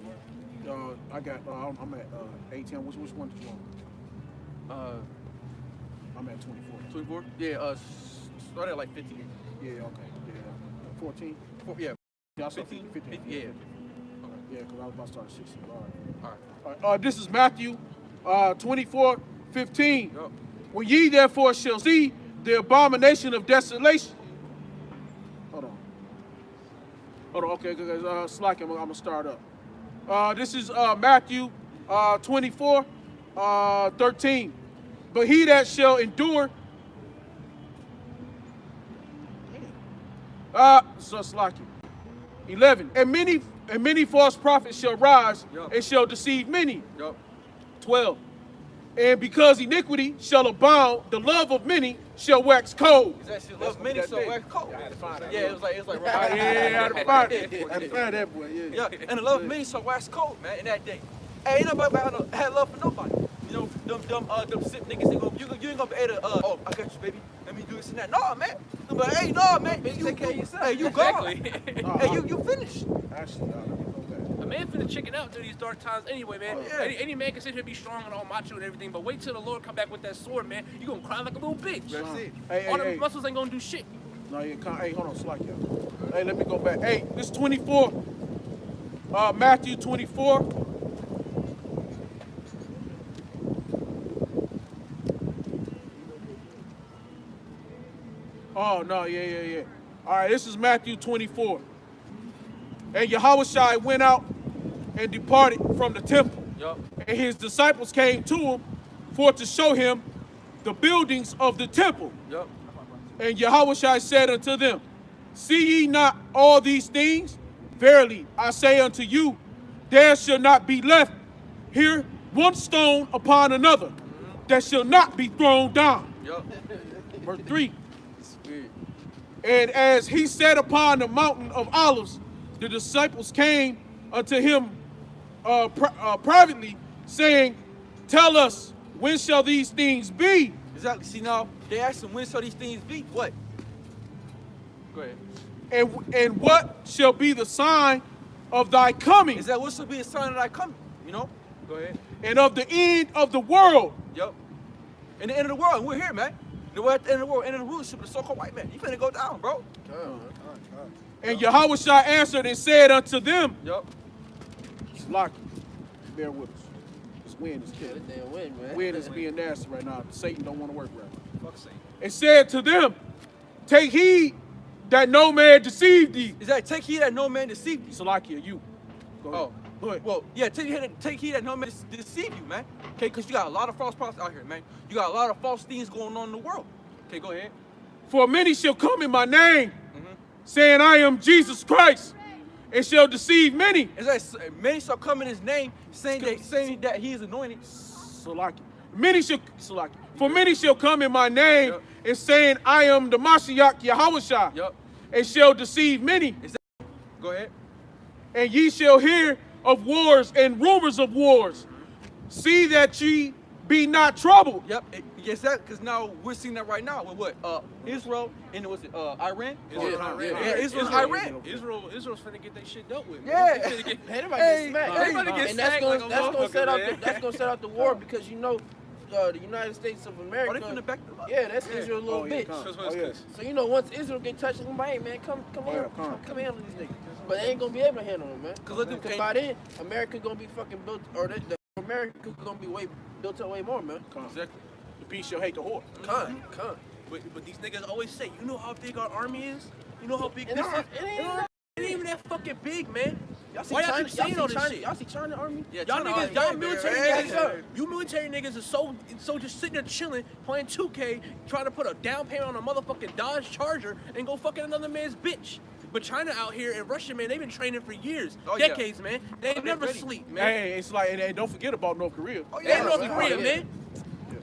I got. I'm at 18. Which one did you want? I'm at 24. 24? Yeah, start at like 15. Yeah. Okay. Yeah. 14. Yeah, Yeah, I saw 15? 15. Yeah. Yeah, because I was about to start at 16. All right. All right. All right, this is Matthew 24:15. Yup. When ye therefore shall see the abomination of desolation. Hold on, okay, Slack, I'm gonna start up. This is Matthew 24:13. But he that shall endure, so Slack. 11. And many false prophets shall rise Yup. and shall deceive many. Yup. 12. And because iniquity shall abound, the love of many shall wax cold. That shit love many, so wax cold. Yeah, it was like Yeah, I had to find it. I had to find that boy, yeah. Yeah, and the love of many so wax cold, man, in that day. Hey, ain't nobody had love for nobody. You know, them sick niggas, you ain't gonna be able to, oh, I got you, baby. Let me do this and that. No, man. But hey, no, man. You take care of yourself. Hey, you gone. Hey, you finished. Actually, A man finna chicken out through these dark times anyway, man. Yeah. Any man can sit here and be strong and all macho and everything, but wait till the Lord come back with that sword, man. You gonna cry like a little bitch. That's it. Hey, All them hey. muscles ain't gonna do shit. No, hey, hold on, Slack, y'all. Hey, let me go back. Hey, this 24. Matthew 24. Oh, no, yeah. All right, this is Matthew 24. And Yahushua went out and departed from the temple. Yup. And his disciples came to him for to show him the buildings of the temple. Yup. And Yahushua said unto them, see ye not all these things? Verily, I say unto you, there shall not be left here one stone upon another that shall not be thrown down. Yup. Verse 3. Spirit. And as he sat upon the mountain of Olives, the disciples came unto him privately, saying, tell us, when shall these things be? Exactly. See, now, they asked him, when shall these things be? What? Go ahead. And what shall be the sign of thy coming? Is that what should be a sign that I come? You know? Go ahead. And of the end of the world? Yup. In the end of the world, and we're here, man. We're at the end of the world, end of the rulership of the so-called white man. You finna go down, bro. And Yahushua answered and said unto them, Yup. Slack, bear with us. This wind is killing. That damn wind, man. Wind is being nasty right now. Satan don't want to work right. Fuck Satan. And said to them, take heed that no man deceive thee. Is that take heed that no man deceive you? Salakia, you. Go ahead. Oh, Go ahead. well, yeah, take heed that no man deceive you, man. Okay, because you got a lot of false prophets out here, man. You got a lot of false things going on in the world. Okay, go ahead. For many shall come in my name, saying, I am Jesus Christ, and shall deceive many. Is that many shall come in his name, saying that he is anointed. Salakia. For many shall come in my name Yep. and saying, I am the Mashiach Yahushua, Yup. and shall deceive many. Go ahead. And ye shall hear of wars and rumors of wars. See that ye be not troubled. Yep. Yes, that because now we're seeing that right now with what? Israel and was it Iran? Israel and Iran. Yeah, Israel and Iran. Israel's finna get their shit dealt with. Yeah. They finna get- Everybody Hey, get smacked. everybody get and that's smacked gonna like a that's gonna set motherfucker, out man. that's gonna set out the war because you know the United States of America. Are they finna back them up? Yeah, that's Israel's little bitch. Oh, yeah. So you know once Israel get touched, I'm like, hey man, come here, come handle these niggas. But they ain't gonna be able to handle them, man. Because by then America gonna be fucking built, or the America gonna be built up way more, man. Exactly. The beast shall hate the horse. Con. But these niggas always say, you know how big our army is? You know how big And this our- is? it ain't It ain't even that fucking big, man. Y'all see Why y'all China? keep saying all this shit? Y'all see China army? Yeah, Y'all China niggas, army, y'all yeah, military yeah, niggas, yeah. you military niggas are so just sitting there chilling, playing 2K, trying to put a down payment on a motherfucking Dodge Charger and go fucking another man's bitch. But China out here and Russia, man, they've been training for years, Oh, yeah. decades, man. They ain't never ready. sleep, man. Hey, it's like, and don't forget about North Korea. Oh They yeah. ain't North man. Korea, Oh, yeah. man.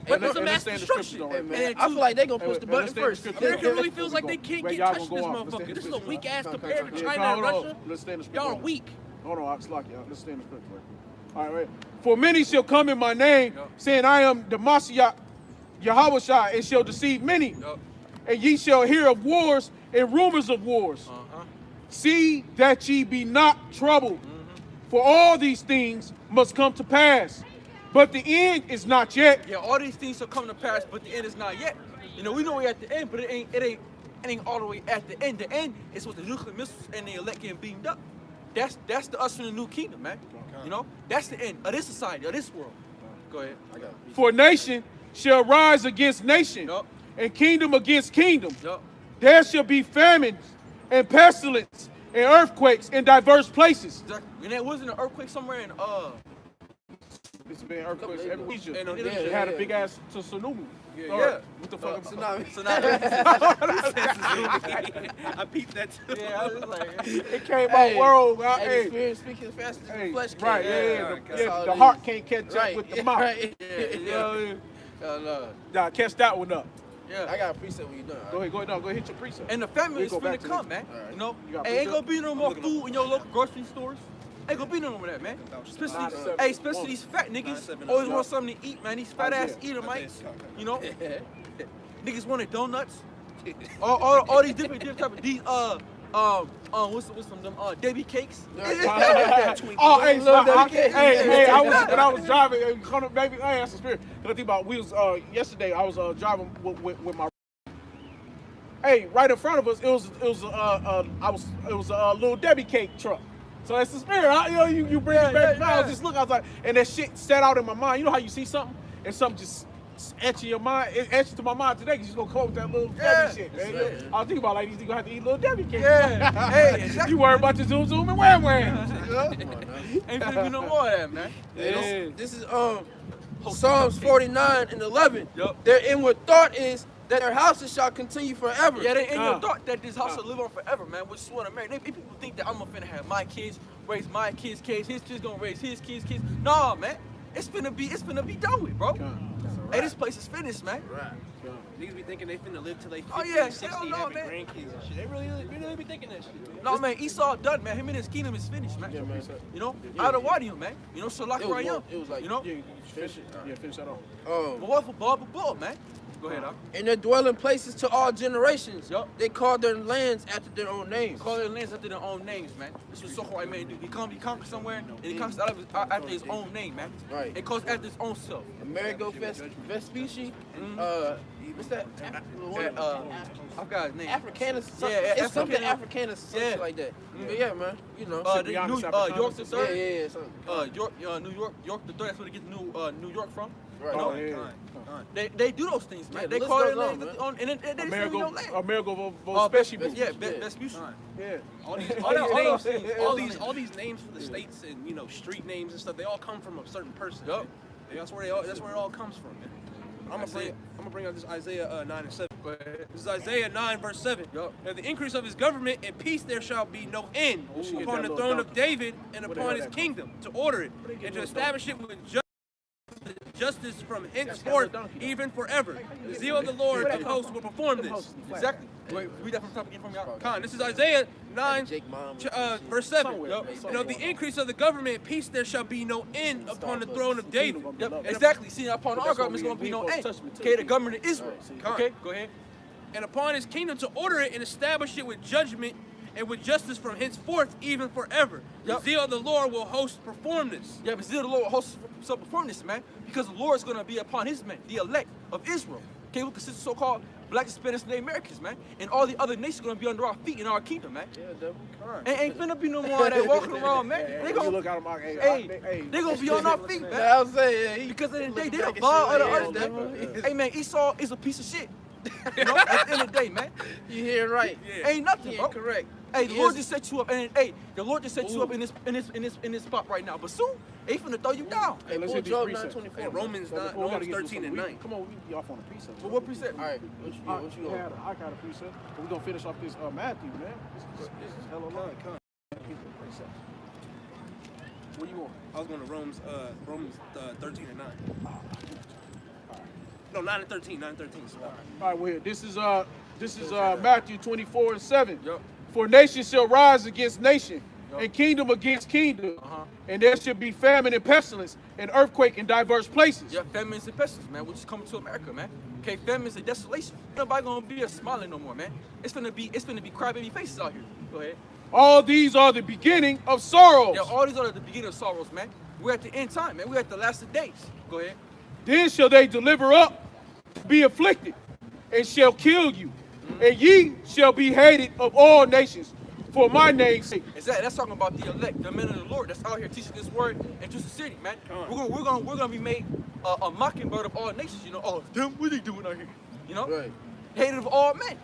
But it's a mass Understand the scriptures destruction. on Hey, it. man, And I feel like they gonna Hey, push the wait, button understand the first. scriptures. America really feels like they can't Wait, get y'all touched gonna this go off. Let's motherfucker. stay This is in a the weak ass scriptures. compared to Okay, China and Russia. Let's stay in the scripture. Y'all are weak. Hold on, it's like y'all. Let's stay in the scripture. All right. For many shall come in my name, Yup. saying, I am the Mashiach Yahushua, and shall deceive many. Yup. And ye shall hear of wars and rumors of wars. Uh-huh. See that ye be not troubled. For all these things must come to pass. But the end is not yet. Yeah, all these things will come to pass, but the end is not yet. You know, we know we're at the end, but it ain't all the way at the end. The end is with the nuclear missiles and the elect getting beamed up. That's the us from the new kingdom, man. You know, that's the end of this society, of this world. Go ahead. For nation shall rise against nation, Yup. and kingdom against kingdom. Yup. There shall be famines and pestilence and earthquakes in diverse places. Exactly. And there wasn't an earthquake somewhere in It's been earthquakes days every ago. Egypt. And, They yeah, had yeah. a big ass tsunami. Yeah, Or, yeah. What the fuck? Tsunami. so now I peeped that too. yeah, I was like, It came Hey, out world. Hey, the Hey, spirit speaking faster than hey, the flesh can. right, yeah, That's all the it heart is. can't catch Right, up with the mouth. right. You know what I mean? No. Nah, catch that one up. yeah. I got a preset when you done. Go ahead, no, go ahead, hit your preset. And the family We is go back finna to come, this. man. Alright. You know, You got hey, ain't preset? gonna be no more food in your local grocery stores. Ain't gonna be no more of that, man. Especially, 9-7. hey, especially these fat niggas 9-7. always want something to eat, man. These fat ass Yeah. Edomites, you know, niggas wanted donuts. all these different type of these what's some of them Debbie cakes. Oh, hey, Little so I, Debbie hey, I was when I was driving. Maybe I asked the spirit. Cause I think about we was yesterday. I was driving with my. Hey, right in front of us, it was a little Debbie cake truck. So that's the spirit. You bring it back. I was just looking. I was like, and that shit set out in my mind. You know how you see something and something just etch in your mind. It etched to my mind today because you're gonna come up with that little Debbie shit. Man. right. I was thinking about like these niggas gonna have to eat little Debbie cake. Yeah. Hey, exactly. You worry about your zoom and wham wham. Ain't finna be no more of that, man. Yeah. This is Psalms 49 and 11. Yup. Their inward thought is that their houses shall continue forever. Yeah, they in your thought that this house will live on forever, man. Which is what America. People think that I'm finna have my kids raise my kids' kids. His kids gonna raise his kids' kids. Nah, man. It's finna be done with, bro. Hey, this place is finished, man. Right. Niggas be thinking they finna live till they 50, Oh, yeah, 60, hell no, having man. grandkids and shit. They really be thinking that shit. No, man, Esau done, man. Him and his kingdom is finished, man. Yeah, man. You know, Yeah. out of Wadium, man. You know, Shalak It was Rayam. more- it was like- you know, Yeah, finish it. Yeah, finish that off. but what for Bob, man? Go ahead, And their dwelling places to all generations. Yup. They call their lands after their own names. Call their lands after their own names, man. This is what Soho man do. He conquers somewhere, and he conquers after his own name, man. Right. It calls after his own self. Amerigo Vespucci. What's that? I forgot his name. Africanus. Yeah, It's something Africanus. Africanus, some Yeah. shit like that. But yeah, man. You know. The Ciprianus York Africanus. the yeah, third. yeah, something. York the third. That's where they get New York from. Right. Oh, right. yeah. They do those things, man. Yeah, they the call list their goes lands on, after on, and they just Amerigo, no land. Amerigo Vespucci. Yeah, Yeah. Vespucci. Yeah. All these names, all these names for the states and street names and stuff, they all come from a certain person. Yup. man. Yeah, that's where it all comes from, man. I'm gonna bring out this Isaiah 9 and 7. Go ahead. This is Isaiah 9 verse 7. Yup. And the increase of his government and peace there shall be no end Where she get upon that the little throne of donkey? David and Where they upon have his that kingdom to order it Where they get and to little establish it with justice justice from henceforth, even forever. The zeal of the Lord of hosts will perform this. Exactly. Wait, read that from the top again from y'all. Con, this is Isaiah 9, Jake Mom. verse 7. Somewhere. And of the increase of the government, peace there shall be no end upon the throne of David. Yep, exactly. See, upon our government, it's going to be no end. Okay, the government of Israel. Okay, go ahead. And upon his kingdom to order it and establish it with judgment and with justice from henceforth, even forever. The Yep. zeal of the Lord will host perform this. Yeah, but still the Lord hosts himself perform this, man. Because the Lord is going to be upon his men, the elect of Israel. Okay, we consist of so-called black, Hispanics, and Americans, man. And all the other nations are going to be under our feet in our kingdom, man. Yeah, devil. Ain't finna be no more of that walking around, man. They You gonna, look at them, they gonna be on our feet, man. I was saying, Because at the end of the day, they the ball of the earth, man. Hey, man, Esau is a piece of shit. You know, at the end of the day, man. You hear right? Yeah. Ain't nothing, Yeah, bro. correct. Hey, the He Lord is- just set you up, and hey, the Lord just set you up in this spot right now. But soon, they finna throw you down. Hey, let's Pull hit these Job precepts. 9:24. Hey, Romans, So before we gotta Romans get to 13 some- and 9. Come on, we be off on a precept. But what precept? All right, what you doing? I got a precept. But we're gonna finish off this Matthew, man. This is hella long. Where you going? I was going to Romans 13 and 9. No, 9 and 13, 9 and 13. So. All right, well, here. This is Matthew 24 and 7. Yup. For nation shall rise against nation, Yup. and kingdom against kingdom, Uh-huh. and there shall be famine and pestilence, and earthquake in diverse places. Yeah, famines and pestilence, man, which is coming to America, man. Okay, famines and desolation. Nobody gonna be a smiling no more, man. It's finna be crybaby faces out here. Go ahead. All these are the beginning of sorrows. Yeah, all these are the beginning of sorrows, man. We're at the end time, man. We're at the last of days. Go ahead. Then shall they deliver up, be afflicted, and shall kill you. And ye shall be hated of all nations for my name's sake. That's talking about the elect, the men of the Lord that's out here teaching this word into the city, man. We're gonna be made a mockingbird of all nations. You know, oh, them, what they doing out here? You know, Right. hated of all men.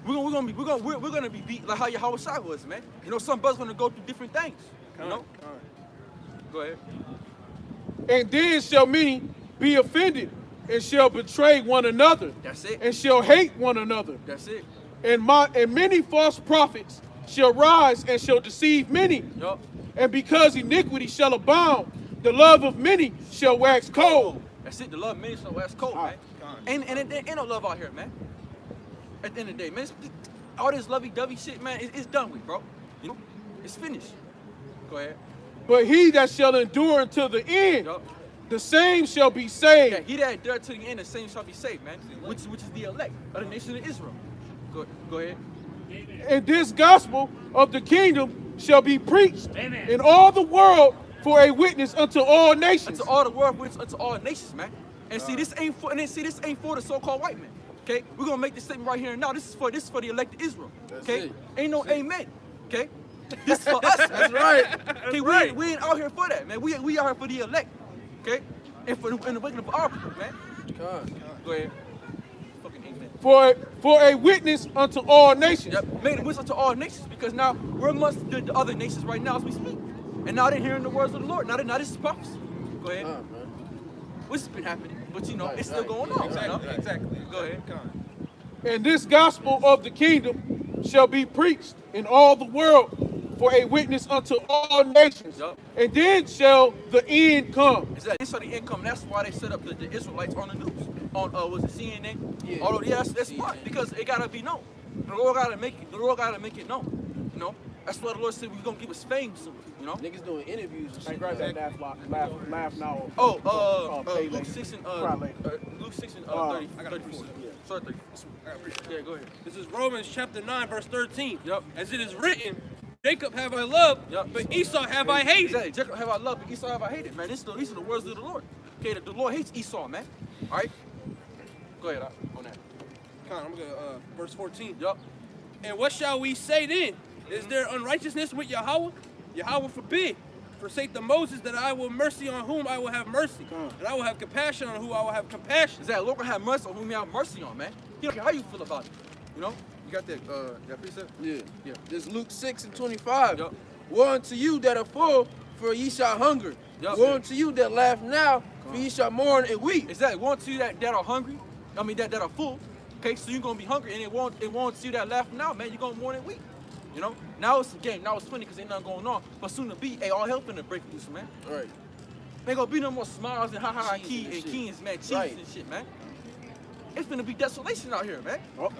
We're gonna be beat like how Yahweh Shai was, man. You know, some brothers gonna go through different things. You know. Go ahead. And then shall many be offended, and shall betray one another, That's it. and shall hate one another. That's it. And many false prophets shall rise and shall deceive many. Yup. And because iniquity shall abound, the love of many shall wax cold. That's it. The love of many shall wax cold, man. And ain't no love out here, man. At the end of the day, man, all this lovey-dovey shit, man, it's done with, bro. You know, it's finished. Go ahead. But he that shall endure until the end, Yup. the same shall be Yeah, saved. he that endure to the end, the same shall be saved, man. Which is the elect of the nation of Israel. Go ahead. And this gospel of the kingdom shall be preached in all the world for a witness unto all nations. Unto all the world, unto all nations, man. And see, this ain't for the so-called white man. Okay, we're gonna make this statement right here and now. This is for the elected Israel. Okay, it. ain't no amen. Okay, this is for us. Man. That's right. Okay, we ain't out here for that, man. We out here for the elect. Okay, and for the waking of our people, man. Con. Go ahead. Fucking amen. For a witness unto all nations. Yep, made it whistle to all nations because now we're amongst the other nations right now as we speak. And now they're hearing the words of the Lord. Now this is prophecy. Go ahead. Con, man. Which has been happening, but you know, Right, it's still right. going on. Exactly, You know? exactly. Go ahead. And this gospel of the kingdom shall be preached in all the world for a witness unto all nations. Yup. And then shall the end come. Is that it's for the income? That's why they set up the Israelites on the news. On was it CNN? Yeah. Although that's CNN. smart because it gotta be known. The Lord gotta make it known. You know, that's why the Lord said we're gonna give us fame soon. You know. Niggas doing interviews and Hey, shit. grab that laugh now. Luke Pay later. 6 and Cry later. Luke 6 and Uh, 30, I got a 34. precept. Sorry, 30. Yeah, go ahead. This is Romans chapter 9, verse 13. Yup. As it is written, Jacob have I loved, Yup. but Esau have I hated. Exactly. Jacob have I loved, but Esau have I hated, man. These are the words of the Lord. Okay, the Lord hates Esau, man. All right. Go ahead on that. Come on, I'm going to verse 14. Yup. And what shall we say then? Is there unrighteousness with Yahweh? Yahweh forbid. Forsake the Moses that I will mercy on whom I will have mercy, and I will have compassion on whom I will have compassion. Is that Lord gonna have mercy on whom you have mercy on, man? He don't care how you feel about it. You know? You got that precept? Yeah. Yeah. This Luke 6 and 25. Yup. Woe unto you that are full, for ye shall hunger. Yup. Woe unto you that laugh now, for ye shall mourn and weep. Is that one to you that are hungry? I mean that are full. Okay, so you're gonna be hungry, and it won't see you that laugh now, man. You're gonna mourn and weep. You know? Now it's a game. Now it's funny because ain't nothing going on. But soon to be, hey, all hell finna break loose, man. Right. Ain't gonna be no more smiles and ha-ha and Cheese and shit. keys, man. Cheese Right. and shit, man. It's gonna be desolation out here, man. Oh.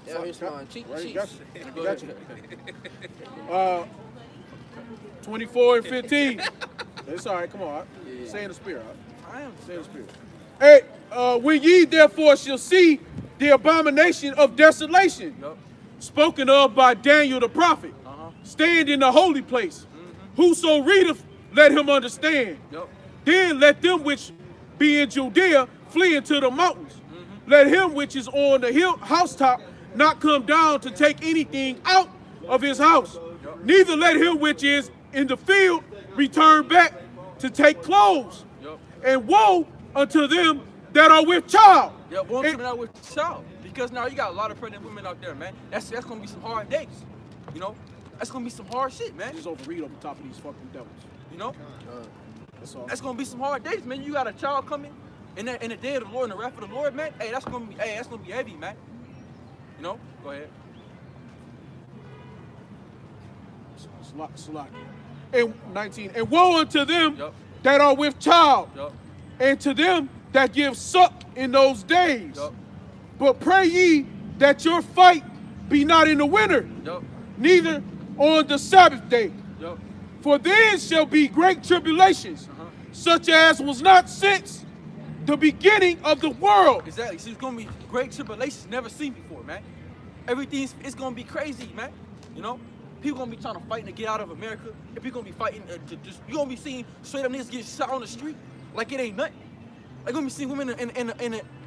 Yeah, he's smiling. Cheek Right, cheeks. got you. Got you. 24 and 15. It's all right. Come on. Yeah. Say in the spirit. I am Say in the spirit. Hey, when ye therefore shall see the abomination of desolation, Yup. spoken of by Daniel the prophet, stand in the holy place. Whoso readeth, let him understand. Yup. Then let them which be in Judea flee into the mountains. Let him which is on the hill housetop not come down to take anything out of his house. Neither let him which is in the field return back to take clothes. Yup. And woe unto them that are with child. Yeah, one And- coming out with child. Because now you got a lot of pregnant women out there, man. That's gonna be some hard days. You know? That's gonna be some hard shit, man. Just overread over top of these fucking devils. You know? That's all. That's gonna be some hard days, man. You got a child coming in the day of the Lord and the wrath of the Lord, man. Hey, that's gonna be heavy, man. You know? Go ahead. Salaki. And 19. And woe unto them Yup. that are with child, Yup. and to them that give suck in those days. Yup. But pray ye that your fight be not in the winter, Yup. neither on the Sabbath day. Yup. For then shall be great tribulations, such as was not since the beginning of the world. Exactly. See, it's gonna be great tribulations never seen before, man. It's gonna be crazy, man. You know, people gonna be trying to fight to get out of America. And people gonna be fighting you gonna be seeing straight up niggas get shot on the street like it ain't nothing. Like gonna be seeing women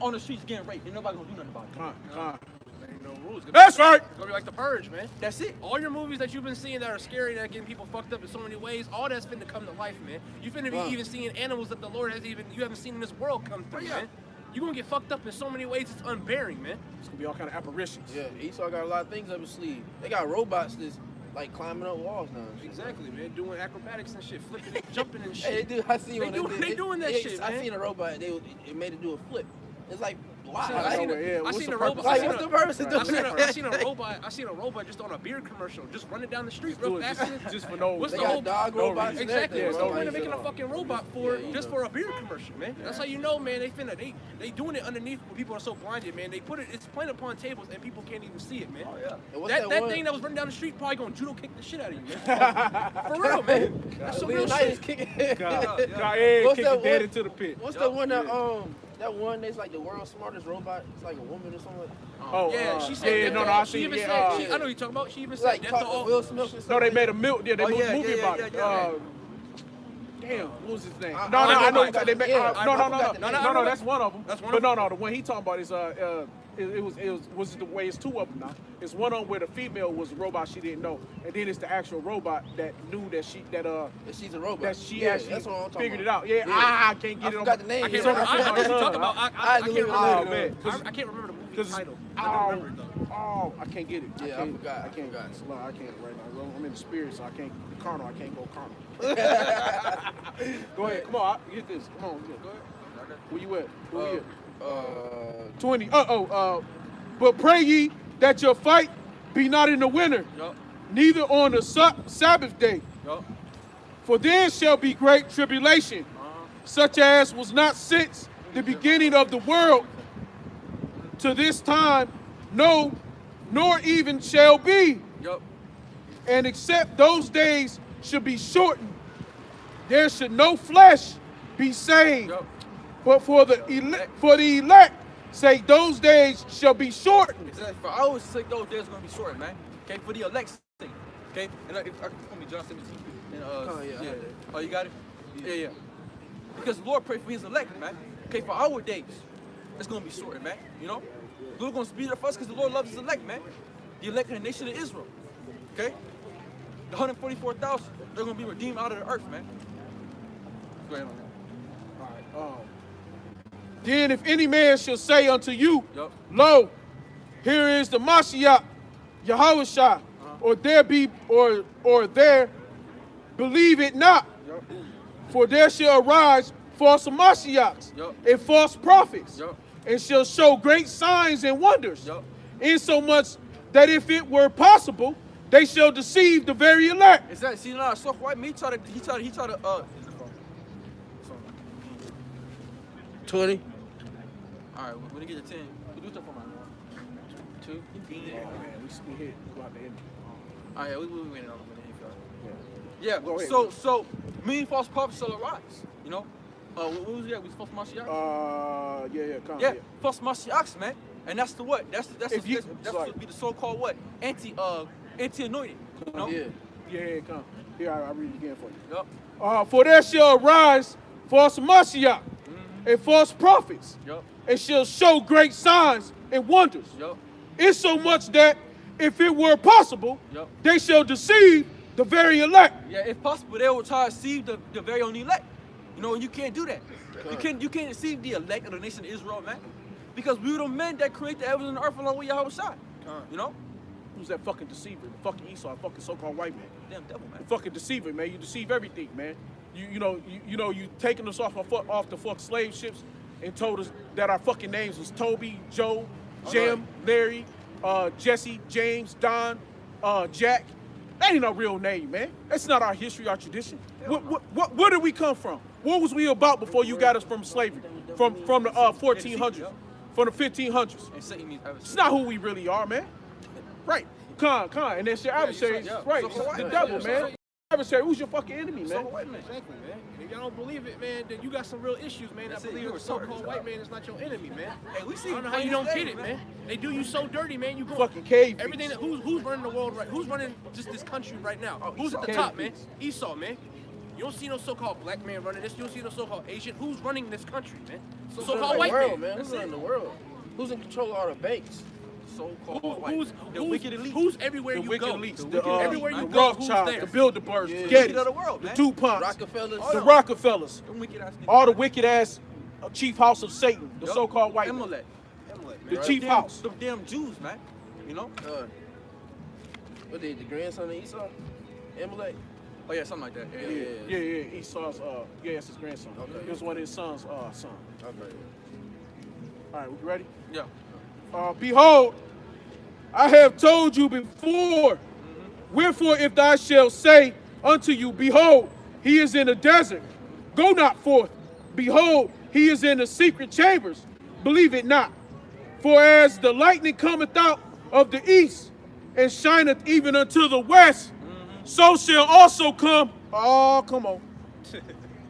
on the streets getting raped and nobody gonna do nothing about it. Come on. There ain't no rules. That's right. It's gonna be like The Purge, man. That's it. All your movies that you've been seeing that are scary, that are getting people fucked up in so many ways, all that's finna come to life, man. You finna be Wow. even seeing animals that the Lord you haven't seen in this world come through, yeah. man. You gonna get fucked up in so many ways, it's unbearing, man. It's gonna be all kind of apparitions. Yeah, Esau got a lot of things up his sleeve. They got robots that's like climbing up walls now. Exactly, man. Doing acrobatics and shit, flipping and jumping and Hey, shit. dude, I see They one. doing that shit, I man. seen a robot. It made it do a flip. It's like wow. I seen yeah, a what's the robot. purpose? Like, what's the purpose of I doing seen that? I seen a robot just on a beer commercial, just running down the street Do real it fast. just for no. What's They the got whole dog no robots. reason. and Exactly. Yeah, What's no the point of reason. making a fucking robot for Yeah, just know. for a beer commercial, man? That's how you know, man. They doing it underneath when people are so blinded, man. They put it. It's playing upon tables and people can't even see it, man. Oh yeah. And what's That one? thing that was running down the street probably gonna judo kick the shit out of you, man. For real, man. That's some real Leonidas shit. kicking. God, Yeah. yeah, What's kick that it dead one? into the pit. What's the one that one that's like the world's smartest robot? It's like a woman or something. Oh, Yeah, she said. yeah, that no, to no, all- I she see. even Yeah, said. I know what you're talking about. She even It's said like that talk to all. Will Smith or something. no, they made a milk. Yeah, they Oh, moved yeah, movie yeah, about yeah, it. yeah. Damn, what was his name? I- No, I I know know. about They made, yeah, no, I no, forgot the no, name. no, that's one of them. That's one but of no, them? no, the one he talking about is it was the way it's two of them now. It's one of them where the female was a robot she didn't know, and then it's the actual robot that knew that she She's a robot. that she Yeah, actually that's what I'm talking figured about. it out. Yeah, I can't get I it on forgot my- the name. I Yeah, can't remember. I know what you're I- talking about. I I can't deleted remember. it. Oh, man. I can't remember the movie Because title. I don't remember it though. oh, I can't get it. Yeah, I can't, forgot, I can't. forgot. I can't right now. I'm in the spirit, so I can't. Carnal, I can't go carnal. Go ahead, come on, get this. Come on, go ahead. Where you at? Where you at? 20. But pray ye that your fight be not in the winter, Yup. neither on the Sabbath day. Yup. For then shall be great tribulation, such as was not since the beginning of the world to this time, no, nor even shall be. Yup. And except those days should be shortened, there should no flesh be saved. Yup. But for the elect, say those days shall be shortened. Exactly. For our sake, those days are gonna be short, man. Okay, for the elect's sake. Okay, and if I can call me John 17. And, Oh, yeah, I heard that. Oh, you got it? Yeah. Because the Lord prayed for His elect, man. Okay, for our days, it's gonna be short, man. You know, the Lord gonna speed up for us because the Lord loves His elect, man. The elect in the nation of Israel. Okay, the 144,000, they're gonna be redeemed out of the earth, man. Go ahead on that. Then if any man shall say unto you, Yup. Lo, here is the Mashiach, Yahushua, or there be, or there, believe it not. Yup. For there shall arise false Mashiachs Yup. and false prophets, Yup. and shall show great signs and wonders, Yup. insomuch that if it were possible, they shall deceive the very elect. Exactly. See now, so white me he tried to 20. All right, when you get to 10, we do stuff for my 2. Oh man, we hit. Go out the end. All right, we winning on the minute. Yeah. Yeah. Go ahead. So many false prophets shall arise. You know, what was that? We false Mashiach. Come. Yeah, false Mashiachs, man. And that's the what? That's If you- that's sorry. supposed to be the so-called what? Anti-anointed. You know? Yeah, come. Here, I read it again for you. Yup. For there shall arise false Mashiach and false prophets, Yup. and shall show great signs and wonders. Yup. It's so much that if it were possible, Yup. they shall deceive the very elect. Yeah, if possible, they will try to deceive the very own elect. You know, and you can't do that. You can't deceive the elect of the nation of Israel, man. Because we were the men that create the heavens and the earth along with Yahweh Shai. You know? Who's that fucking deceiver? The fucking Esau, the fucking so-called white man. Damn devil, man. The fucking deceiver, man. You deceive everything, man. You taking us off the fuck slave ships and told us that our fucking names was Toby, Joe, Jim, Larry, Jesse, James, Don, Jack. That ain't our real name, man. That's not our history, our tradition. Where did we come from? What was we about before you got us from slavery? From the 1400s, from the 1500s. And Satan means It's not who we really are, man. Right. Con. And that's your adversary. yeah. Right. So white The man. devil, Yeah, man. Adversary, who's your fucking enemy, so man? white man. Exactly, man. If y'all don't believe it, man, then you got some real issues, man. That's I it, believe you're the a sorry. so-called white man is not your enemy, man. Hey, we see I don't know how you don't get it, man. They do you so dirty, man. You go Fucking cave everything. beasts. Who's running the world right? Who's running just this country right now? Who's at the Cave top, man? beasts. Esau, man. You don't see no so-called black man running this. You don't see no so-called Asian. Who's running this country, man? Who's So-called running the white world, man. man? Who's running the world? Who's in control of all the banks? So-called white. The wicked elite. Who's everywhere The you wicked go? elites, everywhere you the go, who's Rothschilds, there? the Bilderbergs, Yeah. the Wicked of Gettys, the world, the man. DuPonts, Rockefellers. the Rockefellers, Them wicked ass niggas. all the wicked ass chief house of Satan, the Yup. so-called white man. Amalek. The Right. chief house. The damn Jews, man. You know? What the grandson of Esau? Amalek? Oh yeah, something like that. Yeah. Yeah. Esau's, it's his grandson. Okay. It was one of his son's son. Okay. All right, we ready? Yeah. Behold, I have told you before. Wherefore, if thou shalt say unto you, behold, he is in the desert, go not forth. Behold, he is in the secret chambers, believe it not. For as the lightning cometh out of the east and shineth even unto the west, so shall also come. Oh, come on.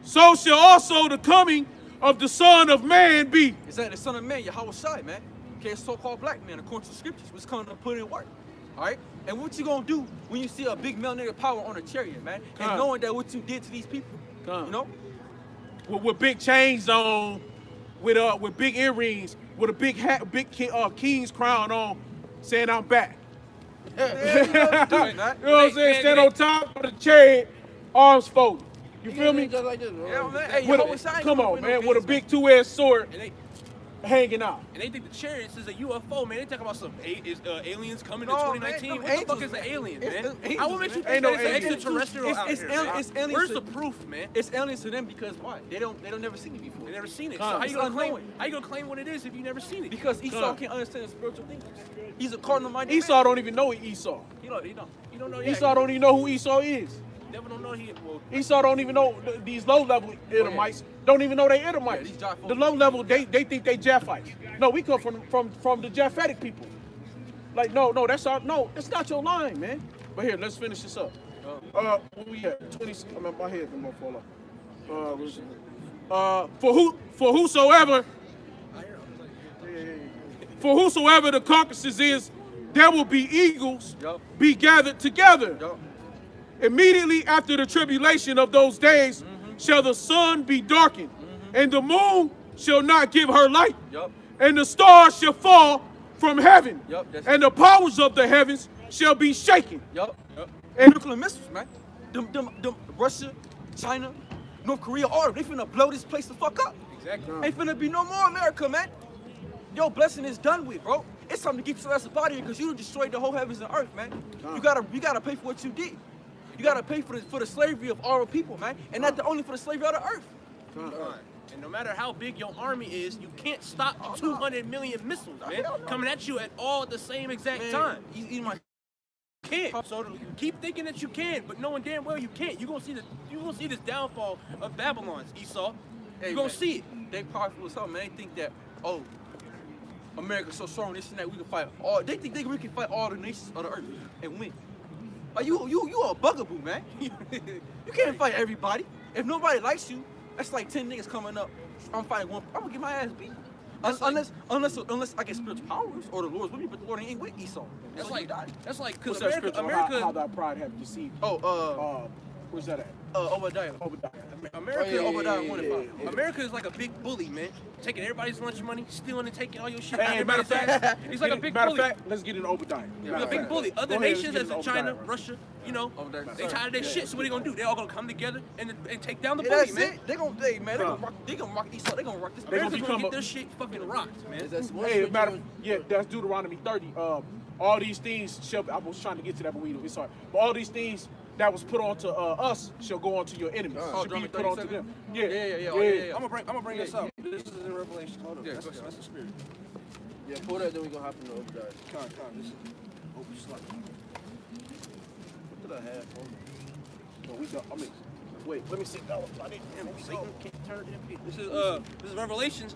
So shall also the coming of the Son of Man be. It's like the son of man, Yahweh Shai, man. Okay, so-called black man, according to the scriptures, was coming to put in work. All right? And what you gonna do when you see a big melanated power on a chariot, man? And Come. knowing that what you did to these people. Come. You know? With big chains on, with big earrings, with a big hat, king's crown on, saying I'm back. Yeah, You know what man. I'm saying? Stand on top of the chariot, arms folded. You feel me? Just like this, bro. Yeah, man. Hey, With Yahweh a, Shai ain't come coming on, no man, with a games, big two-edged sword And hanging out. they think the chariots is a UFO, man. They talk about some aliens coming in No, 2019. man, what them the fuck angels, is an man. alien, It's man? them angels, How would make you man. think Ain't no that it's an aliens. extraterrestrial It's- out it's here, al- man? it's aliens Where's to- the proof, man? It's aliens to them because why? They don't never seen it before. They never seen it. So Come. how you gonna claim? Unknowing. How you gonna claim what it is if you never seen it? Because Esau Come. can't understand the spiritual things. He's a cardinal minded. Esau don't even know Esau. He don't. You don't know. Esau don't even know who Esau is. Never don't know he. Well, Esau don't even know these low-level Edomites. Don't even know they Edomites. Yeah, these Japh- The low-level, they think they Japhites. No, we come from the Japhetic people. Like, no, that's not your line, man. But here, let's finish this up. Where we at? 20. I mean, my head gonna fall off. For whosoever the carcasses is, there will be eagles Yup. be gathered together. Yup. Immediately after the tribulation of those days shall the sun be darkened, and the moon shall not give her light, Yup. and the stars shall fall from heaven, Yup, that's and the powers of the heavens shall be shaken. Yup. And Nuclear missiles, man. Them Russia, China, North Korea, all they finna blow this place the fuck up. exactly. Ain't finna be no more America, man. Your blessing is done with, bro. It's time to get your ass up out of here because you done destroyed the whole heavens and earth, man. You gotta pay for what you did. You gotta pay for the slavery of all people, man. And not only for the slavery of the earth. And no matter how big your army is, you can't stop Oh, no. 200 million missiles, man, hell no. coming at you at all at the same exact Man, time. eat my Can't. So keep thinking that you can, but knowing damn well you can't. You're gonna see this downfall of Babylon, Esau. You're gonna man, see it. They powerful as hell, man. They think that, oh, America's so strong, this and that, we can fight all. They think we can fight all the nations of the earth and win. Like you a bugaboo, man. You can't fight everybody. If nobody likes you, that's like 10 niggas coming up. I'm fighting one. I'm gonna get my ass beat. Unless I get spiritual powers or the Lord's with me, but the Lord ain't with Esau. That's like because What's that America, scripture? How thy pride have deceived you? Where's that at? Obadiah. America, Obadiah 1 and 5. America is like a big bully, man. Taking everybody's lunch money, stealing and taking all your shit. Hey, matter of fact, he's like a big matter bully. of fact, let's get into Obadiah. He's a big bully. Other Go ahead, nations, let's as get in into China, Obadiah. Russia, you know, Obadiah. they tired of their shit. So what they gonna do? They all gonna come together and take down the Yeah, bully, that's man. it. They gonna rock Esau. They gonna rock this. They gonna America's become gonna get a- their shit fucking rocked, man. Hey, that's Deuteronomy 30. All these things shall. I was trying to get to that, but it's hard. But all these things that was put onto us shall go onto your enemies. Oh, Should be Deuteronomy put onto 37? them. Yeah. I'm gonna bring this up. This is in Revelation. Hold on. Yeah, That's go ahead. the spirit. Yeah, pull that, then we gonna hop into Obadiah. Come on. This is open slot. What did I have for me? So we go. Wait. Let me see. No, I didn't. Satan. Can't turn it. This is Revelations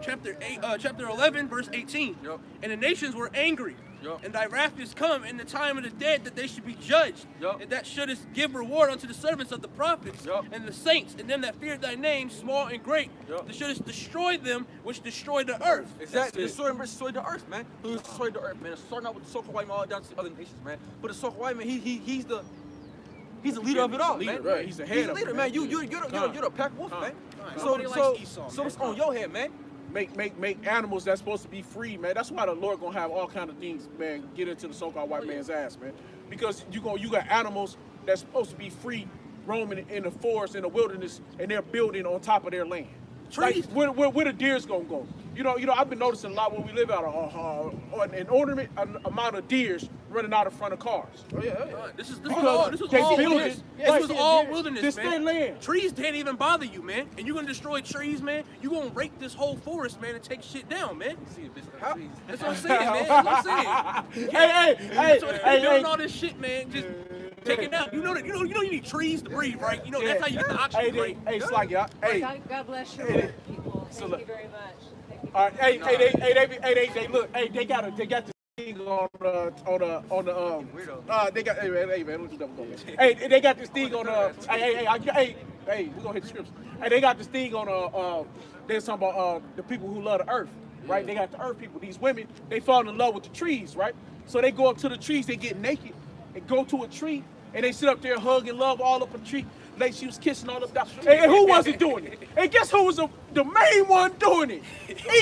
chapter 8 chapter 11 verse 18. Yep. And the nations were angry. Yup. And thy wrath is come in the time of the dead that they should be judged. Yup. And that shouldest give reward unto the servants of the prophets Yup. and the saints and them that feared thy name, small and great. Yup. That shouldest destroy them which destroy the earth. Exactly. Destroyed the earth, man. Who destroyed the earth, man? It's starting out with the so-called white man all down to the other nations, man. But the so-called white man, he's the leader of it all, Leader, man. right. He's the head of leader, it, man. man. You're the pack wolf, man. Nobody likes Esau, So man. it's on your head, man. Make animals that's supposed to be free, man. That's why the Lord gonna have all kind of things, man, get into the so-called white man's ass, man. Because you got animals that's supposed to be free, roaming in the forest, in the wilderness, and they're building on top of their land. Trees. Like, where the deer's gonna go? You know, I've been noticing a lot where we live out an amount of deers running out in front of cars. Oh yeah. This was Because all they wilderness. building- This was all wilderness, This man. their land. Trees can't even bother you, man. And you're gonna destroy trees, man. You're gonna rake this whole forest, man, and take shit down, man. That's what I'm saying, man. That's what I'm saying. Hey, So they're doing all this shit, man. Just taking down. You know you need trees to breathe, right? You know that's how you get the oxygen, right? Hey, Slack, y'all. Hey, God bless you, Hey, people. so Thank look. you very much. Thank you. all right, they look, hey, they got this thing on they got, hey man, don't do that, man. Hey, they got this thing on hey, we gonna hit the scripts. Hey, they got this thing on they're talking about the people who love the earth, right? They got the earth people. These women, they fall in love with the trees, right? So they go up to the trees, they get naked, and go to a tree, and they sit up there, hug and love all up a tree. Like she was kissing all up down. And who wasn't doing it? And guess who was the main one doing it?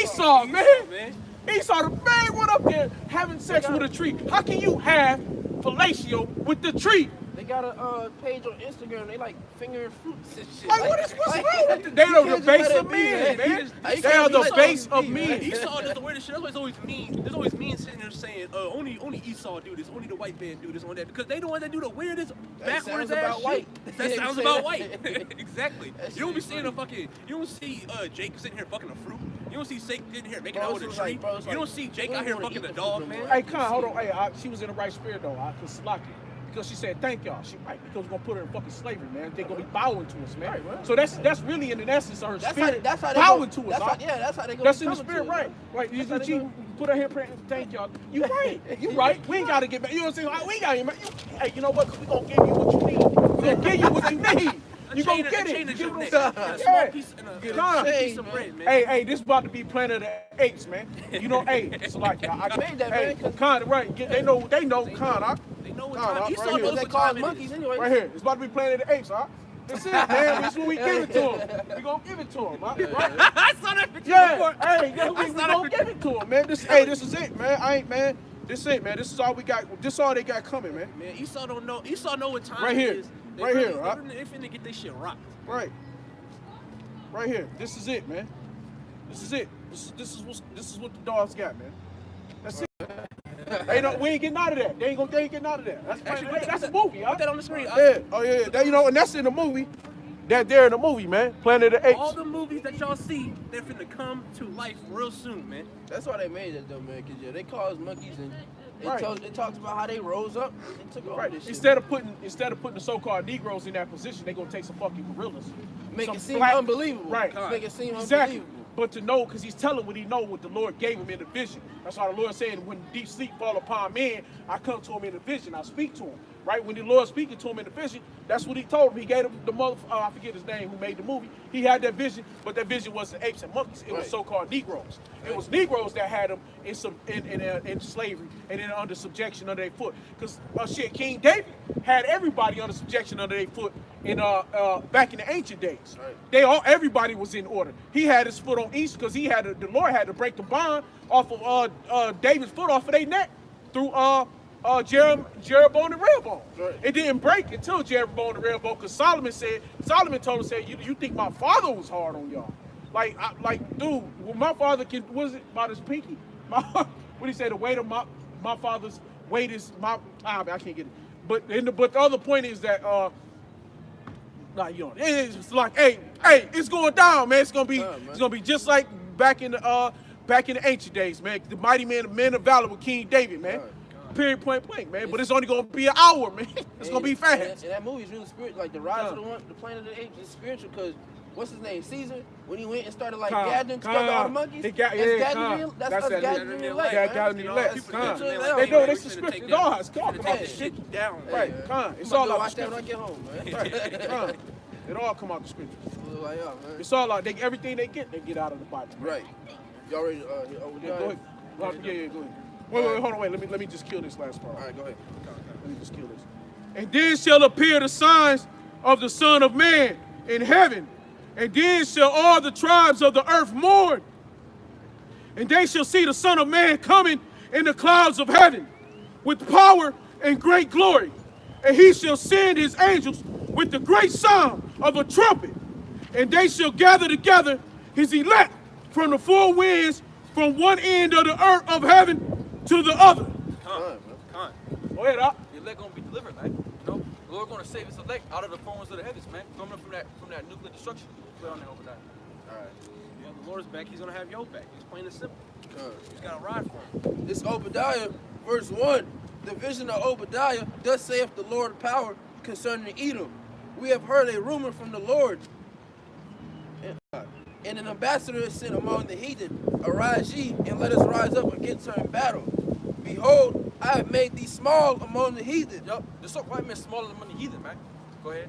Esau, man. Esau, the main one up there having sex with a tree. How can you have fellatio with the tree? They got a page on Instagram. They like fingering fruits and shit. Like, what's wrong with it? They are the base of men, man. They are the base of men. Esau does the weirdest shit. That's why it's always mean. There's always mean sitting there saying, only Esau do this, only the white man do this, only that. Because they the ones that do the weirdest, That backwards sounds ass about shit. white. That sounds Say about that. white. Exactly. That You don't be shit seeing funny. you don't see Jake sitting here fucking a fruit. You don't see Jake sitting here making Bro, out with a it's tree. like- bro, it's You don't like, see Jake we out don't here wanna fucking eat a the dog, fruit man. no Hey, Con, hold on. Hey, she was in the right spirit though. I could slack it. Because she said, thank y'all. She right, because we're gonna put her in fucking slavery, man. They're gonna be bowing to us, man. Right, right. So that's really in essence her That's spirit how they bowing go, to us. that's huh? how, yeah, that's how they go. That's in the spirit, right? Right. You, That's how they she go. put her here praying, thank y'all. You right. You right. We ain't gotta get back. You know what I'm saying? We ain't gotta get back. Hey, you know what? We gonna give you what you need. We gonna give you what you need. You gonna get it. You get what I'm saying? And a Yeah. small piece, and a Con. piece of bread, man. Hey, this about to be Planet of the Apes, man. You know, hey, it's like I made that, hey, man. Con, right? They know, Con. They know what Con, time. right Esau here. knows They what call time it monkeys is. anyway. Right here. It's about to be Planet of the Apes, huh? That's it, man. This is what we give it to him. We gonna give it to him, huh? Right? I saw that picture Yeah. before. Hey, we gonna give it to him, man. This is it, man. This is it, man. This is all we got. This is all they got coming, man. Man, Esau don't know. Esau know what time Right it here. is. They Right really- here, huh? They finna get this shit rocked. Right. Right here. This is it, man. This is it. This is what the dogs got, man. That's it. We ain't getting out of that. They ain't getting out of that. That's a movie, huh? Put that on the screen. Yeah. Oh yeah. And that's in the movie. That there in the movie, man. Planet of the Apes. All the movies that y'all see, they're finna come to life real soon, man. That's why they made it though, man. Cause yeah, they call us monkeys and It talks about how they rose up and took over Right. this shit. Instead of putting the so-called Negroes in that position, they're gonna take some fucking gorillas. Make Some it seem black- unbelievable. Right. Make it seem Exactly. unbelievable. But to know, because he's telling what he know, what the Lord gave him in the vision. That's why the Lord said, when deep sleep fall upon men, I come to him in the vision. I speak to him. Right? When the Lord speaking to him in the vision, that's what he told him. He gave him the I forget his name, who made the movie. He had that vision, but that vision wasn't apes and monkeys. It was Right. so-called Negroes. It was Negroes that had him in slavery and then under subjection under their foot. Because King David had everybody under subjection under their foot in back in the ancient days. Right. Everybody was in order. He had his foot on each because the Lord had to break the bond off of David's foot off of their neck through Jeroboam and Rehoboam. Right. It didn't break until Jeroboam and Rehoboam, because Solomon told him, you think my father was hard on y'all? Dude, well, my father was it about his pinky? What do you say? The weight of my father's weight is I can't get it. But the other point is that it's like, hey, it's going down, man. It's gonna be just like back in the ancient days, man. The mighty man of valor with King David, man. Right. Period, point blank, man. But it's only gonna be an hour, man. It's gonna be fast. And that movie is really spiritual. Like the Rise of the Planet of the Apes is spiritual because what's his name? Caesar, when he went and started gathering together all the monkeys. That's us gathering the elect. Gathering the elect. People Con. think They do. It's the script. It's all. It's all Take about the that shit. shit down. Right. Yeah. Con. It's I'm all gonna about watch the that when I script. get home, man. Right. Con. It all come out the scripture. Like, yeah, man. It's all like everything they get out of the Bible. Right. Y'all ready? Yeah, go ahead. All Well, yeah, go ahead. Wait, hold on, wait. Let me just kill this last part. right, go ahead. Let me just kill this. And then shall appear the signs of the Son of Man in heaven, and then shall all the tribes of the earth mourn. And they shall see the Son of Man coming in the clouds of heaven with power and great glory. And he shall send his angels with the great sound of a trumpet. And they shall gather together his elect from the four winds, from one end of the earth of heaven to the other. Con. Go ahead, Doc. The elect gonna be delivered, man. You know, the Lord gonna save his elect out of the forms of the heavens, man. Coming from that nuclear destruction. Play on that over there. All right. Yeah, the Lord's back. He's gonna have your back. It's plain and simple. He's gotta ride for him. This Obadiah, verse 1. The vision of Obadiah, thus saith the Lord of power concerning Edom. We have heard a rumor from the Lord. And an ambassador is sent among the heathen. Arise ye, and let us rise up against her in battle. Behold, I have made thee small among the heathen. Yup, the so white man smaller than money heathen, man. Go ahead.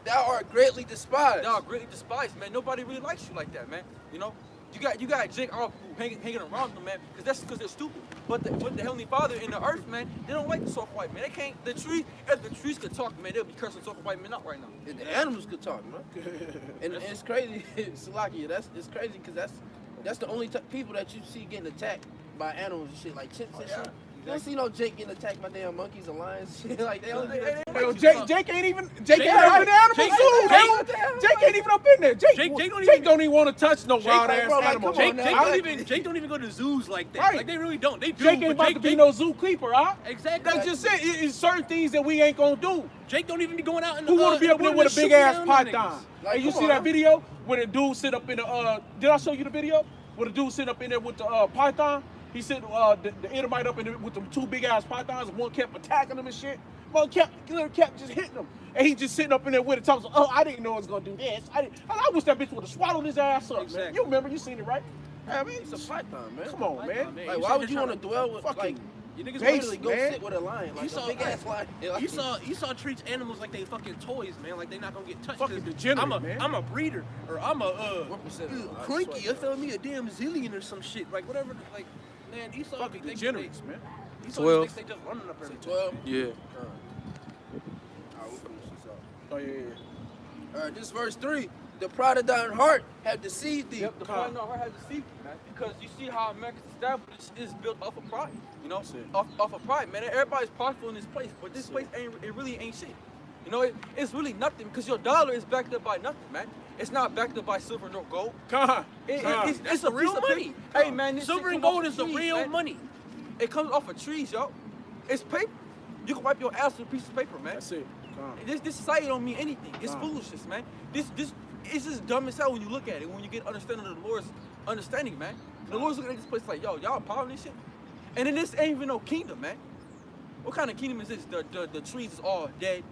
Thou art greatly despised. Y'all greatly despised, man. Nobody really likes you like that, man. You know, you got Jake all hanging around them, man, because they're stupid. But the Heavenly Father in the earth, man, they don't like the soft white man. They can't. If the trees could talk, man, they'll be cursing soft white men out right now. And the animals could talk, man. And it's crazy, Salakia. It's crazy because that's the only people that you see getting attacked by animals and shit, like chimps and shit. You don't see no Jake getting attacked by damn monkeys and lions. Shit. Like they only do that. Yo, Jake ain't even up in the animal Jake- zoo. Jake ain't even up in there. Jake don't even want to touch no wild like, ass bro, like, animal. come on now. Jake don't even go to zoos like that. Right. Like they really don't. They do. Jake ain't but about to be no zookeeper, huh? Exactly. That's just it. It's certain things that we ain't gonna do. Jake don't even be going out in the Who want to be up there with a big ass python? Like, Hey, you come see on, that huh? video where the dude sit up in the? Did I show you the video? Where the dude sit up in there with the python? He said the Edomite up in there with them two big ass pythons, and one kept attacking him and shit. One kept just hitting him, and he just sitting up in there with it, talking. Oh, I didn't know it was gonna do this. I wish that bitch would have swallowed his ass up, man. Exactly. You remember? You seen it, right? I mean, it's a python, man. Come on, man. Like, why would you want to dwell with Fucking like? You niggas base, Literally go man. sit with a lion, like You saw- a big ass lion. Like, Esau treats animals like they fucking toys, man. Like they not gonna get touched. Fucking 'cause degenerate, man. I'm a breeder, or I'm a What percent? cranky. You feel me? A damn zillion or some shit. Like whatever. Like man, Esau Fucking think degenerates, man. Esau 12. thinks they just running up everything. 12. Yeah. Alright, we'll finish this off. Oh yeah. All right, this verse 3. The pride of thine heart have deceived thee. Yep, the pride in our heart has deceived, man. Because you see how America's established is built off of pride. You know, That's it. off of pride, man. Everybody's prideful in this place, but this place it really ain't shit. You know, it's really nothing because your dollar is backed up by nothing, man. It's not backed up by silver nor gold. Come on. It's That's a the real piece of money. paper. Hey, man, this Silver shit and come off gold of is the trees, real man. money. It comes off of trees, yo. It's paper. You can wipe your ass with a piece of paper, man. That's it. Come on. This society don't mean anything. It's Nah. foolishness, man. This it's just dumb as hell when you look at it. When you get understanding of the Lord's understanding, man. The Lord's looking at this place like, yo, y'all power this shit. And then this ain't even no kingdom, man. What kind of kingdom is this? The trees is all dead.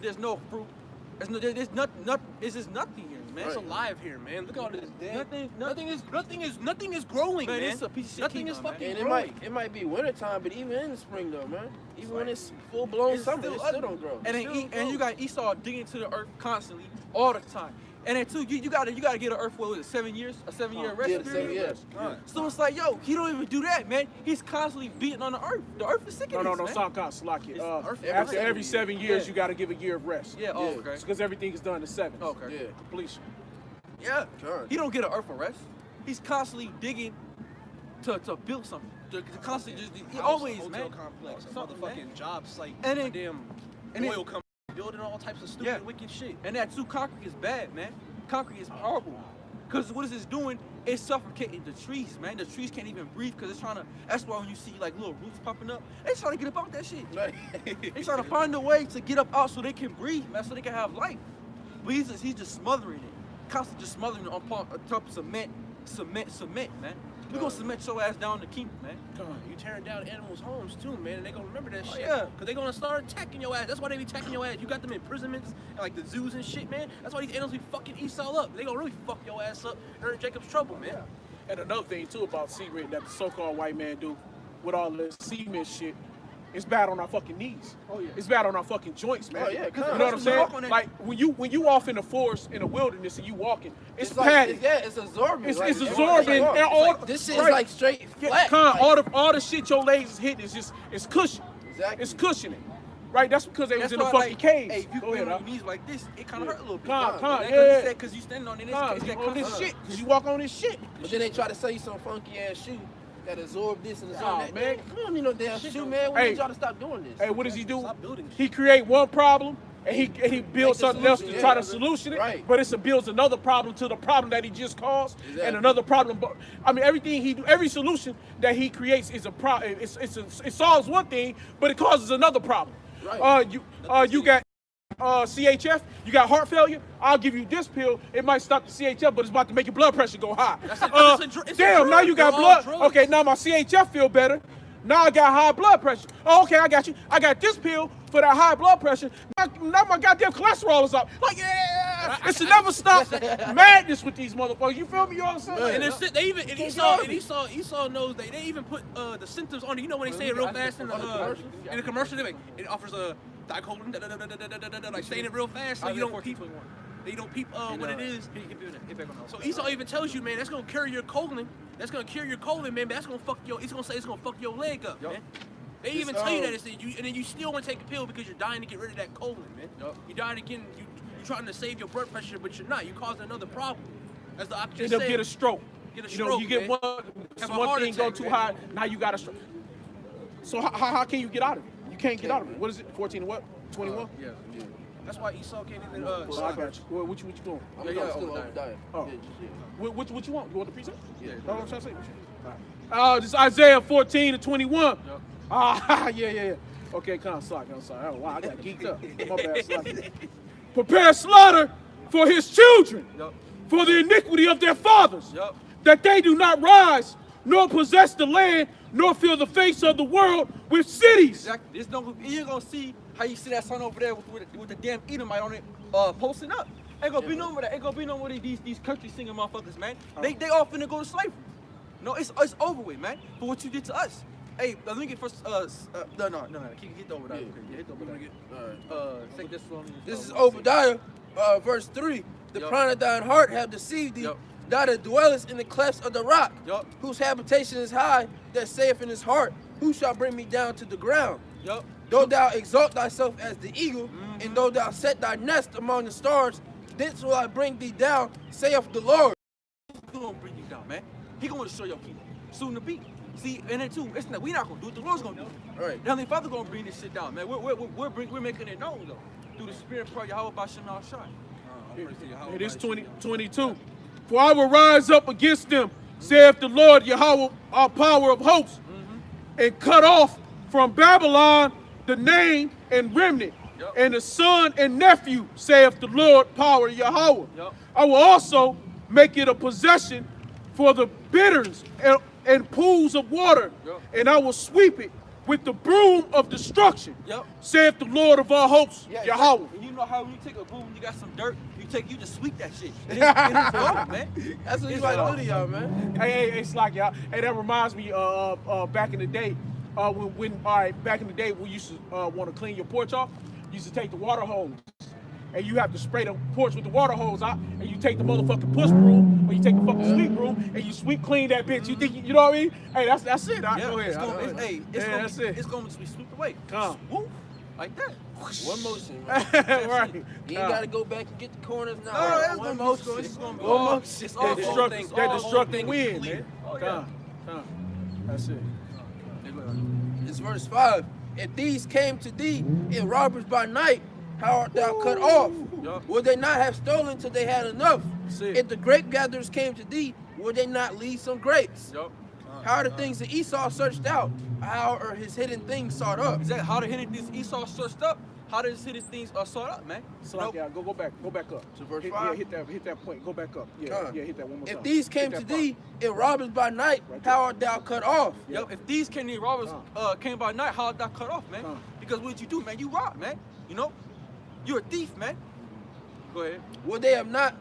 There's no fruit. There's nothing. It's just nothing here, man. It's alive here, man. Look at all this dead. Nothing is growing, Man, man. it's a piece of shit Nothing is kingdom, man. fucking And growing. it might be wintertime, but even in the spring though, man. Even when it's full blown summer, it still don't grow. And then you got Esau digging into the earth constantly, all the time. And then too, you gotta get an earth for what was it, 7 years, a 7-year rest Yeah, the period. 7 years. So it's like, yo, he don't even do that, man. He's constantly beating on the earth. The earth is sick of No, this, man. stop, Slacky. It's earth After every every 7 years, Yeah. you got to give a year of rest. Yeah, oh, okay. Because everything is done in 7. Okay. Yeah. Completion. Yeah. Sure. He don't get an earth arrest. He's constantly digging to build something. To constantly he always, hotel man. complex, a Something, motherfucking man. job site, And a then- damn and then- oil company building all types of stupid, Yeah. wicked shit. And that too, concrete is bad, man. Concrete is horrible. Because what it's doing, it's suffocating the trees, man. The trees can't even breathe because it's trying to, that's why when you see like little roots popping up, they trying to get up out that shit. They trying to find a way to get up out so they can breathe, man, so they can have life. But he's just smothering it. Constantly just smothering it on top of cement, man. We gonna cement your ass down the kingdom, man. You tearing down animals' homes too, man, and they gonna remember that shit. yeah. Cause they gonna start attacking your ass. That's why they be attacking your ass. You got them imprisonments and like the zoos and shit, man. That's why these animals be fucking Esau up. They gonna really fuck your ass up and earn Jacob's trouble, man. And another thing, too, about cement that the so-called white man do with all this cement shit, it's bad on our fucking knees. Oh, yeah. It's bad on our fucking joints, man. Oh, yeah, You come know on. what I'm saying? Walk on that- Like, when you off in the forest, in the wilderness, and you walking, it's like, padded. it's absorbing. It's like, absorbing. like, and all, this shit right. is like straight flat. All the shit your legs is hitting is just, it's cushioning. Exactly. It's cushioning. Right? That's because they was That's in the why, fucking like, cage. Hey, if you Go go ahead, on huh? your knees like this, it kind of hurt a little bit. Yeah. Because you standing on it, it's You that on this comfort. shit, because you walk on this shit. But then they try to sell you some funky ass shoe that absorb this and absorb Nah, that. man. Come on, you know damn shoe, man. We Hey. need y'all to stop doing this. Hey, what does he do? Stop building He create one problem and he builds the something else to solution, try yeah. to solution it. Right. But it builds another problem to the problem that he just caused, Exactly. and another problem. But I mean, everything he do, every solution that he creates is a problem. It solves one thing, but it causes another problem. Right. You got CHF, you got heart failure. I'll give you this pill. It might stop the CHF, but it's about to make your blood pressure go high. it's a Damn, drug. now you got They're all blood. drugs. Okay, now my CHF feel better. Now I got high blood pressure. Oh, okay, I got you. I got this pill for that high blood pressure. Now my goddamn cholesterol is up. Like, yeah, it should never stop madness with these motherfuckers. You feel me? You know what I'm saying? And it's, they even and Esau knows they even put the symptoms on it. You know when they say it real fast in the commercial, they like it offers a dicolin, like saying it real fast so you don't peep. You don't peep what it is. So Esau even tells you, man, that's gonna cure your colon. That's gonna cure your colon, man. But that's gonna fuck your. It's gonna say it's gonna fuck your leg up, man. They even tell you that and then you still want to take a pill because you're dying to get rid of that colon, man. You're dying to get you're trying to save your blood pressure, but you're not. You're causing another problem. As the option End up get a stroke. Get a You know, stroke, you get man. one Have a one heart thing go attack, too man. high, now you got a stroke. So how can you get out of it? You can't get out of it. What is it? 14 and what? 21? Yeah. That's why Esau can't even. Well, I got you. What you doing? I'm Yeah, still yeah, over diet. Oh. Yeah, just- What you want? You want the preset? Yeah. Know what I'm trying to say? This is Isaiah 14 to 21. Yep. Yeah. Okay, I'm sorry. Oh, wow, I got geeked up. My bad, sorry. Prepare slaughter for his children, Yep. for the iniquity of their fathers, Yep. that they do not rise, nor possess the land, nor fill the face of the world with cities. Exactly. You're gonna see how you see that sign over there with the damn Edomite on it, posting up. Ain't gonna be no more that. Ain't gonna be no more of these country singing motherfuckers, man. They all finna go to slavery. No, it's over with, man. For what you did to us. Hey, let me get first. No. Get over that. Yeah. Okay, hit over that. All right. Take this one. This is Obadiah, verse 3. The Yup. pride of thine heart have deceived thee. Yup. Thou that dwellest in the clefts of the rock, Yup. whose habitation is high, that saith in his heart, who shall bring me down to the ground? Yup. Though thou exalt thyself as the eagle, and though thou set thy nest among the stars, thence will I bring thee down, saith the Lord. He's gonna bring you down, man. He gonna show your kingdom. Soon to be. See, and then too, it's not, we not gonna do it. The Lord's gonna do it. Right. The Heavenly Father gonna bring this shit down, man. We're making it known though through the Spirit of Yahweh Bashem Al Shai. It is 22. For I will rise up against them, saith the Lord Yahweh, our power of hosts, and cut off from Babylon the name and remnant, Yup. and the son and nephew, saith the Lord, power of Yahweh. Yup. I will also make it a possession for the bitters and pools of water, Yep. and I will sweep it with the broom of destruction, Yep. saith the Lord of all hosts, Yeah, Yahweh. And you know how when you take a boom, you got some dirt, you just sweep that shit. And it's gone, man. That's what he's It's like gone. to do to y'all, man. Hey, it's like y'all. Hey, that reminds me back in the day, back in the day we used to want to clean your porch off. You used to take the water hose, and you have to spray the porch with the water hose out, and you take the motherfucking push broom, or you take the fucking sweep broom, and you sweep clean that bitch. You think you know what I mean? Hey, that's it. Go ahead. It's gonna, That's it. it's going to be swept away. Come. Whoop, like that. One motion, man. Right. You ain't gotta go back and get the corners now. No, that's One gonna be motion. it's gonna be One all, motion. it's all That destructive thing wind, clear. man. Oh, yeah. Come. That's it. It's verse 5. If these came to thee in robbers by night, how art thou cut off? Yup. Would they not have stolen till they had enough? See. If the grape gatherers came to thee, would they not leave some grapes? Yup. How are the things that Esau searched out? How are his hidden things sought up? Is that how the hidden things Esau searched up? How does hidden things are sought up, man? So like, yeah, go back up. To verse hit, 5? hit that point. Go back up. Yeah, Come. yeah, hit that one more time. If these came Hit to that part. thee in robbers by night, Right there. how art thou cut off? Yep. If these Kennedy robbers came by night, how that cut off, man? Because what did you do, man? You robbed, man. You know, you're a thief, man. Go ahead. Would they have not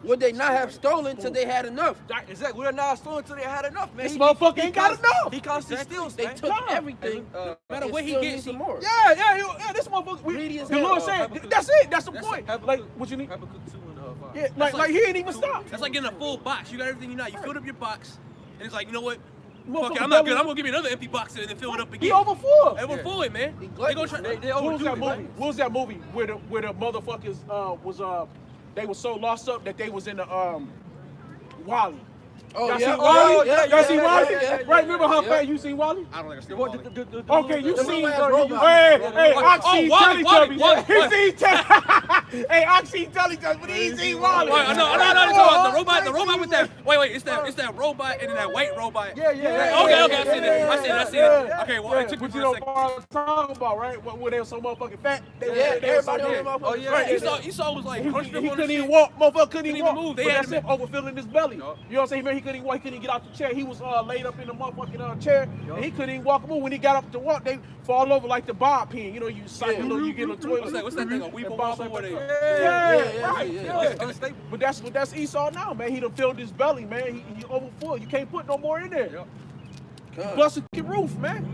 Would they not have stolen till they had enough? Exactly. We're not stolen until they had enough, man. This motherfucker ain't got enough. He constantly steals, They man. took everything. No matter and what he still gets, need some he- more. Yeah, this motherfucker. Greedy as The hell. Lord said, Habakkuk. that's it. That's the That's point. Habakkuk- Like, what you need? Habakkuk 2 and 5. Yeah, That's like he ain't even stopped. That's like getting a full box. You got everything you need. You filled up your box, and it's like, you know what? Fuck Motherfucker it, I'm not belly- good. I'm gonna give you another empty box and then fill it up He again. over full. Hey, we're full it, man. He They gonna try. They What was overdo that it, movie? man. What was that movie where the motherfuckers they were so lost up that they was in the Wally. Oh, Y'all yeah. seen Wally? Oh, yeah, Y'all seen yeah, Wally? yeah, yeah. Right? Remember how Yeah. fat you seen Wally? I don't think I still What, want it. Okay, you the seen little-ass robot. Hey, Yeah, Oxy Wally, Teletubbies. Wally, He seen Hey, Oxy Teletubbies, but he seen Wally. Wait, no, the robot with that. Wait, it's that robot and then that white robot. Yeah. Okay, I seen it. Okay, well, it took me But for you a know second. what I'm talking about, right? When they were so motherfucking fat. They Yeah, were so everybody on dead. them Oh, yeah. Right, Esau was like He crunched up on couldn't the even shit. walk. Motherfucker couldn't even even walk. move. They But had that's him- him overfilling his belly. Yup. You know what I'm saying? He couldn't even walk. He couldn't get out the chair. He was laid up in the motherfucking chair, and he couldn't even walk or move. When he got up to walk, they fall over like the bob pin. You know, you cycle, you get in the toilet. What's that thing? A Weeble And bounce wobble? like Where that. they- Yeah, right. yeah. Yeah. It's unstable. But that's Esau now, man. He done filled his belly, man. He over full. You can't put no more in there. Yup. Come. Busted the roof, man.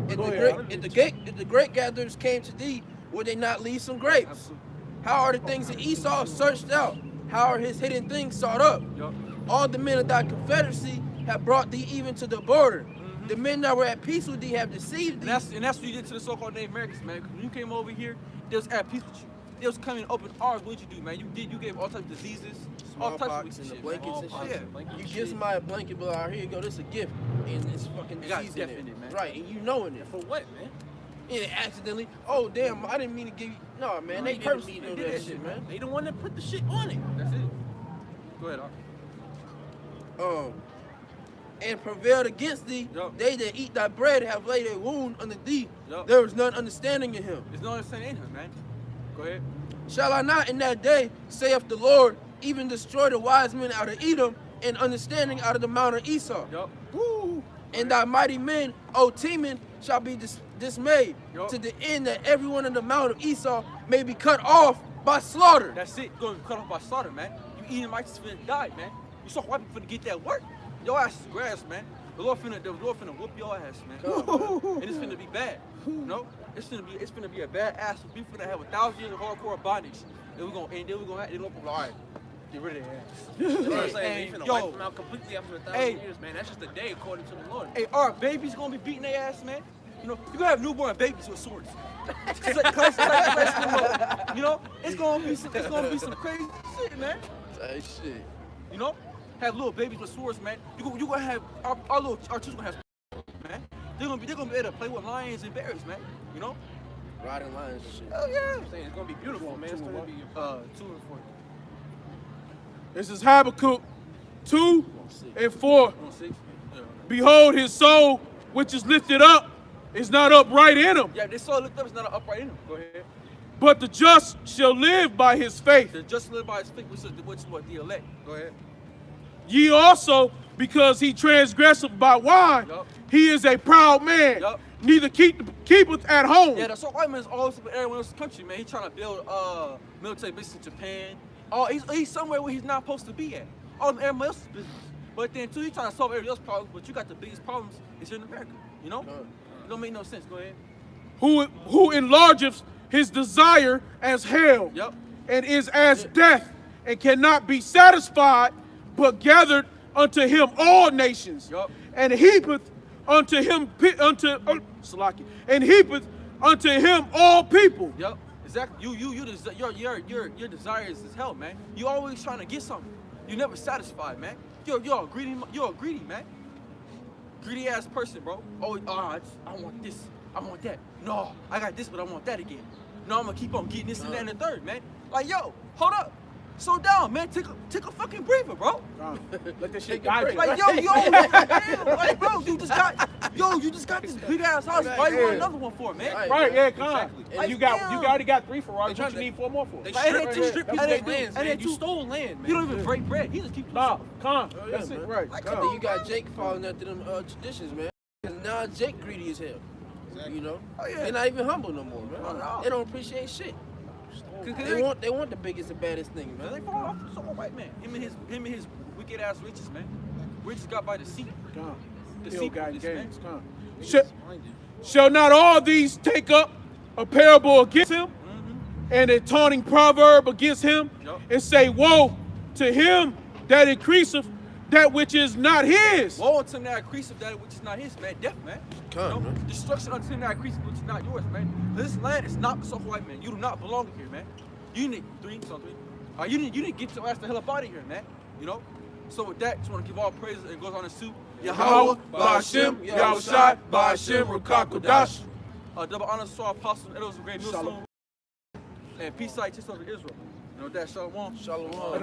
If Go the, ahead. if the grape gatherers came to thee, would they not leave some grapes? How are the things that Esau searched out? How are his hidden things sought up? Yup. All the men of thy confederacy have brought thee even to the border. The men that were at peace with thee have deceived thee. And that's what you did to the so-called Native Americans, man. 'Cause when you came over here, they was at peace with you. They was coming in open arms. What did you do, man? You gave all types of diseases, all types of Smallpox wicked and the shit. blankets and Smallpox, shit. yeah. You give somebody a blanket, but here you go, this is a gift, and it's fucking It got disease in death in it, man. Right, and you knowing it. For what, man? And accidentally, oh damn, I didn't mean to give you. No, man, they They didn't purposely mean do to that do shit, man. They the one that put the shit on it. That's it. Go ahead, Ar. And prevailed against thee. Yup. They that eat thy bread have laid a wound under thee. Yup. There was none understanding in him. There's no understanding in him, man. Go ahead. Shall I not in that day, saith the Lord, even destroy the wise men out of Edom and understanding out of the mount of Esau? Yup. And thy mighty men, O Teman, shall be dismayed, Yup. to the end that every one of the mount of Esau may be cut off by slaughter. That's it. Going to cut off by slaughter, man. You Edomites finna die, man. You so white people finna get that work. Your ass is grass, man. The Lord finna whoop your ass, man. And it's finna be bad. You know? It's finna be a bad ass. We finna have 1,000 years of hardcore bondage. Then we're gonna all right, get rid of their ass. That's what I'm Hey, saying. They finna yo. wipe them out completely after 1,000 Hey. years, man. That's just a day according to the Lord. Hey, our babies gonna be beating their ass, man. You know, you gonna have newborn babies with swords. You know, it's gonna be some crazy shit, man. Hey, shit. You know, have little babies with swords, man. You gonna have our children gonna have, man. They're gonna be able to play with lions and bears, man. You know? Riding lions and shit. Oh yeah. I'm saying it's gonna be beautiful, man. It's gonna be 2 and 4. This is Habakkuk 2 and 4. On 6. Yeah. Behold, his soul, which is lifted up, is not upright in him. Yeah, they saw looked up. It's not an upright in them. Go ahead. But the just shall live by his faith. The just live by his faith, which is what the elect. Go ahead. Ye also because he transgresseth by wine. Yup. He is a proud man. Yup. Neither keepeth at home. Yeah, the so white man is always with everyone else's country, man. He's trying to build military bases in Japan. Oh, he's somewhere where he's not supposed to be at. All of everyone else's business. But then too, he's trying to solve everybody else's problems, but you got the biggest problems is here in America. You know? It don't make no sense. Go ahead. Who enlargeth his desire as hell, Yup. and is as death, and cannot be satisfied, but gathered unto him all nations, Yup. and heapeth unto him and heapeth unto him all people. Yep, exactly. Your desires is hell, man. You always trying to get something. You never satisfied, man. You're a greedy man. Greedy ass person, bro. Always, I want this, I want that. No, I got this, but I want that again. No, I'm gonna keep on getting this and that and the third, man. Like, yo, hold up. Slow down, man. Take a fucking breather, bro. Let that shit Take a break. die. Like, yo, damn, like, bro, you just got this big ass house. Why you want another one for, man? Right. Right, yeah, come on. Exactly. And you already got 3 Ferraris. What you need 4 more for? They Like, stripped they people's lands, man. You stole land, man. You don't even break bread. He just keep Nah, come on. Oh, yeah, That's it, man. right. Like, come come on. Then you got Jake following after them traditions, man. Cause now Jake greedy as hell. You know? Oh, yeah. They're not even humble no more, man. Oh, no. They don't appreciate shit. They want the biggest and baddest thing, Man, they man. fall off the so white man. Him and his wicked ass riches, man. Riches got by deceit. Come on. The Hill secret got is, man. games. Come on. Shall not all these take up a parable against him, and a taunting proverb against him, Yup. and say, woe to him that increaseth that which is not his. Woe unto him that increaseth that which is not his, man. Death, man. Come, man. Destruction unto him that increaseth which is not yours, man. This land is not the so white man. You do not belong here, man. You need three. You need to get your ass the hell up out of here, man. You know? So with that, just want to give all praises and goes on to suit. Yahweh, Ba'ashem, Yahushai, Ba'ashem, Rukakodash. Double honors to our apostles, elders of great Shalom. millstone. And peace out to Israel. You know that, Shalom. Shalom.